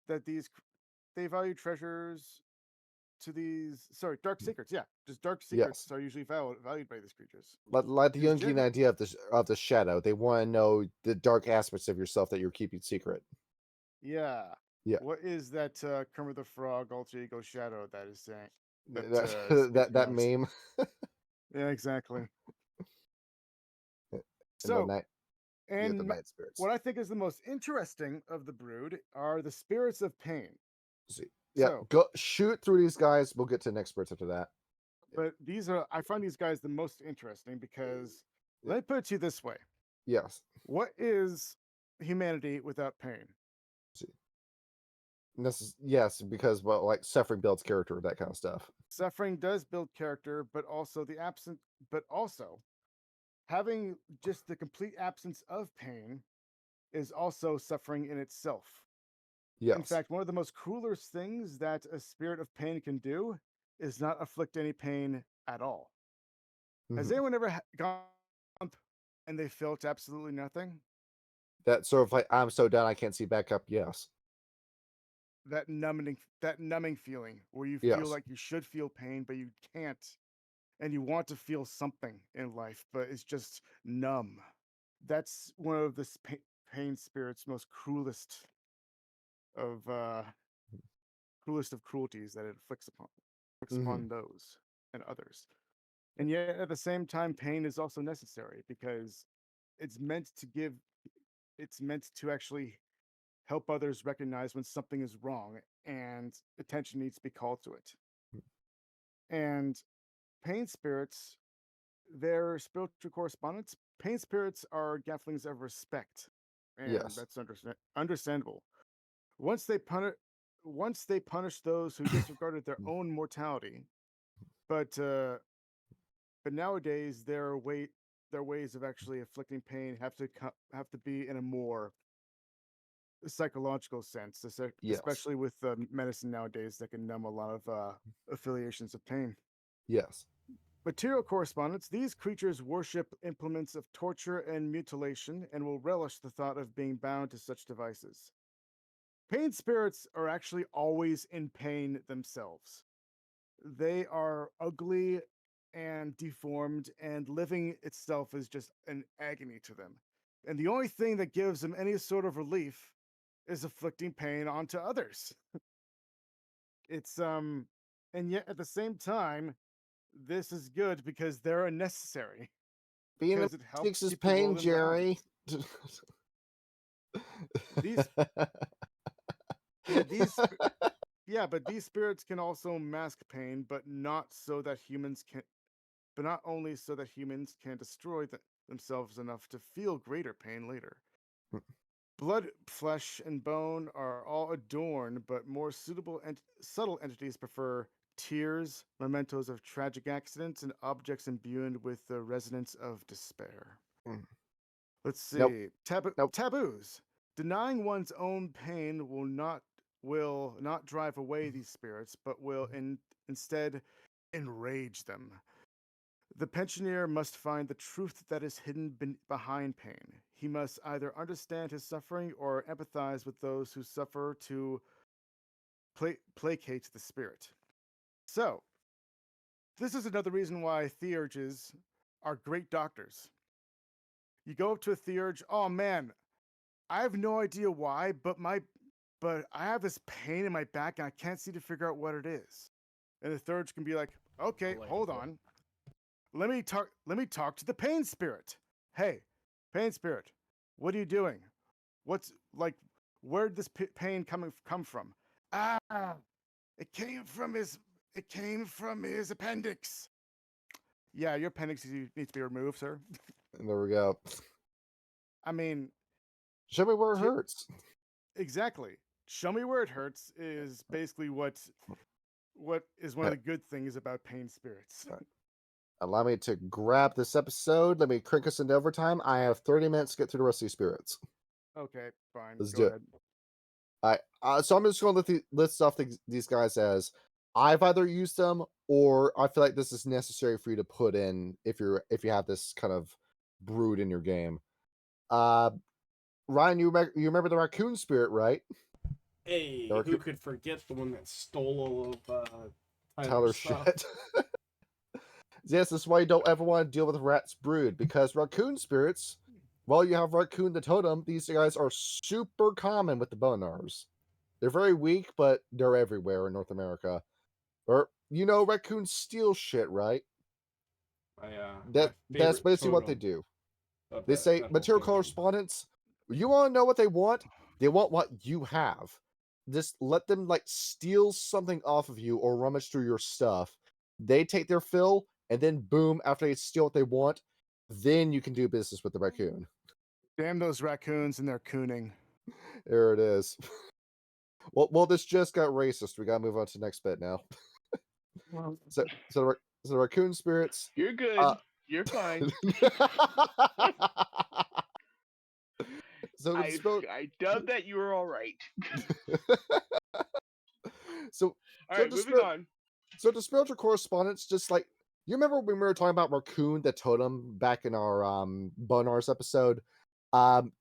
they value treasures to these. Sorry, dark secrets. Yeah, just dark secrets are usually valued by these creatures. Like the Jungian idea of the shadow. They want to know the dark aspects of yourself that you're keeping secret. Yeah. Yeah. What is that Kermit the Frog alter ego shadow that is saying? That meme. Yeah, exactly. And night spirits. What I think is the most interesting of the brood are the spirits of pain. See. Yeah, go shoot through these guys. We'll get to next spirits after that. But I find these guys the most interesting because let me put it to you this way. Yes. What is humanity without pain? Yes, because like suffering builds character, that kind of stuff. Suffering does build character, but also having just the complete absence of pain is also suffering in itself. Yes. In fact, one of the most cruelest things that a spirit of pain can do is not afflict any pain at all. Has anyone ever gone and they felt absolutely nothing? That sort of like, I'm so down I can't see back up. Yes. That numbing feeling where you feel like you should feel pain, but you can't. And you want to feel something in life, but it's just numb. That's one of the pain spirit's most cruelest of cruelties that it inflicts upon those and others. And yet at the same time, pain is also necessary because it's meant to actually help others recognize when something is wrong and attention needs to be called to it. And pain spirits, their spiritual correspondence, pain spirits are gadflings of respect and that's understandable. Once they punish those who disregarded their own mortality, but nowadays their ways of actually inflicting pain have to be in a more psychological sense, especially with medicine nowadays that can numb a lot of affiliations of pain. Yes. Material correspondence, these creatures worship implements of torture and mutilation and will relish the thought of being bound to such devices. Pain spirits are actually always in pain themselves. They are ugly and deformed, and living itself is just an agony to them. And the only thing that gives them any sort of relief is inflicting pain onto others. It's and yet at the same time, this is good because they're unnecessary. Being because it helps fixes keep the world pain, in Jerry. these but these spirits can also mask pain, but not only so that humans can destroy themselves enough to feel greater pain later. Blood, flesh, and bone are all adorned, but more suitable and subtle entities prefer tears, mementos of tragic accidents, and objects imbued with the resonance of despair. Let's see. Taboos. Denying one's own pain will not drive away these spirits, but will instead enrage them. The pensioner must find the truth that is hidden behind pain. He must either understand his suffering or empathize with those who suffer to placate the spirit. So, this is another reason why theurges are great doctors. You go up to a theurge, oh man, I have no idea why, but I have this pain in my back and I can't seem to figure out what it is. And the theurge can be like, okay, hold on. Let me talk to the pain spirit. Hey, pain spirit, what are you doing? Where'd this pain come from? It came from his appendix. Yeah, your appendix needs to be removed, sir. And there we go. I mean, show me where it hurts. Exactly. Show me where it hurts is basically what is one of the good things about pain spirits. Allow me to grab this episode. Let me crank us into overtime. I have 30 minutes to get through the rest of these spirits. Okay, fine. Let's do it. All right. So I'm just going to list off these guys as I've either used them or I feel like this is necessary for you to put in if you have this kind of brood in your game. Ryan, you remember the Raccoon spirit, right? Hey, who could forget the one that stole all of Tyler's shit? Yes, this is why you don't ever want to deal with Rat's brood, because Raccoon spirits, while you have Raccoon the totem, these guys are super common with the Bonars. They're very weak, but they're everywhere in North America. Or, raccoons steal shit, right? That's basically what they do. They say, material correspondence, you want to know what they want? They want what you have. Just let them, steal something off of you or rummage through your stuff. They take their fill, and then boom, after they steal what they want, then you can do business with the raccoon. Damn those raccoons and their cooning. There it is. Well, this just got racist. We gotta move on to the next bit now. So the raccoon spirits. You're good. You're fine. So I dubbed that you were all right. All right, moving on. So the spiritual correspondence, just like you remember when we were talking about Raccoon, the totem, back in our Bonars episode,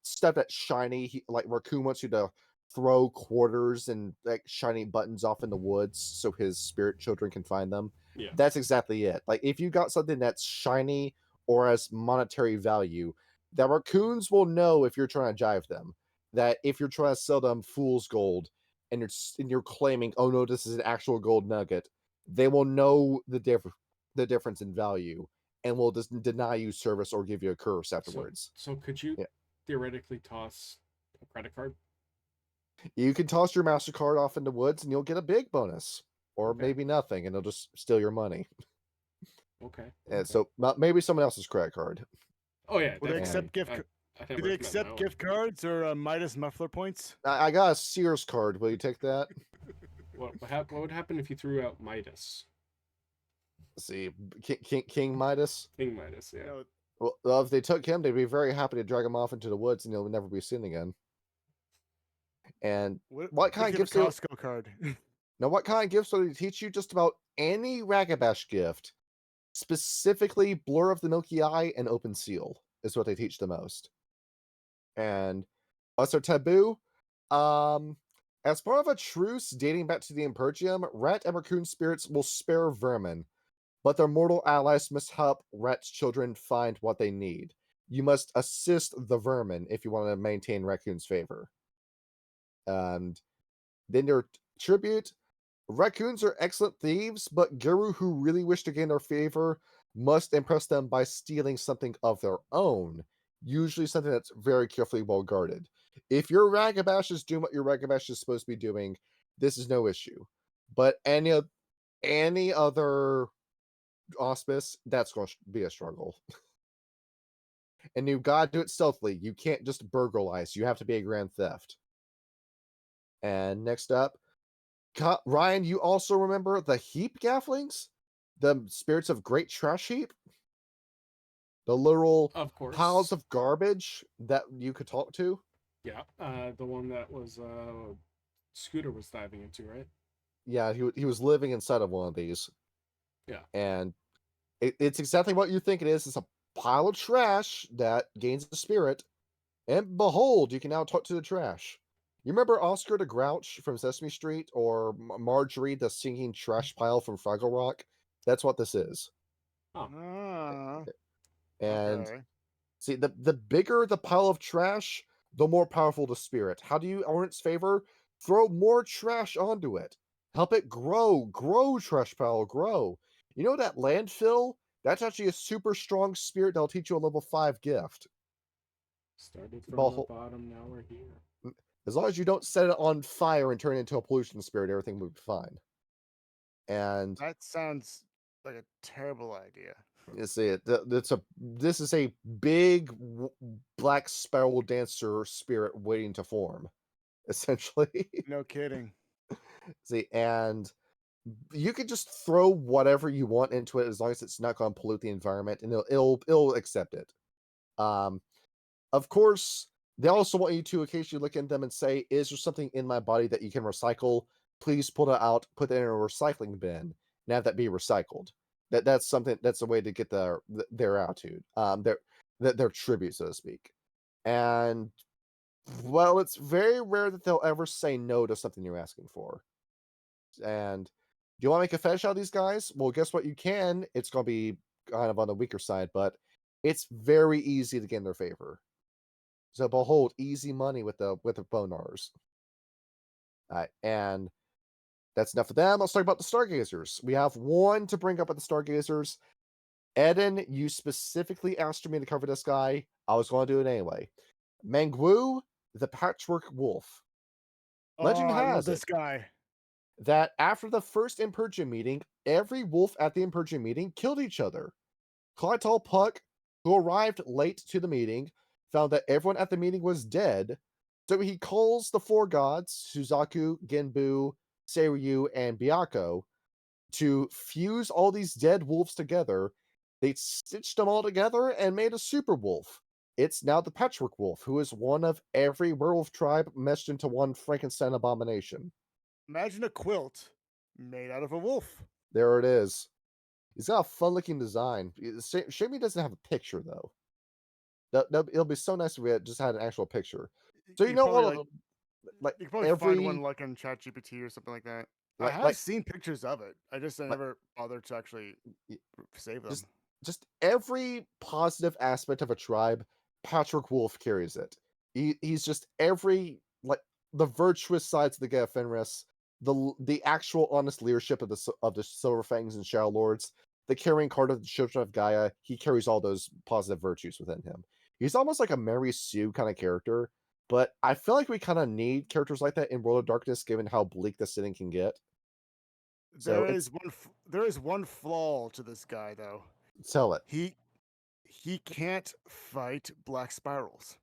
stuff that's shiny. Raccoon wants you to throw quarters and shiny buttons off in the woods so his spirit children can find them. Yeah, that's exactly it. If you got something that's shiny or has monetary value, the raccoons will know if you're trying to jive them. That if you're trying to sell them fool's gold and you're claiming, oh no, this is an actual gold nugget, they will know the difference in value and will just deny you service or give you a curse afterwards. So could you theoretically toss a credit card? You can toss your MasterCard off in the woods and you'll get a big bonus. Or maybe nothing, and they'll just steal your money. Okay. And so maybe someone else's credit card. Oh yeah. Will they accept gift? Do they accept gift cards or Midas muffler points? I got a Sears card. Will you take that? What would happen if you threw out Midas? Let's see, King Midas. King Midas, yeah. Well, if they took him, they'd be very happy to drag him off into the woods, and he'll never be seen again. And what kind of gifts? Costco card. Now, what kind of gifts will they teach you? Just about any Ragabash gift. Specifically, Blur of the Milky Eye and Open Seal is what they teach the most. And also Taboo. As part of a truce dating back to the Impergium, Rat and Raccoon spirits will spare vermin, but their mortal allies must help Rat's children find what they need. You must assist the vermin if you want to maintain Raccoon's favor. And then their tribute. Raccoons are excellent thieves, but Guru who really wish to gain their favor must impress them by stealing something of their own, usually something that's very carefully well guarded. If your Ragabash is doing what your Ragabash is supposed to be doing, this is no issue. But any other auspice, that's going to be a struggle. And you've got to do it stealthily. You can't just burglarize. You have to be a grand theft. And next up, Ryan, you also remember the heap gafflings? The spirits of Great Trash Heap? The literal piles of garbage that you could talk to? Yeah, the one that was Scooter was diving into, right? Yeah, he was living inside of one of these. Yeah. And it's exactly what you think it is. It's a pile of trash that gains a spirit. And behold, you can now talk to the trash. You remember Oscar the Grouch from Sesame Street or Marjorie the singing trash pile from Fraggle Rock? That's what this is. Oh. And see, the bigger the pile of trash, the more powerful the spirit. How do you earn its favor? Throw more trash onto it. Help it grow. Grow, trash pile, grow. You know that landfill? That's actually a super strong spirit that'll teach you a level 5 gift. Started from the bottom, now we're here. As long as you don't set it on fire and turn it into a pollution spirit, everything will be fine. And that sounds like a terrible idea. You see, this is a big black spiral dancer spirit waiting to form, essentially. No kidding. See, and you can just throw whatever you want into it as long as it's not going to pollute the environment, and it'll accept it. Of course, they also want you to occasionally look at them and say, "Is there something in my body that you can recycle? Please pull it out, put it in a recycling bin, and have that be recycled." That's something. That's a way to get their attitude, their tribute, so to speak. And well, it's very rare that they'll ever say no to something you're asking for. And do you want to make a fetish out of these guys? Well, guess what? You can. It's going to be kind of on the weaker side, but it's very easy to gain their favor. So behold, easy money with the bonars. All right, and that's enough of them. Let's talk about the Stargazers. We have one to bring up with the Stargazers. Eden, you specifically asked me to cover this guy. I was going to do it anyway. Mangwu, the Patchwork Wolf. Legend has this guy that after the first Impergium meeting, every wolf at the Impergium meeting killed each other. Clytal Puck, who arrived late to the meeting, found that everyone at the meeting was dead, so he calls the four gods, Suzaku, Genbu, Seiryu, and Byakko, to fuse all these dead wolves together. They stitched them all together and made a super wolf. It's now the Patchwork Wolf, who is one of every werewolf tribe meshed into one Frankenstein abomination. Imagine a quilt made out of a wolf. There it is. He's got a fun-looking design. Shame he doesn't have a picture, though. It'll be so nice if we just had an actual picture. So you know all of them. Like you can probably find one like on ChatGPT or something like that. I have seen pictures of it. I just never bothered to actually save them. Just every positive aspect of a tribe, Patchwork Wolf carries it. He's just every the virtuous sides of the Gaia Fenris, the actual honest leadership of the Silver Fangs and Shadow Lords, the carrying card of the Children of Gaia. He carries all those positive virtues within him. He's almost like a Mary Sue kind of character. But I feel like we kind of need characters like that in World of Darkness, given how bleak the setting can get. There is one flaw to this guy, though. Tell it. He can't fight black spirals.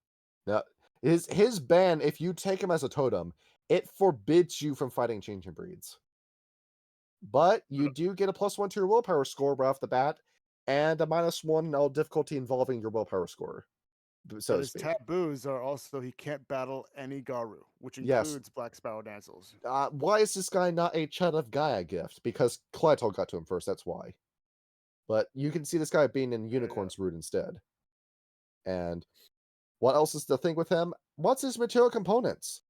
Now, his ban, if you take him as a totem, it forbids you from fighting changing breeds. But you do get a +1 to your willpower score right off the bat, and a -1 in all difficulty involving your willpower score. So but his taboos are also he can't battle any Garu, which includes Black Spiral Damsels. Why is this guy not a Chet of Gaia gift? Because Clytol got to him first, that's why. But you can see this guy being in Unicorn's Root instead. And what else is the thing with him? What's his material components?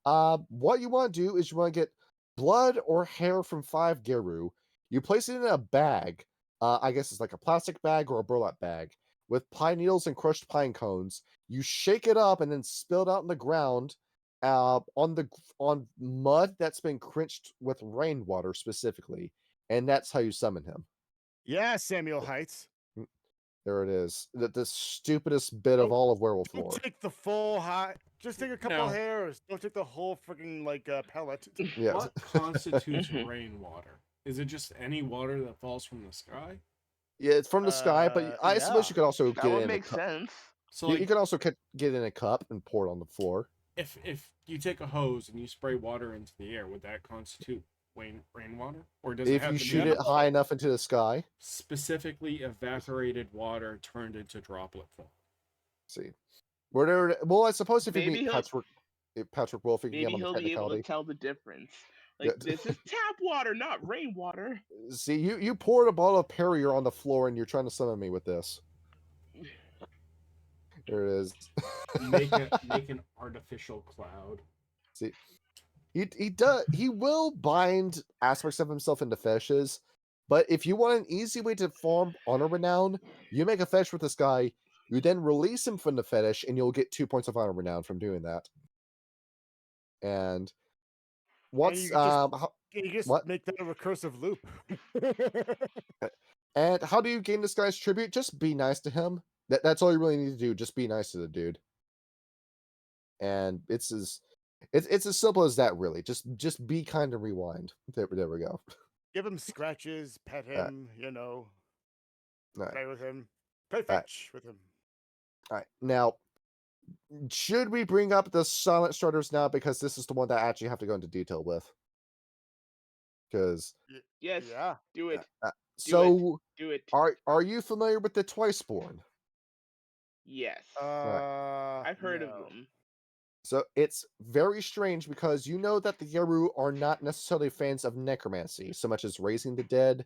What you want to do is you want to get blood or hair from 5 Geru. You place it in a bag. I guess it's like a plastic bag or a burlap bag with pine needles and crushed pine cones. You shake it up and then spill it out on the ground on mud that's been quenched with rainwater specifically. And that's how you summon him. Yeah, Samuel Heights. There it is. The stupidest bit of all of Werewolf lore. Don't take the full high. Just take a couple hairs. Don't take the whole freaking pellet. Yeah. What constitutes rainwater? Is it just any water that falls from the sky? Yeah, it's from the sky, but I suppose you could also get it in a cup. That would make sense. So you can also get it in a cup and pour it on the floor. If you take a hose and you spray water into the air, would that constitute rainwater? Or does if you shoot it high enough into the sky? Specifically evaporated water turned into droplet form. See. Well, I suppose if you meet Patrick Wolf, you can get him on the technicality. Maybe he'll be able to tell the difference. Like, this is tap water, not rainwater. See, you poured a bottle of Perrier on the floor and you're trying to summon me with this. There it is. Make an artificial cloud. See, he will bind aspects of himself into fetishes, but if you want an easy way to farm honor renown, you make a fetish with this guy, you then release him from the fetish, and you'll get 2 points of honor renown from doing that. And what's you just make that a recursive loop. And how do you gain this guy's tribute? Just be nice to him. That's all you really need to do. Just be nice to the dude. And it's as simple as that, really. Just be kind and rewind. There we go. Give him scratches, pet him, play with him, play fetch with him. All right, now, should we bring up the silent starters now? Because this is the one that I actually have to go into detail with. Because yes, do it. Do it. Are you familiar with the Twice-born? Yes. I've heard of them. So it's very strange because you know that the Geru are not necessarily fans of necromancy so much as raising the dead,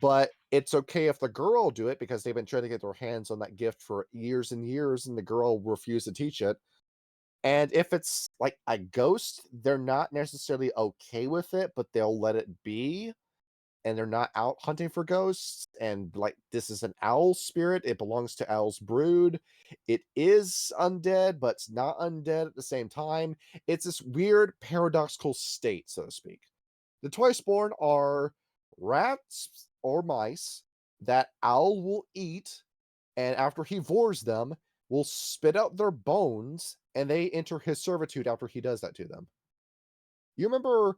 but it's okay if the girl do it because they've been trying to get their hands on that gift for years and years, and the girl refused to teach it. And if it's like a ghost, they're not necessarily okay with it, but they'll let it be. And they're not out hunting for ghosts. And like, this is an owl spirit. It belongs to Owl's brood. It is undead, but it's not undead at the same time. It's this weird paradoxical state, so to speak. The Twice-born are rats or mice that Owl will eat, and after he vores them, will spit out their bones, and they enter his servitude after he does that to them. You remember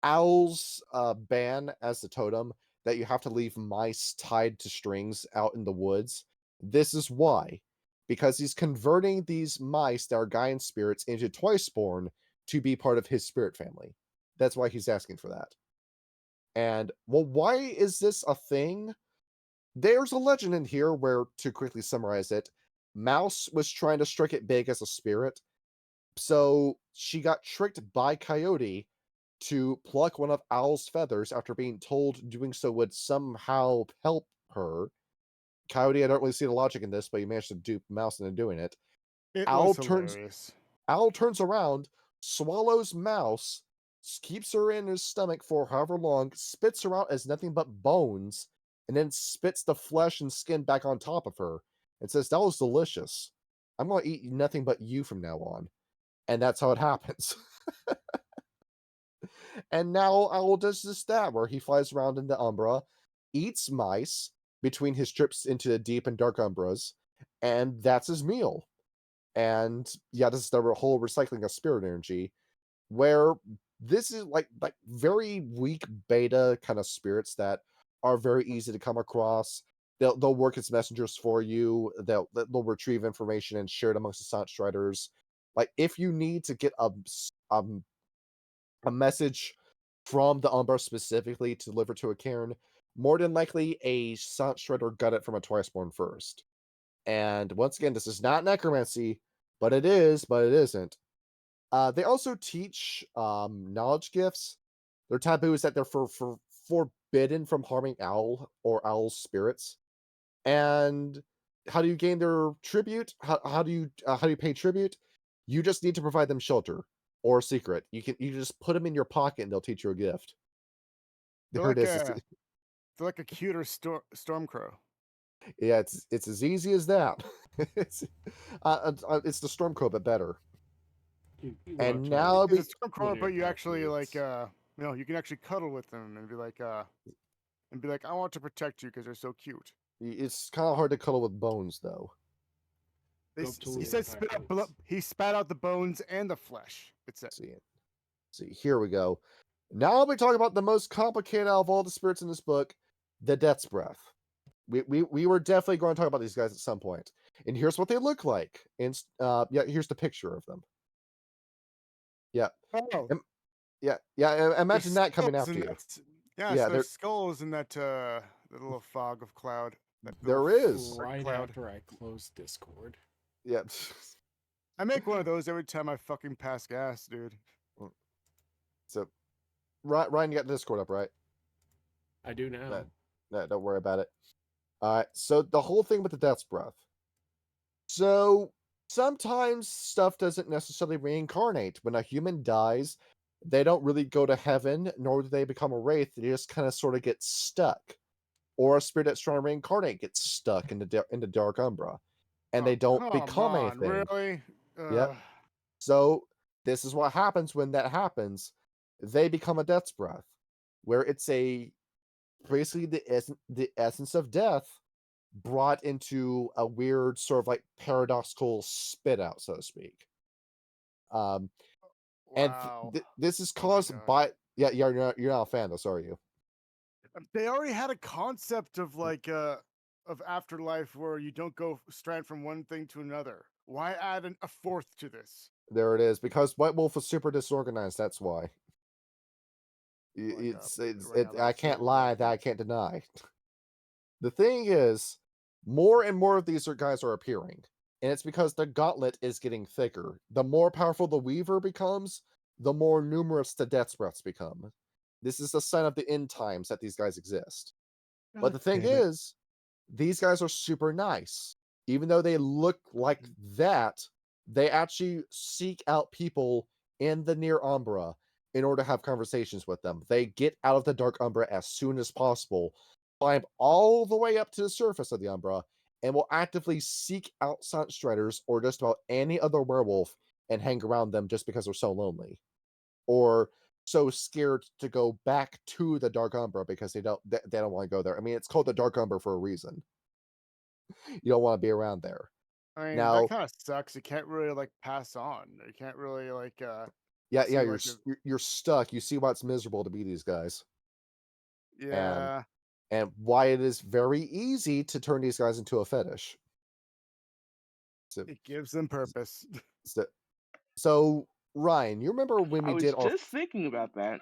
Owl's ban as the totem that you have to leave mice tied to strings out in the woods? This is why. Because he's converting these mice that are Gaian spirits into Twice-born to be part of his spirit family. That's why he's asking for that. And, well, why is this a thing? There's a legend in here where, to quickly summarize it, Mouse was trying to strike it big as a spirit, so she got tricked by Coyote to pluck one of Owl's feathers after being told doing so would somehow help her. Coyote, I don't really see the logic in this, but he managed to dupe Mouse into doing it. Owl turns around, swallows Mouse, keeps her in his stomach for however long, spits her out as nothing but bones, and then spits the flesh and skin back on top of her and says, "That was delicious. I'm going to eat nothing but you from now on." And that's how it happens. And now Owl does just that, where he flies around into Umbra, eats mice between his trips into the deep and dark Umbras, and that's his meal. And yeah, this is the whole recycling of spirit energy, where this is like very weak beta kind of spirits that are very easy to come across. they'll work as messengers for you. They'll retrieve information and share it amongst the Silent Striders. Like if you need to get a message from the Umbra specifically to deliver to a cairn, more than likely a Silent Strider got it from a Twice-born first. And once again, this is not necromancy, but it isn't. They also teach knowledge gifts. Their taboo is that they're forbidden from harming owl spirits. And how do you gain their tribute? How do you pay tribute? You just need to provide them shelter or a secret. You just put them in your pocket and they'll teach you a gift. There it is. They're like a cuter Stormcrow. Yeah, it's as easy as that. it's the Stormcrow, but better. And now it's a Stormcrow, but you actually like you can actually cuddle with them and be like I want to protect you because they're so cute. It's kind of hard to cuddle with bones, though. He said he spat out the bones and the flesh. See, here we go. Now I'll be talking about the most complicated out of all the spirits in this book, the Death's Breath. We were definitely going to talk about these guys at some point. And here's what they look like. And here's the picture of them. Yeah. Oh. Yeah. Imagine that coming after you. Yeah, there's skulls in that little fog of cloud. There is. Right after I close Discord. Yeah. I make one of those every time I fucking pass gas, dude. So, Ryan, you got Discord up, right? I do now. No, don't worry about it. All right. So the whole thing with the Death's Breath. So sometimes stuff doesn't necessarily reincarnate. When a human dies, they don't really go to heaven, nor do they become a wraith. They just kind of sort of get stuck. Or a spirit that's trying to reincarnate gets stuck in the Dark Umbra. And they don't become anything. Really? Yeah. So this is what happens when that happens. They become a Death's Breath, where it's basically the essence of death brought into a weird sort of like paradoxical spit out, so to speak. Wow. And this is caused by you're not a fan though, are you? They already had a concept of like of afterlife where you don't go strand from one thing to another. Why add a fourth to this? There it is, because White Wolf was super disorganized. That's why. I can't lie, that I can't deny. The thing is, more and more of these guys are appearing, and it's because the gauntlet is getting thicker. The more powerful the Weaver becomes, the more numerous the Death's Breaths become. This is a sign of the end times that these guys exist. But the thing is, these guys are super nice. Even though they look like that, they actually seek out people in the near Umbra in order to have conversations with them. They get out of the Dark Umbra as soon as possible, climb all the way up to the surface of the Umbra, and will actively seek out Silent Striders or just about any other werewolf and hang around them just because they're so lonely. Or so scared to go back to the Dark Umbra because they don't want to go there. I mean, it's called the Dark Umbra for a reason. You don't want to be around there. I mean, that kind of sucks. You can't really like pass on. You can't really like you're stuck. You see why it's miserable to be these guys. Yeah. And why it is very easy to turn these guys into a fetish. So, it gives them purpose. So Ryan, you remember when we did just thinking about that.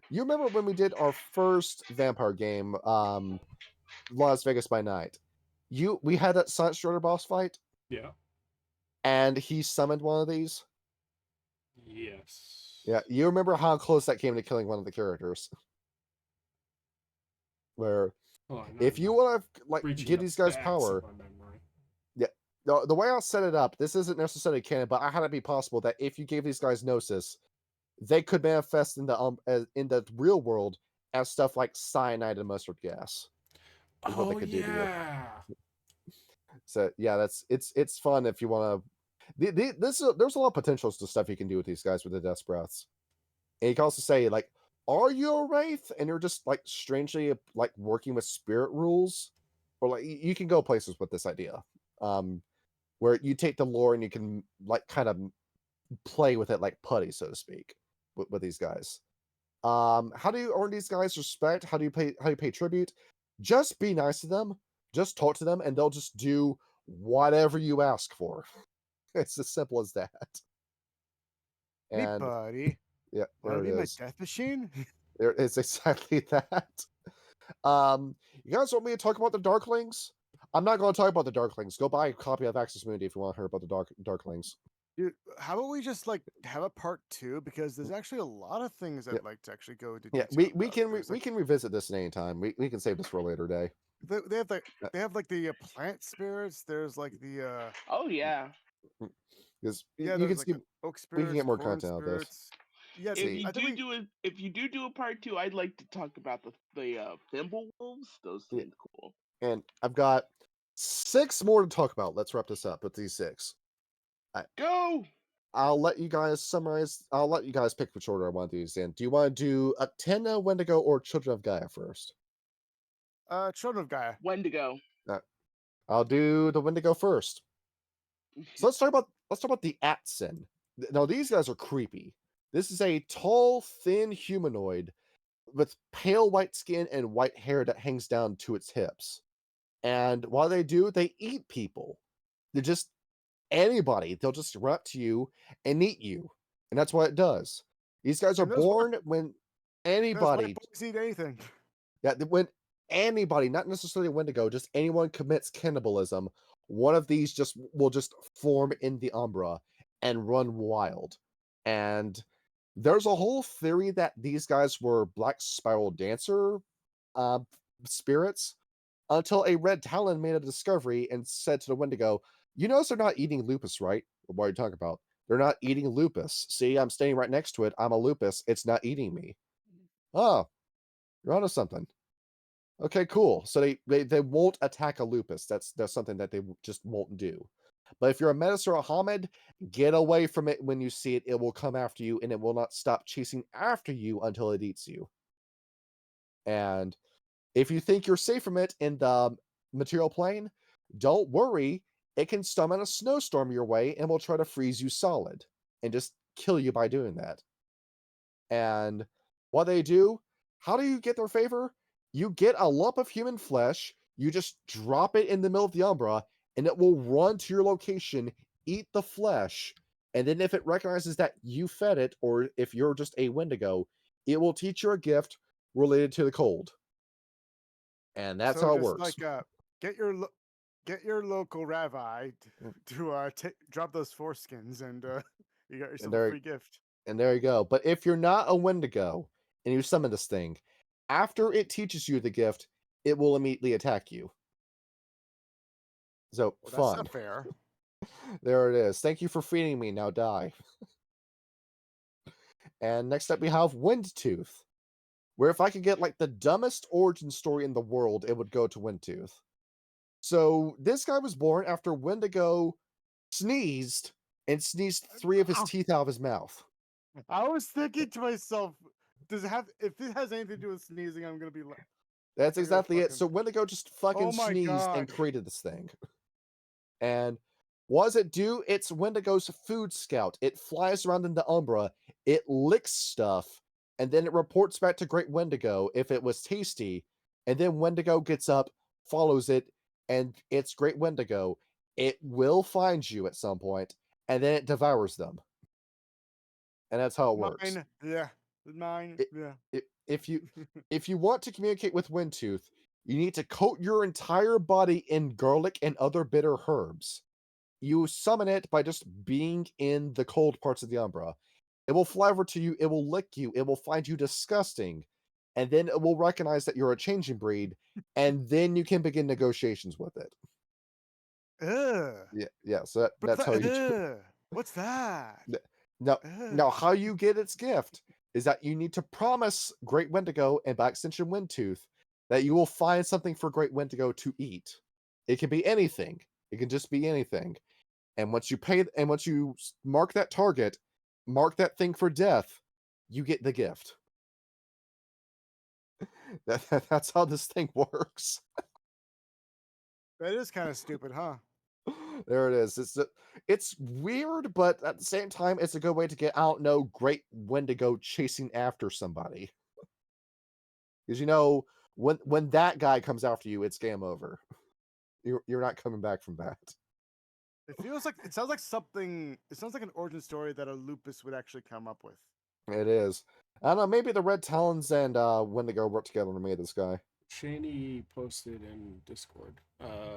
You remember when we did our first vampire game, Las Vegas by Night? We had that Silent Strider boss fight? Yeah. And he summoned one of these? Yes. Yeah, you remember how close that came to killing one of the characters? Where if you want to give these guys power, the way I'll set it up, this isn't necessarily canon, but I had it be possible that if you gave these guys Gnosis, they could manifest in the real world as stuff like cyanide and mustard gas. Oh yeah. So yeah, it's fun if you want to. There's a lot of potentials to stuff you can do with these guys with the Death's Breaths. And you can also say like, are you a wraith? And you're just like strangely like working with spirit rules, or like you can go places with this idea, where you take the lore and you can like kind of play with it like putty, so to speak, with these guys. How do you earn these guys respect? How do you pay tribute? Just be nice to them. just talk to them and they'll just do whatever you ask for. It's as simple as that. Hey, And buddy. yeah, there Wanna it be my is. death machine? There is exactly that. You guys want me to talk about the Darklings? I'm not going to talk about the Darklings. Go buy a copy of Access Mundi if you want to hear about the Darklings. Dude, how about we just like have a part 2, because there's actually a lot of things I'd like to actually go into detail we about. can There's, we can revisit this at any time. We can save this for a later day. they have like the plant spirits. There's like the Oh yeah. Because yeah, you can there's like see the oak we can spirits, get more corn content out of this. spirits. Yeah, If See. you I think we, if you do a part 2, I'd like to talk about the thimble wolves. Those seem cool. And I've got 6 more to talk about. Let's wrap this up with these 6. Go! I'll let you guys summarize. I'll let you guys pick which order I want to do these in. Do you want to do Atena, Wendigo, or Children of Gaia first? Children of Gaia. Wendigo. I'll do the Wendigo first. So let's talk about the Atsen. Now these guys are creepy. This is a tall, thin humanoid with pale white skin and white hair that hangs down to its hips. And while they do, they eat people. They're just anybody. They'll just run up to you and eat you. And that's what it does. These guys are And those born when anybody, boys eat anything. when anybody, not necessarily Wendigo, just anyone commits cannibalism, one of these will just form in the Umbra and run wild. And there's a whole theory that these guys were Black Spiral Dancer spirits, until a red talon made a discovery and said to the Wendigo, "You notice they're not eating lupus, right?" What are you talking about? "They're not eating lupus. See, I'm standing right next to it. I'm a lupus. It's not eating me." "Oh, you're onto something." Okay, cool. So they won't attack a lupus. That's something that they just won't do. But if you're a Metis or a Hamid, get away from it when you see it. It will come after you, and it will not stop chasing after you until it eats you. And if you think you're safe from it in the material plane, don't worry. It can summon a snowstorm your way and will try to freeze you solid and just kill you by doing that. And what they do, how do you get their favor? You get a lump of human flesh, you just drop it in the middle of the Umbra, and it will run to your location, eat the flesh, and then if it recognizes that you fed it, or if you're just a Wendigo, it will teach you a gift related to the cold. And that's how it works. Like, get your local rabbi to drop those foreskins, and you got yourself a free gift. And there you go. But if you're not a Wendigo and you summon this thing, after it teaches you the gift, it will immediately attack you. So fun. That's not fair. There it is. Thank you for feeding me. Now die. And next up we have Windtooth, where if I could get like the dumbest origin story in the world, it would go to Windtooth. So this guy was born after Wendigo sneezed 3 of his teeth out of his mouth. I was thinking to myself, if it has anything to do with sneezing, I'm gonna be like, that's exactly it. So Wendigo just fucking sneezed and created this thing. And what does it do? It's Wendigo's food scout. It flies around in the Umbra, it licks stuff, and then it reports back to Great Wendigo if it was tasty, and then Wendigo gets up, follows it, and it's Great Wendigo. It will find you at some point, and then it devours them. And that's how it works. If you want to communicate with Windtooth, you need to coat your entire body in garlic and other bitter herbs. You summon it by just being in the cold parts of the Umbra. It will fly over to you, it will lick you, it will find you disgusting, and then it will recognize that you're a changing breed, and then you can begin negotiations with it. Yeah, so that's how you do. What's that? Now, how you get its gift is that you need to promise Great Wendigo and by extension Windtooth that you will find something for Great Wendigo to eat. It can be anything. It can just be anything. And once you mark that target, mark that thing for death, you get the gift. That's how this thing works. That is kind of stupid, huh? There it is. It's weird, but at the same time, it's a good way to get out Great Wendigo chasing after somebody. Because when that guy comes after you, it's game over. You're not coming back from that. It sounds like something. It sounds like an origin story that a Lupus would actually come up with. It is. I don't know. Maybe the Red Talons and Wendigo work together to make this guy. Shaney posted in Discord.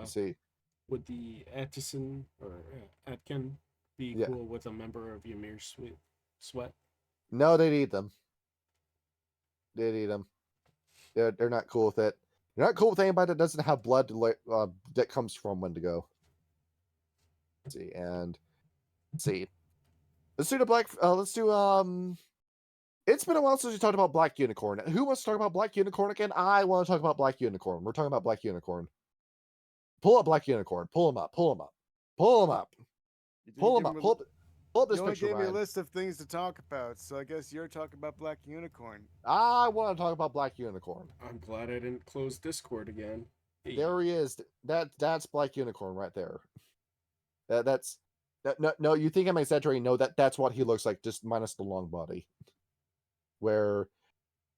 See, would the Atkinson or Atkin be cool with a member of Ymir's Sweat? No, they'd eat them. They'd eat them. They're not cool with it. They're not cool with anybody that doesn't have blood that comes from Wendigo. Let's see, and let's see. Let's do the black. Let's do It's been a while since we talked about Black Unicorn. Who wants to talk about Black Unicorn again? I want to talk about Black Unicorn. We're talking about Black Unicorn. Pull up Black Unicorn. Pull him up. Pull him up. Pull him up. Pull him up. Pull up this picture. You only gave me a list of things to talk about, so I guess you're talking about Black Unicorn. I want to talk about Black Unicorn. I'm glad I didn't close Discord again. Hey. There he is. That's Black Unicorn right there. No. You think I'm exaggerating? No, that's what he looks like, just minus the long body. Where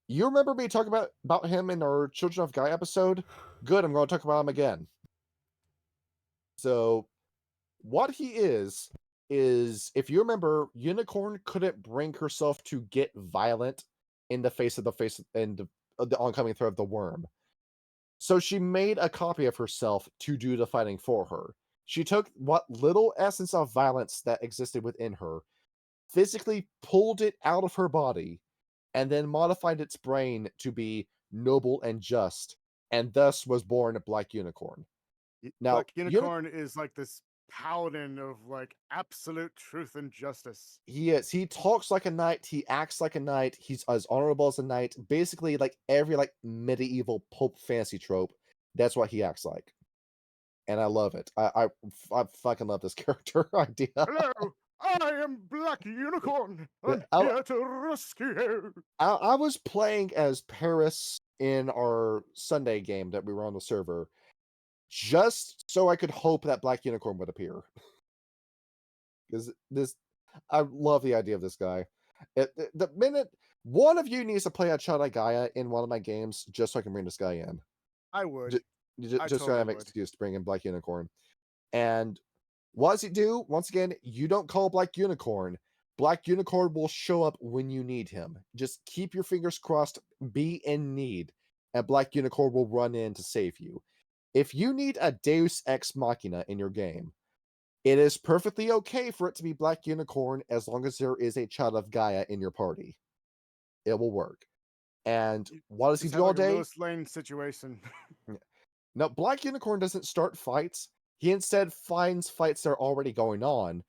you remember me talking about him in our Children of Guy episode? Good, I'm going to talk about him again. So, what he is if you remember, Unicorn couldn't bring herself to get violent in the face of the oncoming threat of the worm. So she made a copy of herself to do the fighting for her. She took what little essence of violence that existed within her, physically pulled it out of her body, and then modified its brain to be noble and just, and thus was born a Black Unicorn. Now, Black Unicorn is like this paladin of like absolute truth and justice. He is. He talks like a knight. He acts like a knight. He's as honorable as a knight. Basically, like every medieval pulp fantasy trope, that's what he acts like. And I love it. I fucking love this character idea. Hello, I am Black Unicorn. I'm here to rescue you. I was playing as Paris in our Sunday game that we were on the server, just so I could hope that Black Unicorn would appear. Because I love the idea of this guy. The minute one of you needs to play a Chadai Gaia in one of my games, just so I can bring this guy in. I would. Just so I have an excuse to bring in Black Unicorn. And what does he do? Once again, you don't call Black Unicorn. Black Unicorn will show up when you need him. Just keep your fingers crossed, be in need, and Black Unicorn will run in to save you. If you need a Deus Ex Machina in your game, it is perfectly okay for it to be Black Unicorn as long as there is a child of Gaia in your party. It will work. And what does he do all day? Lewis Lane situation. Now, Black Unicorn doesn't start fights. He instead finds fights that are already going on,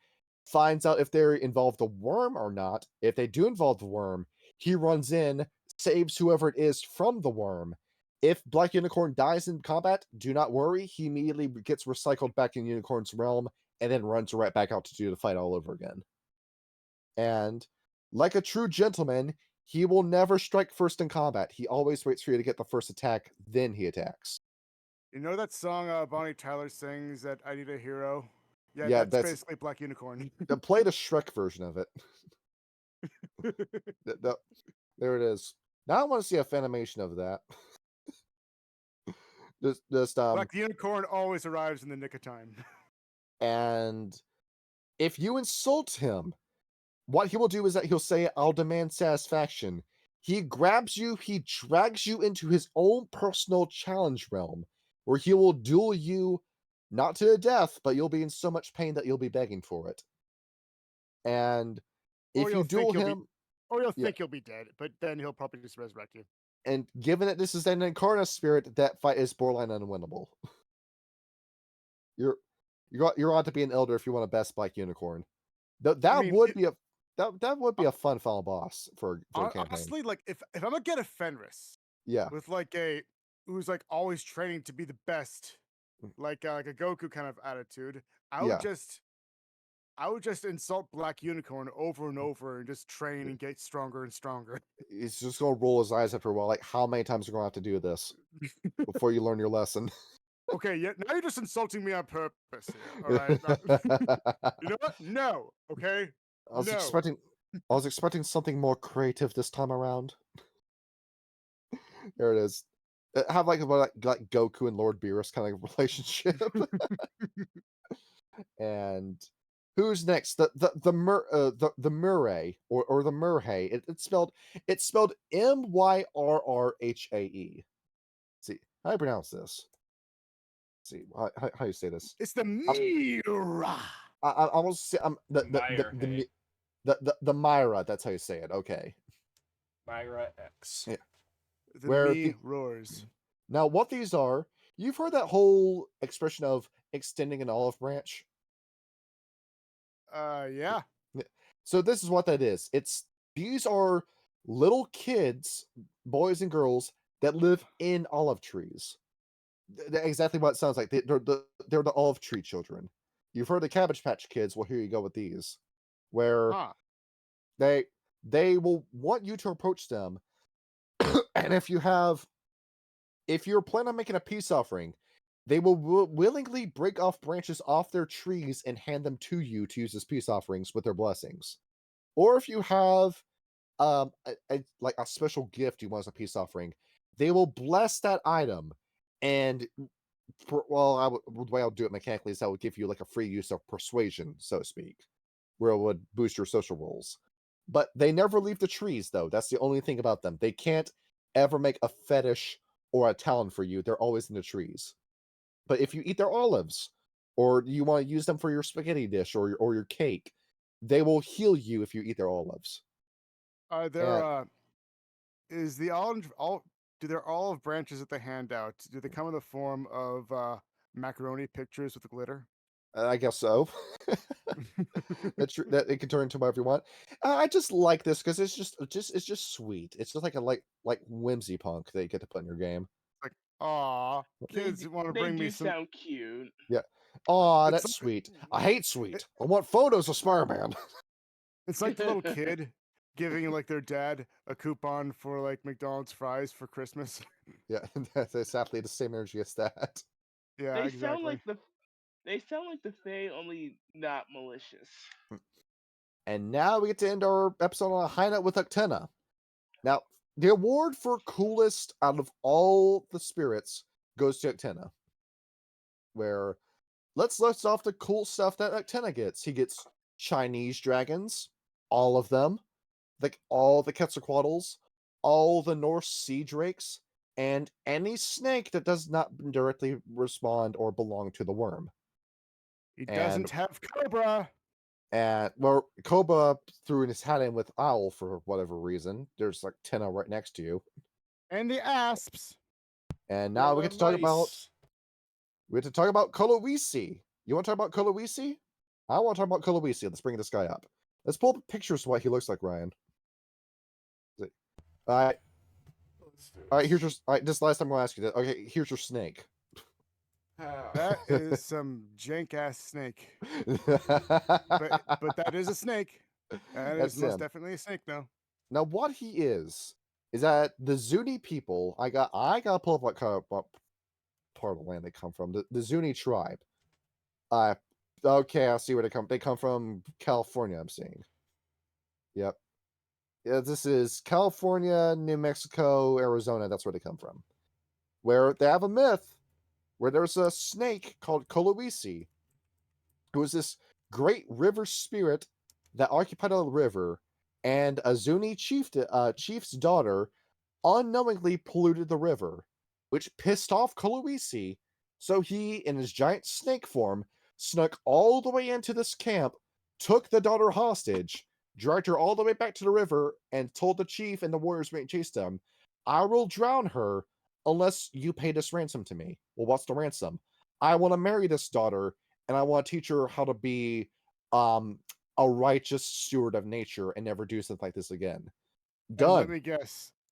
finds out if they involve the worm or not. If they do involve the worm, he runs in, saves whoever it is from the worm. If Black Unicorn dies in combat, do not worry. He immediately gets recycled back in Unicorn's realm and then runs right back out to do the fight all over again. And like a true gentleman, he will never strike first in combat. He always waits for you to get the first attack, then he attacks. You know that song Bonnie Tyler sings that I Need a Hero? Yeah, that's basically Black Unicorn. Play the Shrek version of it. There it is. Now I want to see a fanimation of that. Black Unicorn always arrives in the nick of time. And if you insult him, what he will do is that he'll say, "I'll demand satisfaction." He grabs you, he drags you into his own personal challenge realm, where he will duel you, not to the death, but you'll be in so much pain that you'll be begging for it. And if you duel him... Or you'll think you'll be dead, but then he'll probably just resurrect you. And given that this is an Incarna spirit, that fight is borderline unwinnable. You're ought to be an elder if you want a best Black Unicorn. That would be a fun final boss for a campaign. Honestly, like if I'm gonna get a Fenris, with who's like always training to be the best, like a Goku kind of attitude, I would just insult Black Unicorn over and over and just train and get stronger and stronger. He's just gonna roll his eyes after a while, like, how many times are you gonna have to do this before you learn your lesson? Okay, yeah, now you're just insulting me on purpose here, all right? You know what? No, okay? I was expecting something more creative this time around. There it is. have like Goku and Lord Beerus kind of relationship. And who's next? The Murray or the Murhay. It's spelled Myrrhae. See how do you pronounce this? See how you say this? It's the Mira. I almost say the Myra. That's how you say it. Okay. Myra X. Yeah. The me roars. Now, what these are? You've heard that whole expression of extending an olive branch. Yeah. So this is what that is. These are little kids, boys and girls, that live in olive trees. Exactly what it sounds like. They're the olive tree children. You've heard the Cabbage Patch Kids. Well, here you go with these, where they will want you to approach them, and if you're planning on making a peace offering, they will willingly break off branches off their trees and hand them to you to use as peace offerings with their blessings. Or if you have like a special gift you want as a peace offering, they will bless that item, and the way I'll do it mechanically is I would give you like a free use of persuasion, so to speak, where it would boost your social rolls. But they never leave the trees, though. That's the only thing about them. They can't ever make a fetish or a talon for you. They're always in the trees. But if you eat their olives, or you want to use them for your spaghetti dish or your cake, they will heal you if you eat their olives. Is the do their olive branches that they hand out, do they come in the form of macaroni pictures with glitter? I guess so. That it can turn into whatever you want. I just like this because it's just sweet. It's just like whimsy punk that you get to put in your game. Like, aw, kids want to bring me some. They do sound cute. Yeah. Aw, that's sweet. I hate sweet. I want photos of Spider-Man. It's like the little kid giving like their dad a coupon for like McDonald's fries for Christmas. Yeah, that's exactly the same energy as that. Yeah, they exactly. sound like the Fae, only not malicious. And now we get to end our episode on a high note with Uktena. Now, the award for coolest out of all the spirits goes to Uktena. Where let's list off the cool stuff that Uktena gets. He gets Chinese dragons, all of them, like all the Quetzalcoatl's, all the Norse sea drakes, and any snake that does not directly respond or belong to the worm. He doesn't have Cobra. And well, Cobra threw his hat in with Owl for whatever reason. There's like Tenna right next to you. And the asps. And now we get to talk about Koloisi. You want to talk about Koloisi? I want to talk about Koloisi. Let's bring this guy up. Let's pull up pictures of what he looks like, Ryan. All right. All right, here's your. All right, this last time I'm gonna ask you that. Okay, here's your snake. That is some jank ass snake. but that is a snake. That's most definitely a snake, though. Now, what he is that the Zuni people? I got to pull up what part of the land they come from. The Zuni tribe. Okay, I see where they come. They come from California. I'm seeing. Yep. Yeah, this is California, New Mexico, Arizona. That's where they come from. Where they have a myth where there's a snake called Koloisi, who is this great river spirit that occupied a river, and a Zuni chief's daughter unknowingly polluted the river, which pissed off Koloisi, so he, in his giant snake form, snuck all the way into this camp, took the daughter hostage, dragged her all the way back to the river, and told the chief and the warriors being chased him, I will drown her unless you pay this ransom to me. Well, what's the ransom? I want to marry this daughter, and I want to teach her how to be a righteous steward of nature and never do something like this again. Done.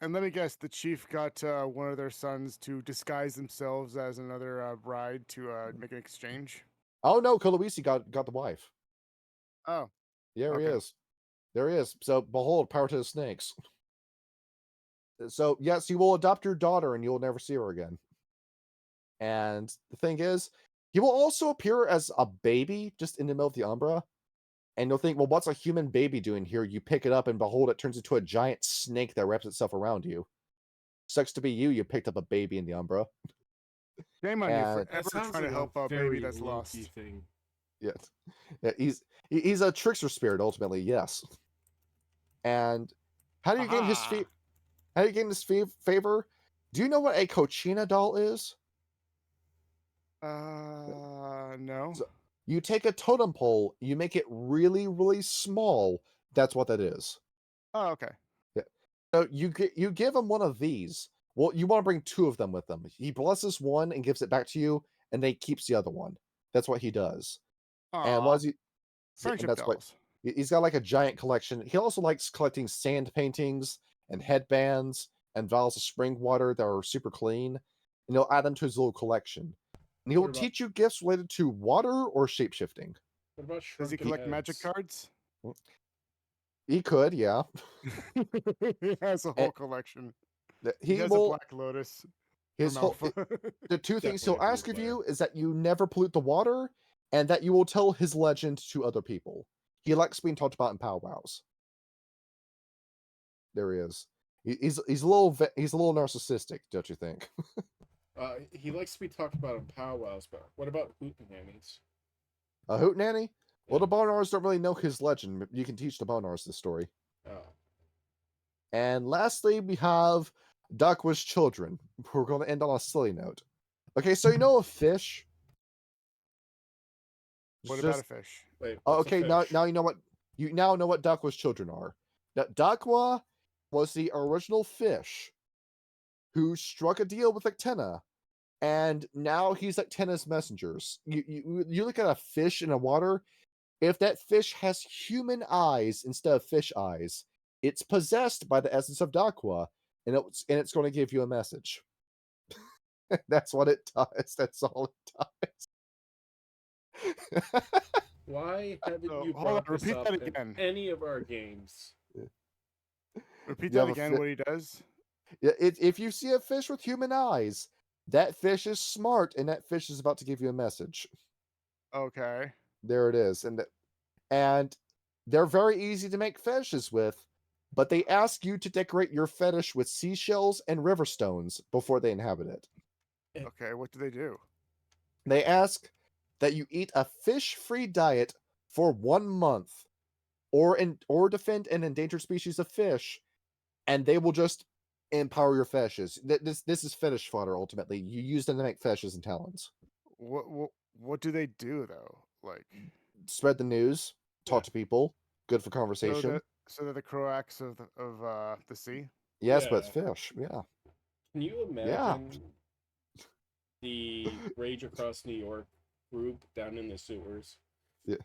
And let me guess, the chief got one of their sons to disguise themselves as another bride to make an exchange. Oh no, Koloisi got the wife. Oh. Yeah, okay. He is. There he is. So behold, power to the snakes. So yes, you will adopt your daughter and you will never see her again. And the thing is, he will also appear as a baby just in the middle of the Umbra. And you'll think, well, what's a human baby doing here? You pick it up and behold, it turns into a giant snake that wraps itself around you. Sucks to be you. You picked up a baby in the Umbra. Shame on you for ever trying to help a baby that's lost. Thing. Yes. Yeah, he's a trickster spirit ultimately. Yes. And how do you gain his How do you gain his favor? Do you know what a Cochina doll is? No. So you take a totem pole, you make it really, really small. That's what that is. Oh, okay. Yeah. So you give him one of these. Well, you want to bring 2 of them with him. He blesses one and gives it back to you, and then he keeps the other one. That's what he does. And what is he? Friendship that's dolls. What he's got, like a giant collection. He also likes collecting sand paintings and headbands and vials of spring water that are super clean. And he'll add them to his little collection. And he'll teach you gifts related to water or shapeshifting. What about Does he collect magic cards? He could, yeah. He has a whole collection. He has will, a Black Lotus. His whole, the 2 things he'll ask of you is that you never pollute the water, and that you will tell his legend to other people. He likes being talked about in powwows. There he is. He's a little narcissistic, don't you think? He likes to be talked about in powwows, but what about hootenannies? A hootenanny? Well, the Bonars don't really know his legend. You can teach the Bonars the story. Oh. And lastly, we have Duckwa's children. We're going to end on a silly note. Okay, so you know a fish? What about a fish? Wait, okay, a fish? now you know what Duckwa's children are. Duckwa was the original fish who struck a deal with Ectena, and now he's Ectena's messengers. You look at a fish in the water. If that fish has human eyes instead of fish eyes, it's possessed by the essence of Duckwa, and it's going to give you a message. That's what it does. That's all it does. Why haven't you brought this up in any of our games? Repeat that again, what he does? Yeah, if you see a fish with human eyes, that fish is smart, and that fish is about to give you a message. Okay. There it is. And they're very easy to make fetishes with, but they ask you to decorate your fetish with seashells and river stones before they inhabit it. Okay, what do they do? They ask that you eat a fish-free diet for 1 month, or defend an endangered species of fish, and they will just empower your fetishes. This is fetish fodder. Ultimately, you use them to make fetishes and talons. What do they do though? Like spread the news, talk to people, good for conversation. So they're the Croaks of the sea. Yes, but it's fish. Yeah. Can you imagine the Rage Across New York group down in the sewers? Yeah.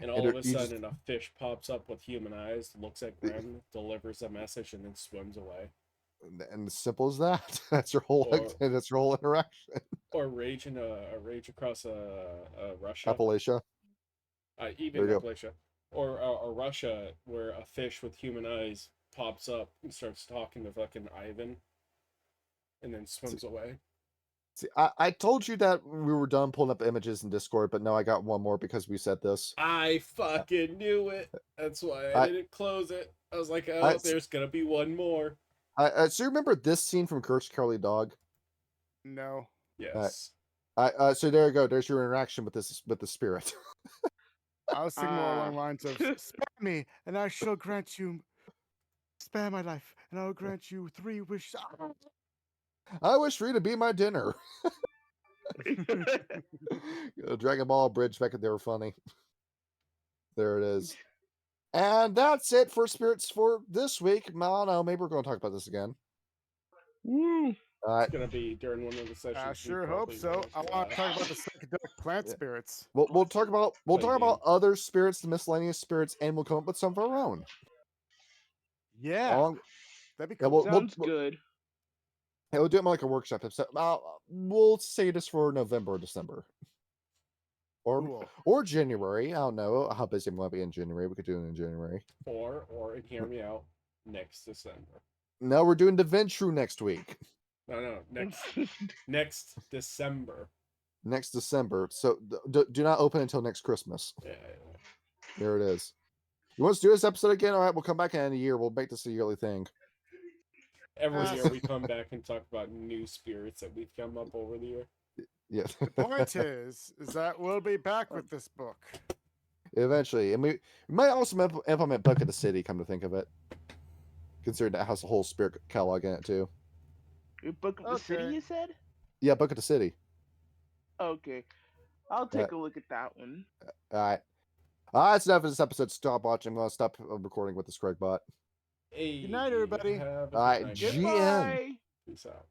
And all of a sudden, a fish pops up with human eyes, looks at Grem, delivers a message, and then swims away. And as simple as that. That's your whole interaction. Or rage across Russia. Appalachia. Even Appalachia. Or Russia, where a fish with human eyes pops up and starts talking to fucking Ivan, and then swims away. See, I told you that we were done pulling up images in Discord, but no, I got one more because we said this. I fucking knew it. That's why I didn't close it. I was like, oh, there's gonna be one more. So you remember this scene from Courage the Cowardly Dog? No. Yes. So there you go. There's your interaction with the spirit. I was thinking more along the lines of spare me, and I shall grant you spare my life, and I will grant you 3 wishes. I wish for you to be my dinner. Dragon Ball Bridge back they were funny. There it is. And that's it for spirits for this week. I don't know, maybe we're going to talk about this again. Woo. It's going to be during one of the sessions. I sure hope so. I want to talk about the psychedelic plant spirits. We'll talk about other spirits, the miscellaneous spirits, and we'll come up with some of our own. Yeah. That'd be cool. Sounds good. Yeah, we'll do it like a workshop episode. We'll say this for November or December. Or January. I don't know how busy I'm going to be in January. We could do it in January. Or hear me out, next December. No, we're doing the Ventru next week. No, next December. Next December. So do not open until next Christmas. Yeah. There it is. You want us to do this episode again? All right, we'll come back in a year. We'll make this a yearly thing. Every year we come back and talk about new spirits that we've come up over the year. Yeah. The point is that we'll be back with this book. Eventually. And we might also implement Book of the City, come to think of it. Considering that has a whole spirit catalog in it, too. Book of the City, you said? Yeah, Book of the City. Okay. I'll take a look at that one. Alright. That's enough of this episode. Stop watching. I'm going to stop recording with the Screg bot. Hey, good night, everybody. Alright, GN. Goodbye. Peace out.